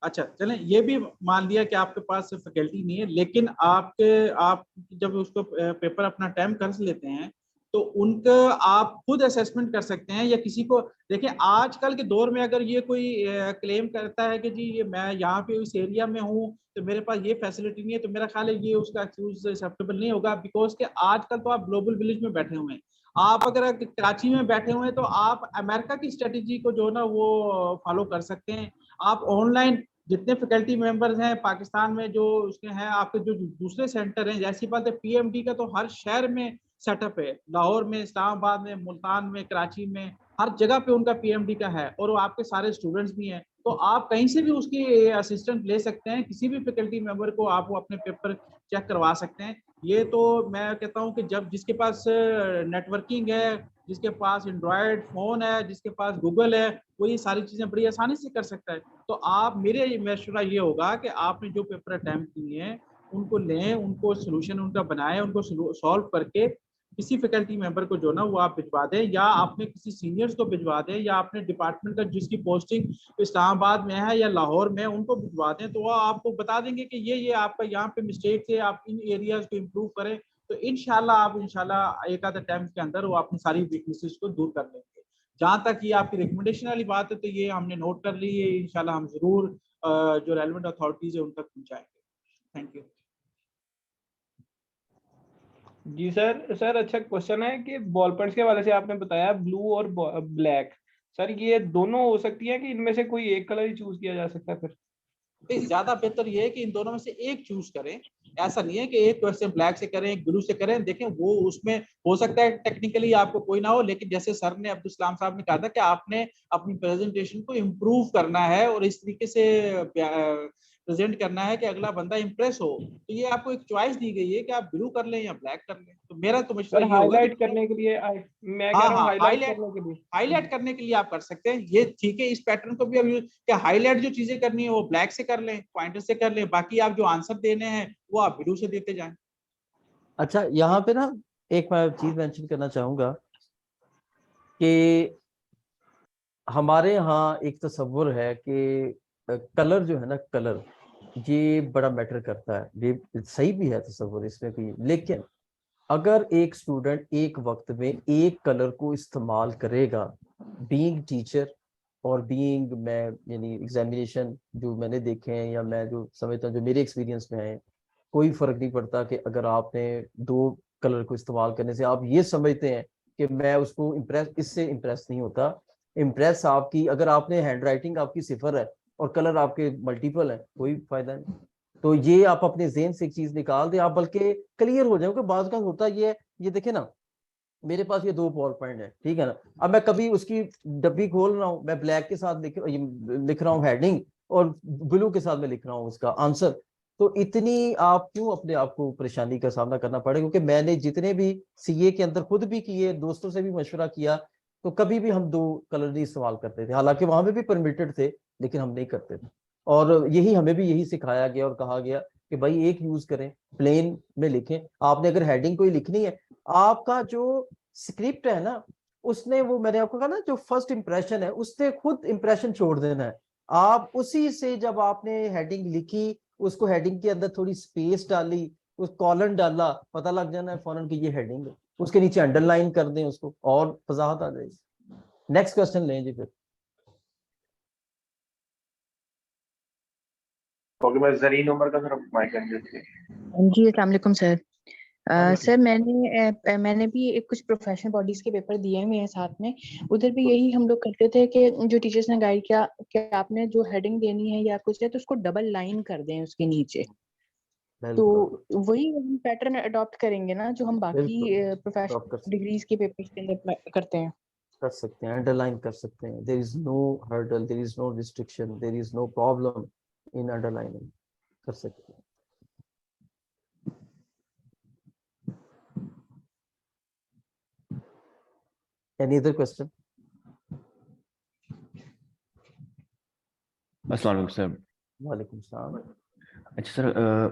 [SPEAKER 3] अच्छा चलें, ये भी मान लिया कि आपके पास फैकल्टी नहीं है, लेकिन आप जब उसको पेपर अपना टाइम कर लेते हैं तो उनका आप खुद असेसमेंट कर सकते हैं, या किसी को देखिए आजकल के दौर में अगर ये कोई क्लेम करता है कि जी ये मैं यहाँ पे इस एरिया में हूँ तो मेरे पास ये फैसिलिटी नहीं है, तो मेरा ख्याल है ये उसका एक्सक्यूज एक्सेप्टेबल नहीं होगा, बिकॉज के आजकल तो आप ग्लोबल विलेज में बैठे हुए हैं। आप अगर कराची में बैठे हुए हैं तो आप अमेरिका की स्ट्रेटेजी को जो ना वो फॉलो कर सकते हैं। आप ऑनलाइन जितने फैकल्टी मेंबर्स हैं पाकिस्तान में जो उसके हैं, आपके जो दूसरे सेंटर हैं, जैसी बात है पीएमडी का तो हर शहर में सेटअप है, लाहौर में, इस्लामाबाद में, मुल्तान में, कराची में, हर जगह पे उनका पीएमडी का है, और वो आपके सारे स्टूडेंट्स भी हैं, तो आप कहीं से भी उसकी असिस्टेंट ले सकते हैं, किसी भी फैकल्टी मेंबर को आप वो अपने पेपर चेक करवा सकते हैं। ये तो मैं कहता हूँ कि जब जिसके पास नेटवर्किंग है, जिसके पास एंड्रॉयड फोन है, जिसके पास गूगल है, वो ये सारी चीजें बड़ी आसानी से कर सकता है। तो आप मेरे मशवरा ये होगा कि आपने जो पेपर अटैम्प्ट किए हैं उनको लें, उनको सोल्यूशन उनका बनाएं, उनको सॉल्व करके किसी फैकल्टी मेंबर को जो ना वो आप भिजवा दें, या आपने किसी सीनियर्स को भिजवा दें, या अपने डिपार्टमेंट का जिसकी पोस्टिंग इस्लामाबाद में है या लाहौर में है उनको भिजवा दें, तो वो आपको बता देंगे कि ये आपका यहाँ पे मिस्टेक है, आप इन एरियाज को इम्प्रूव करें, तो इंशाल्लाह आप इंशाल्लाह एक आधा टाइम के अंदर वो अपनी सारी वीकनेसेस को दूर कर लेंगे। जहाँ तक ये आपकी रिकमेंडेशन वाली बात है तो ये हमने नोट कर ली है, इंशाल्लाह हम जरूर जो रेलेवेंट अथॉरिटीज है उन तक पहुंचाएंगे। थैंक यू
[SPEAKER 7] जी सर अच्छा क्वेश्चन है कि बॉल पेन्स के हवाले से आपने बताया ब्लू और ब्लैक, सर ये दोनों हो सकती है कि इनमें से कोई एक कलर ही चूज किया जा सकता है? फिर
[SPEAKER 3] ज्यादा बेहतर ये है कि इन दोनों में से एक चूज करें, ऐसा नहीं है कि एक क्वेश्चन ब्लैक से करें, एक ब्लू से करें। देखें वो उसमें हो सकता है टेक्निकली आपको कोई ना हो, लेकिन जैसे सर ने अब्दुल सलाम साहब ने कहा था कि आपने अपनी प्रेजेंटेशन को इम्प्रूव करना है और इस तरीके से प्रेजेंट करना है कि अगला बंदा इंप्रेस हो, तो ये आपको एक चॉइस दी गई है कि आप ब्लू कर लें या ब्लैक कर लें। तो मेरा तो मशवरा ये होगा
[SPEAKER 7] हाईलाइट करने के लिए मैं कह रहा हूँ
[SPEAKER 3] हाईलाइट करने के लिए आप कर सकते हैं, ये ठीक है। इस पैटर्न को भी अब क्या हाईलाइट जो चीजें करनी है वो ब्लैक से कर लें, पॉइंटर से कर लें, बाकी आप जो आंसर देने हैं वो आप ब्लू से देते जाएं।
[SPEAKER 4] अच्छा, यहाँ पे ना एक मैं चीज मेंशन करना चाहूंगा कि हमारे यहाँ एक तस्वुर है कि कलर जो है ना, कलर ये बड़ा मैटर करता है। ये सही भी है तस्वुर, इसमें भी, लेकिन अगर एक स्टूडेंट एक वक्त में एक कलर को इस्तेमाल करेगा, बीइंग टीचर और बीइंग मैं, यानी एग्जामिनेशन जो मैंने देखे हैं या मैं जो समझता हूँ जो मेरे एक्सपीरियंस में है, कोई फर्क नहीं पड़ता कि अगर आपने दो कलर को इस्तेमाल करने से आप ये समझते हैं कि मैं उसको इम्प्रेस, इससे इम्प्रेस नहीं होता। इम्प्रेस आपकी, अगर आपने हैंड राइटिंग आपकी सिफर है और कलर आपके मल्टीपल है, कोई फायदा नहीं। तो ये आप अपने ज़हन से एक चीज निकाल दें, आप बल्कि क्लियर हो जाओ कि बात का होता ये देखे ना, मेरे पास ये दो बॉल पॉइंट है, ठीक है ना, अब मैं कभी उसकी डब्बी खोल रहा हूँ, मैं ब्लैक के साथ लिख रहा हूँ हेडिंग और ब्लू के साथ मैं लिख रहा हूँ उसका आंसर, तो इतनी आप क्यों अपने आप को परेशानी का सामना करना पड़ेगा? क्योंकि मैंने जितने भी सीए के अंदर खुद भी किए, दोस्तों से भी मशवरा किया, तो कभी भी हम दो कलर नहीं इस्तेमाल करते थे, हालांकि वहां पे भी परमिटेड थे, लेकिन हम नहीं करते थे। और यही हमें भी यही सिखाया गया और कहा गया कि भाई एक यूज करें, प्लेन में लिखें। आपने अगर हेडिंग कोई लिखनी है, आपका जो स्क्रिप्ट है ना, उसने वो, मैंने आपको कहा ना, जो फर्स्ट इंप्रेशन है उसने खुद इंप्रेशन छोड़ देना है। आप उसी से, जब आपने हेडिंग लिखी, उसको हेडिंग के अंदर थोड़ी स्पेस डाली, उस कॉलन डाला, पता लग जाना है फौरन की ये हेडिंग है, उसके नीचे अंडरलाइन कर दें उसको और वजाहत आ जाएगी। नेक्स्ट क्वेश्चन लें जी फिर।
[SPEAKER 2] ओके, मैं जरीन उमर का सिर्फ माइक अनम्यूट किया।
[SPEAKER 10] जी अस्सलाम वालेकुम सर। सर मैंने भी कुछ प्रोफेशनल बॉडीज के पेपर दिए हुए हैं साथ में, उधर भी यही हम लोग करते थे कि जो टीचर्स ने गाइड किया कि आपने जो हेडिंग देनी है या कुछ है तो उसको डबल लाइन कर दें उसके नीचे, तो वही हम पैटर्न अडॉप्ट करेंगे ना जो हम बाकी प्रोफेशनल डिग्रीज के पेपर्स के अंदर करते हैं।
[SPEAKER 4] कर सकते हैं, अंडरलाइन कर सकते हैं, there is no hurdle, there is no restriction, there is no problem in underlining, कर सकते हैं। Any other question?
[SPEAKER 11] अस्सलाम वालेकुम सर।
[SPEAKER 4] वालेकुम सलाम।
[SPEAKER 11] अच्छा सर,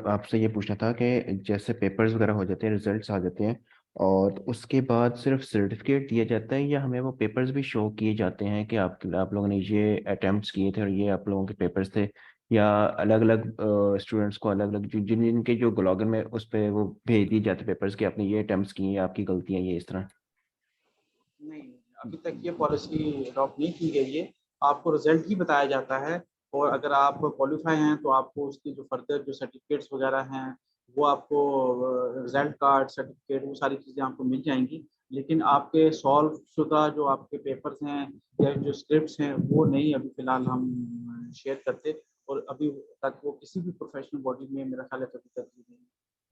[SPEAKER 11] आपसे ये पूछना था कि जैसे पेपर्स वगैरह हो जाते हैं, रिजल्ट्स आ जाते हैं, और उसके बाद सिर्फ सर्टिफिकेट दिया जाता है या हमें वो पेपर्स भी शो किए जाते हैं कि आप लोगों ने ये अटेम्प्ट्स किए थे और ये आप लोगों के पेपर्स थे, या अलग अलग स्टूडेंट्स को अलग अलग जिनके जो ग्लॉगर में उस पर वो भेज दिए जाते पेपर्स कि आपने ये अटेम्प्ट्स किए हैं, आपकी गलतियाँ ये इस तरह?
[SPEAKER 3] नहीं, अभी तक ये पॉलिसी अडॉप्ट नहीं की गई है। आपको रिजल्ट ही बताया जाता है, और अगर आप क्वालिफाई हैं तो आपको उसकी जो फर्दर जो सर्टिफिकेट्स वगैरह हैं वो आपको रिजल्ट कार्ड सर्टिफिकेट वो सारी चीज़ें आपको मिल जाएंगी। लेकिन आपके सॉल्व शुदा जो आपके पेपर्स हैं या जो स्क्रिप्ट्स हैं वो नहीं अभी फ़िलहाल हम शेयर करते, और अभी तक वो किसी भी प्रोफेशनल बॉडी में मेरा ख्याल है कभी तक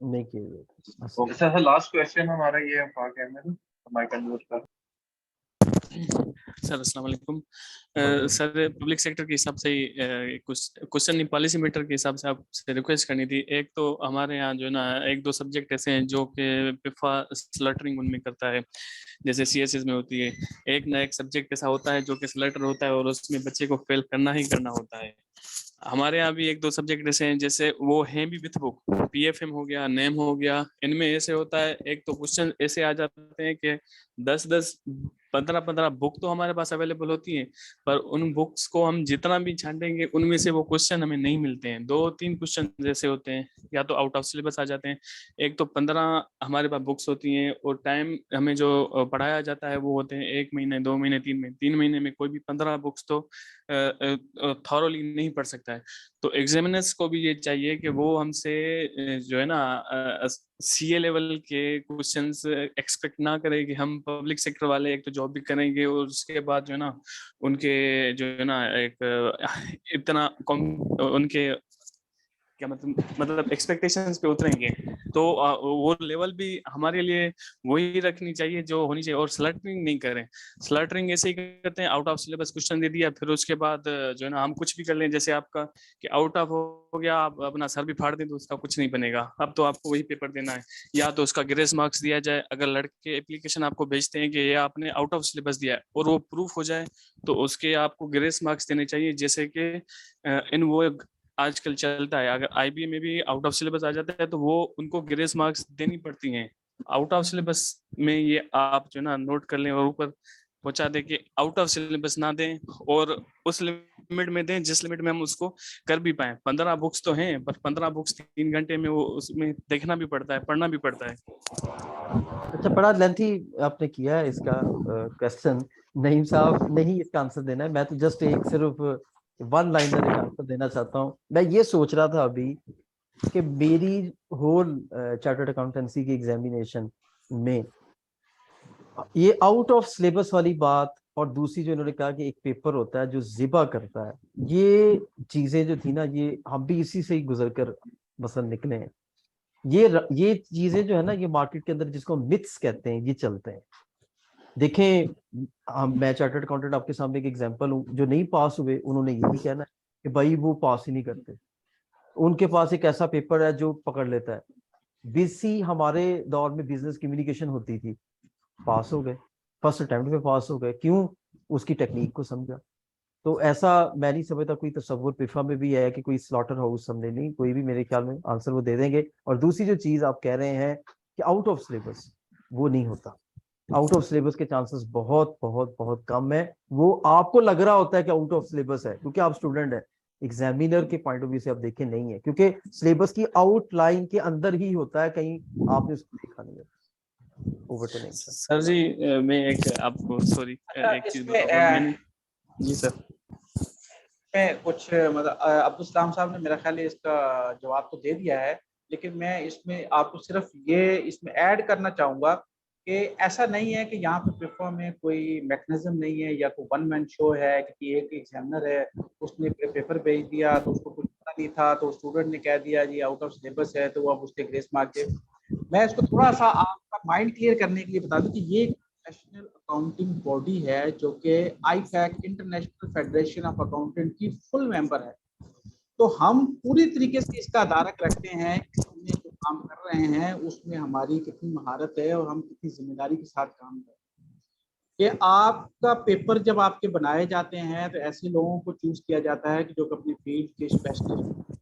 [SPEAKER 4] नहीं किए गए।
[SPEAKER 2] ओके सर, लास्ट क्वेश्चन हमारा ये है फाक अहमद, माइक अनम्यूट कर।
[SPEAKER 5] सर अस्सलाम वालेकुम। सर पब्लिक सेक्टर के हिसाब से कुछ क्वेश्चन नहीं, पॉलिसी मैटर के हिसाब से आपसे रिक्वेस्ट करनी थी। एक तो हमारे यहाँ जो है ना एक दो सब्जेक्ट ऐसे हैं जो कि पिफा स्लटरिंग उनमें करता है, जैसे सीएसएस में होती है। एक ना एक सब्जेक्ट ऐसा होता है जो कि स्लटर होता है और उसमें बच्चे को फेल करना ही करना होता है। हमारे यहाँ भी एक दो सब्जेक्ट ऐसे हैं, जैसे वो हैं भी विथ बुक, पीएफएम हो गया, नेम हो गया, इनमें ऐसे होता है एक तो क्वेश्चन ऐसे आ जाते हैं कि 10-10 15-15 बुक तो हमारे पास अवेलेबल होती हैं, पर उन बुक्स को हम जितना भी छांटेंगे उनमें से वो क्वेश्चन हमें नहीं मिलते हैं। 2-3 क्वेश्चन जैसे होते हैं या तो आउट ऑफ सिलेबस आ जाते हैं। एक तो 15 हमारे पास बुक्स होती हैं और टाइम हमें जो पढ़ाया जाता है वो होते हैं 1 महीने, 2 महीने, 3 महीने। 3 महीने में कोई भी 15 बुक्स तो थॉरोली नहीं पढ़ सकता है। तो एग्जामिनर्स को भी ये चाहिए कि वो हमसे जो है ना सीए लेवल के क्वेश्चंस एक्सपेक्ट ना करें कि हम पब्लिक सेक्टर वाले एक तो जॉब भी करेंगे और उसके बाद जो है ना उनके जो है ना एक इतना उनके क्या मतलब एक्सपेक्टेशंस पे उतरेंगे, तो वो लेवल भी हमारे लिए वही रखनी चाहिए जो होनी चाहिए। और स्लटरिंग नहीं करें। स्लटरिंग ऐसे ही करते हैं, आउट ऑफ सिलेबस क्वेश्चन दे दिया, फिर उसके बाद जो है ना हम कुछ भी कर लें, जैसे आपका कि आउट ऑफ हो गया, आप अपना सर भी फाड़ दें तो उसका कुछ नहीं बनेगा। अब तो आपको वही पेपर देना है, या तो उसका ग्रेस मार्क्स दिया जाए। अगर लड़के एप्लीकेशन आपको भेजते हैं कि ये आपने आउट ऑफ सिलेबस दिया है और वो प्रूफ हो जाए तो उसके आपको ग्रेस मार्क्स देने चाहिए। जैसे कि इन वो आजकल चलता है, अगर आईबी में भी आउट ऑफ सिलेबस आ जाता है तो वो उनको ग्रेस मार्क्स देनी पड़ती हैं। आउट ऑफ सिलेबस में ये आप जो ना नोट कर लें और ऊपर पहुंचा दें कि आउट ऑफ सिलेबस ना दें और उस लिमिट में दें जिस लिमिट में हम उसको कर भी पाए। 15 बुक्स तो हैं, पर 15 बुक्स 3 घंटे में वो उसमें देखना भी पड़ता है, पढ़ना भी पड़ता है।
[SPEAKER 4] अच्छा, बड़ा लेंथी आपने किया है इसका क्वेश्चन। नईम साहब नहीं इसका आंसर देना है, मैं तो जस्ट एक सिर्फ वन लाइनर एक आंसर देना चाहता हूँ। मैं ये सोच रहा था अभी कि मेरी होल चार्टर्ड अकाउंटेंसी की एग्जामिनेशन में ये आउट ऑफ सिलेबस वाली बात और दूसरी जो इन्होंने कहा कि एक पेपर होता है जो जिबा करता है, ये चीजें जो थी ना, ये हम भी इसी से ही गुजर कर मसलन निकले हैं। ये चीजें जो है ना, ये मार्केट के अंदर जिसको मिथ्स कहते हैं, ये चलते हैं। देखें, मैं चार्टर्ड अकाउंटेंट आपके सामने एक एग्जांपल हूँ। जो नहीं पास हुए उन्होंने यही कहना है कि भाई वो पास ही नहीं करते, उनके पास एक ऐसा पेपर है जो पकड़ लेता है। बीसी हमारे दौर में बिजनेस कम्युनिकेशन होती थी, पास हो गए, फर्स्ट अटेम्प्ट में पास हो गए। क्यों? उसकी टेक्निक को समझा। तो ऐसा मैं नहीं समझता कोई तसव्वुर पिफा में भी है कि कोई स्लॉटर हाउस समझे, नहीं कोई भी। मेरे ख्याल में आंसर वो दे देंगे। और दूसरी जो चीज आप कह रहे हैं कि आउट ऑफ सिलेबस, वो नहीं होता। आउट ऑफ सिलेबस के चांसेस बहुत बहुत बहुत कम है। वो आपको लग रहा होता है कि आउट ऑफ सिलेबस है क्योंकि आप स्टूडेंट है। एग्जामिनर के पॉइंट ऑफ व्यू से आप देखें नहीं है, क्योंकि सिलेबस की आउटलाइन के अंदर ही होता है, कहीं आपने उसको देखा नहीं है। ओवर टू नेम
[SPEAKER 5] सर जी, मैं एक आपको सॉरी एक चीज बताऊंगा। मैंने जी सर
[SPEAKER 3] मैं कुछ मतलब अब्दुल सलाम साहब ने मेरा ख्याल है इसका जवाब तो दे दिया है, लेकिन मैं इसमें आपको सिर्फ ये इसमें ऐड करना चाहूँगा कि ऐसा नहीं है कि यहाँ पे पिफा में कोई मैकेनिज्म नहीं है या कोई वन मैन शो है कि एक एग्जामिनर है, उसने पेपर भेज दिया तो उसको कुछ पता नहीं था तो स्टूडेंट ने कह दिया जी आउट ऑफ सिलेबस है तो अब उसके ग्रेस मार्क दे। मैं इसको थोड़ा सा आपका माइंड क्लियर करने के लिए बता दूं कि ये नेशनल अकाउंटिंग बॉडी है जो कि IFAC international federation of accountant की फुल मेंबर है। तो हम पूरी तरीके से इसका दायरा रखते हैं कि हम जो काम कर रहे हैं उसमें हमारी कितनी महारत है और हम कितनी जिम्मेदारी के साथ काम कर रहे हैं। कि आपका पेपर जब आपके बनाए जाते हैं तो ऐसे लोगों को चूज किया जाता है कि जो अपनी फील्ड के स्पेशलिस्ट।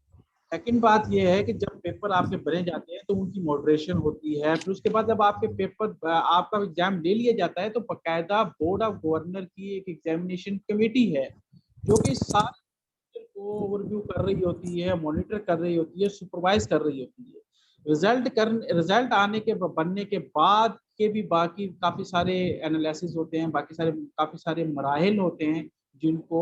[SPEAKER 3] सेकंड बात यह है कि जब पेपर आपके बने जाते हैं तो उनकी मॉडरेशन होती है। फिर उसके बाद जब आपके पेपर आपका एग्जाम ले लिया जाता है तो बाकायदा बोर्ड ऑफ गवर्नर की एक एग्जामिनेशन कमेटी है जो कि सारे को ओवरव्यू कर रही होती है, मॉनिटर कर रही होती है, सुपरवाइज कर रही होती है। रिजल्ट आने के बनने के बाद के भी बाकी काफी सारे एनालिसिस होते हैं, काफी सारे मराहिल होते हैं जिनको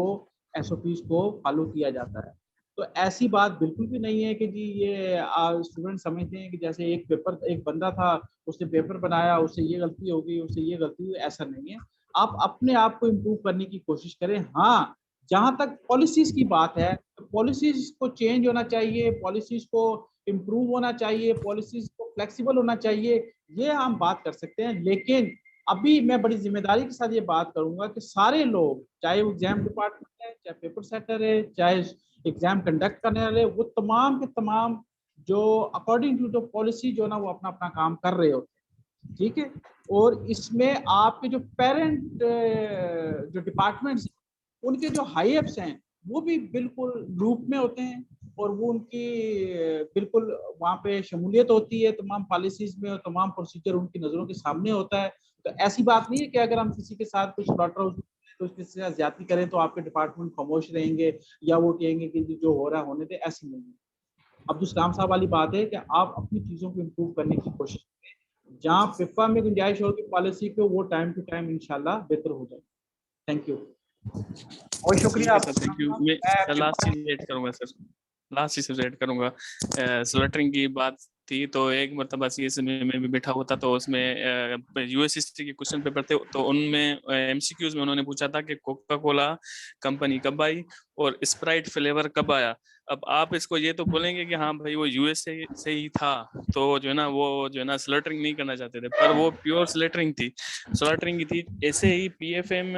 [SPEAKER 3] एसओपीज को फॉलो किया जाता है। तो ऐसी बात बिल्कुल भी नहीं है कि जी ये स्टूडेंट समझते हैं कि जैसे एक बंदा था, उसने पेपर बनाया, उससे ये गलती हो गई, उससे ये गलती हुई, ऐसा नहीं है। आप अपने आप को इम्प्रूव करने की कोशिश करें। हाँ, जहां तक पॉलिसीज की बात है, पॉलिसीज को चेंज होना चाहिए, पॉलिसीज को इम्प्रूव होना चाहिए, पॉलिसीज को फ्लेक्सिबल होना चाहिए, ये हम बात कर सकते हैं। लेकिन अभी मैं बड़ी जिम्मेदारी के साथ ये बात करूंगा कि सारे लोग, चाहे वो एग्जाम डिपार्टमेंट है, चाहे पेपर सेटर है, चाहे एग्जाम कंडक्ट करने वाले, वो तमाम के तमाम जो अकॉर्डिंग टू द पॉलिसी जो ना वो अपना अपना काम कर रहे होते हैं, ठीक है। और इसमें आपके जो पेरेंट जो डिपार्टमेंट्स, उनके जो हाई एप्स हैं वो भी बिल्कुल ग्रुप में होते हैं और वो उनकी बिल्कुल वहाँ पे शमूलियत होती है तमाम पॉलिसीज में, और तमाम प्रोसीजर उनकी नज़रों के सामने होता है। तो ऐसी बात नहीं है कि अगर हम किसी के साथ कुछ तो किसी से ज्यादती करें तो आपके डिपार्टमेंट खामोश रहेंगे या वो कहेंगे कि जो हो रहा है होने दे, ऐसी नहीं है। अब्दुल सलाम साहब वाली बात है कि आप अपनी चीज़ों को इम्प्रूव करने की कोशिश करें, जहाँ पिफा में गुंजाइश होगी पॉलिसी को, वो टाइम टू टाइम इंशाल्लाह बेहतर हो जाए। थैंक यू, बहुत शुक्रिया।
[SPEAKER 5] Thank you. मैं लास्ट चीज ऐड करूंगा सर, लास्ट चीज ऐड करूंगा। स्लॉटरिंग की बात थी तो एक मरतबा सीएस में भी बैठा होता तो उसमें यूएस हिस्ट्री के क्वेश्चन पेपर थे, तो उनमें एमसीक्यूज में उन्होंने पूछा था कि कोका कोला कंपनी कब आई और स्प्राइट फ्लेवर कब आया। अब आप इसको ये तो बोलेंगे कि हाँ भाई वो यूएसए से ही था, तो जो है ना वो जो है ना स्लॉटरिंग नहीं करना चाहते थे, पर वो प्योर स्लॉटरिंग थी, स्लॉटरिंग की थी। ऐसे ही पीएफएम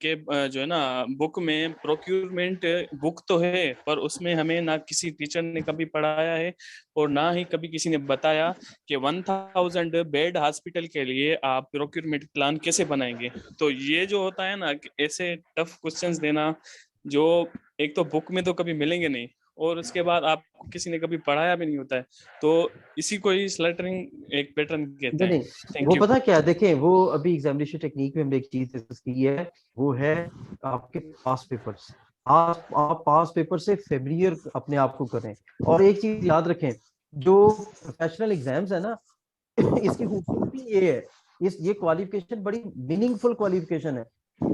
[SPEAKER 5] के जो है ना बुक में प्रोक्यूरमेंट बुक तो है, पर उसमें हमें ना किसी टीचर ने कभी पढ़ाया है और ना ही कभी किसी ने बताया कि 1000 बेड हॉस्पिटल के लिए आप प्रोक्यूरमेंट प्लान कैसे बनाएंगे। तो ये जो होता है ना, ऐसे टफ क्वेश्चंस देना जो एक तो बुक में तो कभी मिलेंगे नहीं और उसके बाद आपको किसी ने कभी पढ़ाया भी नहीं होता है, तो इसी को ही स्लॉटरिंग एक पैटर्न कहते हैं।
[SPEAKER 4] नहीं, वो पता क्या, देखें वो अभी एग्जामिनेशन टेक्निक में हमने एक चीज डिस्कस की है, वो है आपके पास पेपर्स। आप पास पेपर से फेमिलियर अपने आप को करें। और एक चीज याद रखें, जो प्रोफेशनल एग्जाम्स है ना, इसकी खूबसूरती ये है, ये क्वालिफिकेशन बड़ी मीनिंगफुल क्वालिफिकेशन है।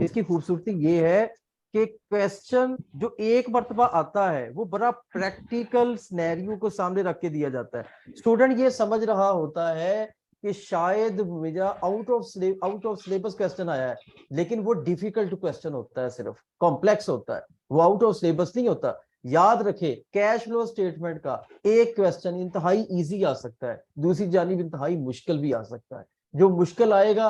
[SPEAKER 4] इसकी खूबसूरती ये है कि क्वेश्चन जो एक मरतबा आता है वो बड़ा प्रैक्टिकल सिनेरियो को सामने रख के दिया जाता है। स्टूडेंट ये समझ रहा होता है कि शायद मेरा आउट ऑफ सिलेबस क्वेश्चन आया है, लेकिन वो डिफिकल्ट क्वेश्चन होता है, सिर्फ कॉम्प्लेक्स होता है, वो आउट ऑफ सिलेबस नहीं होता। याद रखे, कैश फ्लो स्टेटमेंट का एक क्वेश्चन इंतहाई इजी आ सकता है, दूसरी जानिब इंतहाई मुश्किल भी आ सकता है। जो मुश्किल आएगा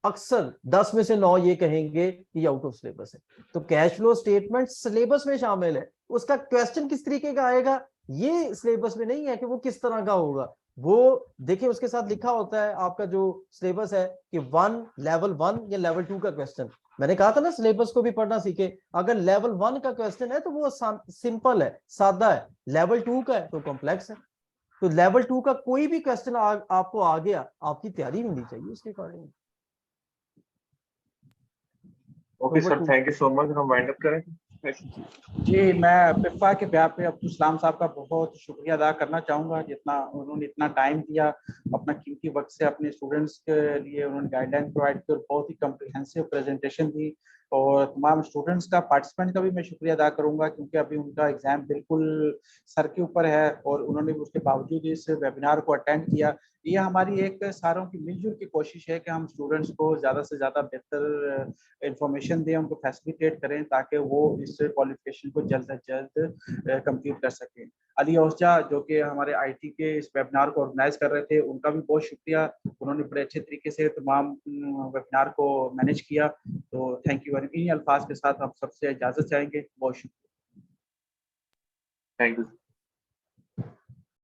[SPEAKER 4] अक्सर 10 में से 9 ये कहेंगे कि आउट ऑफ सिलेबस है। तो कैश फ्लो स्टेटमेंट सिलेबस में शामिल है, उसका क्वेश्चन किस तरीके का आएगा ये सिलेबस में नहीं है कि वो किस तरह का होगा। वो देखिए उसके साथ लिखा होता है आपका जो सिलेबस है कि लेवल 1 या लेवल 2 का क्वेश्चन। मैंने कहा था ना सिलेबस को भी पढ़ना सीखे। अगर लेवल 1 का क्वेश्चन है तो वो सिंपल है, सादा है। लेवल 2 का है तो कॉम्प्लेक्स है। तो लेवल 2 का कोई भी क्वेश्चन आपको आ गया, आपकी तैयारी होनी चाहिए उसके according.
[SPEAKER 2] Okay sir, thank you so much. हम वाइंड अप करें।
[SPEAKER 3] जी, मैं पिफा के ब्याह पे अब्दुल सलाम साहब का बहुत शुक्रिया अदा करना चाहूँगा, जितना उन्होंने इतना टाइम दिया अपना कीमती वक्त से अपने स्टूडेंट्स के लिए, उन्होंने गाइडलाइन प्रोवाइड की और बहुत ही कम्प्रिहेंसिव प्रेजेंटेशन दी। और तमाम स्टूडेंट्स का, पार्टिसिपेंट का भी मैं शुक्रिया अदा करूँगा, क्योंकि अभी उनका एग्ज़ाम बिल्कुल सर के ऊपर है और उन्होंने उसके बावजूद इस वेबिनार को अटेंड किया। ये हमारी एक सारों की मिलजुल की कोशिश है कि हम स्टूडेंट्स को ज़्यादा से ज़्यादा बेहतर इंफॉर्मेशन दें, उनको फैसिलिटेट करें ताकि वो इस क्वालिफिकेशन को जल्द से जल्द कंप्लीट कर सकें। अली ओस्जा जो कि हमारे आईटी के इस वेबिनार को ऑर्गेनाइज कर रहे थे, उनका भी बहुत शुक्रिया। उन्होंने बड़े अच्छे तरीके से तमाम वेबिनार को मैनेज किया। तो थैंक यू। इन्हीं अल्फाज के साथ हम सबसे इजाज़त चाहेंगे। बहुत शुक्रिया।
[SPEAKER 2] Thank you.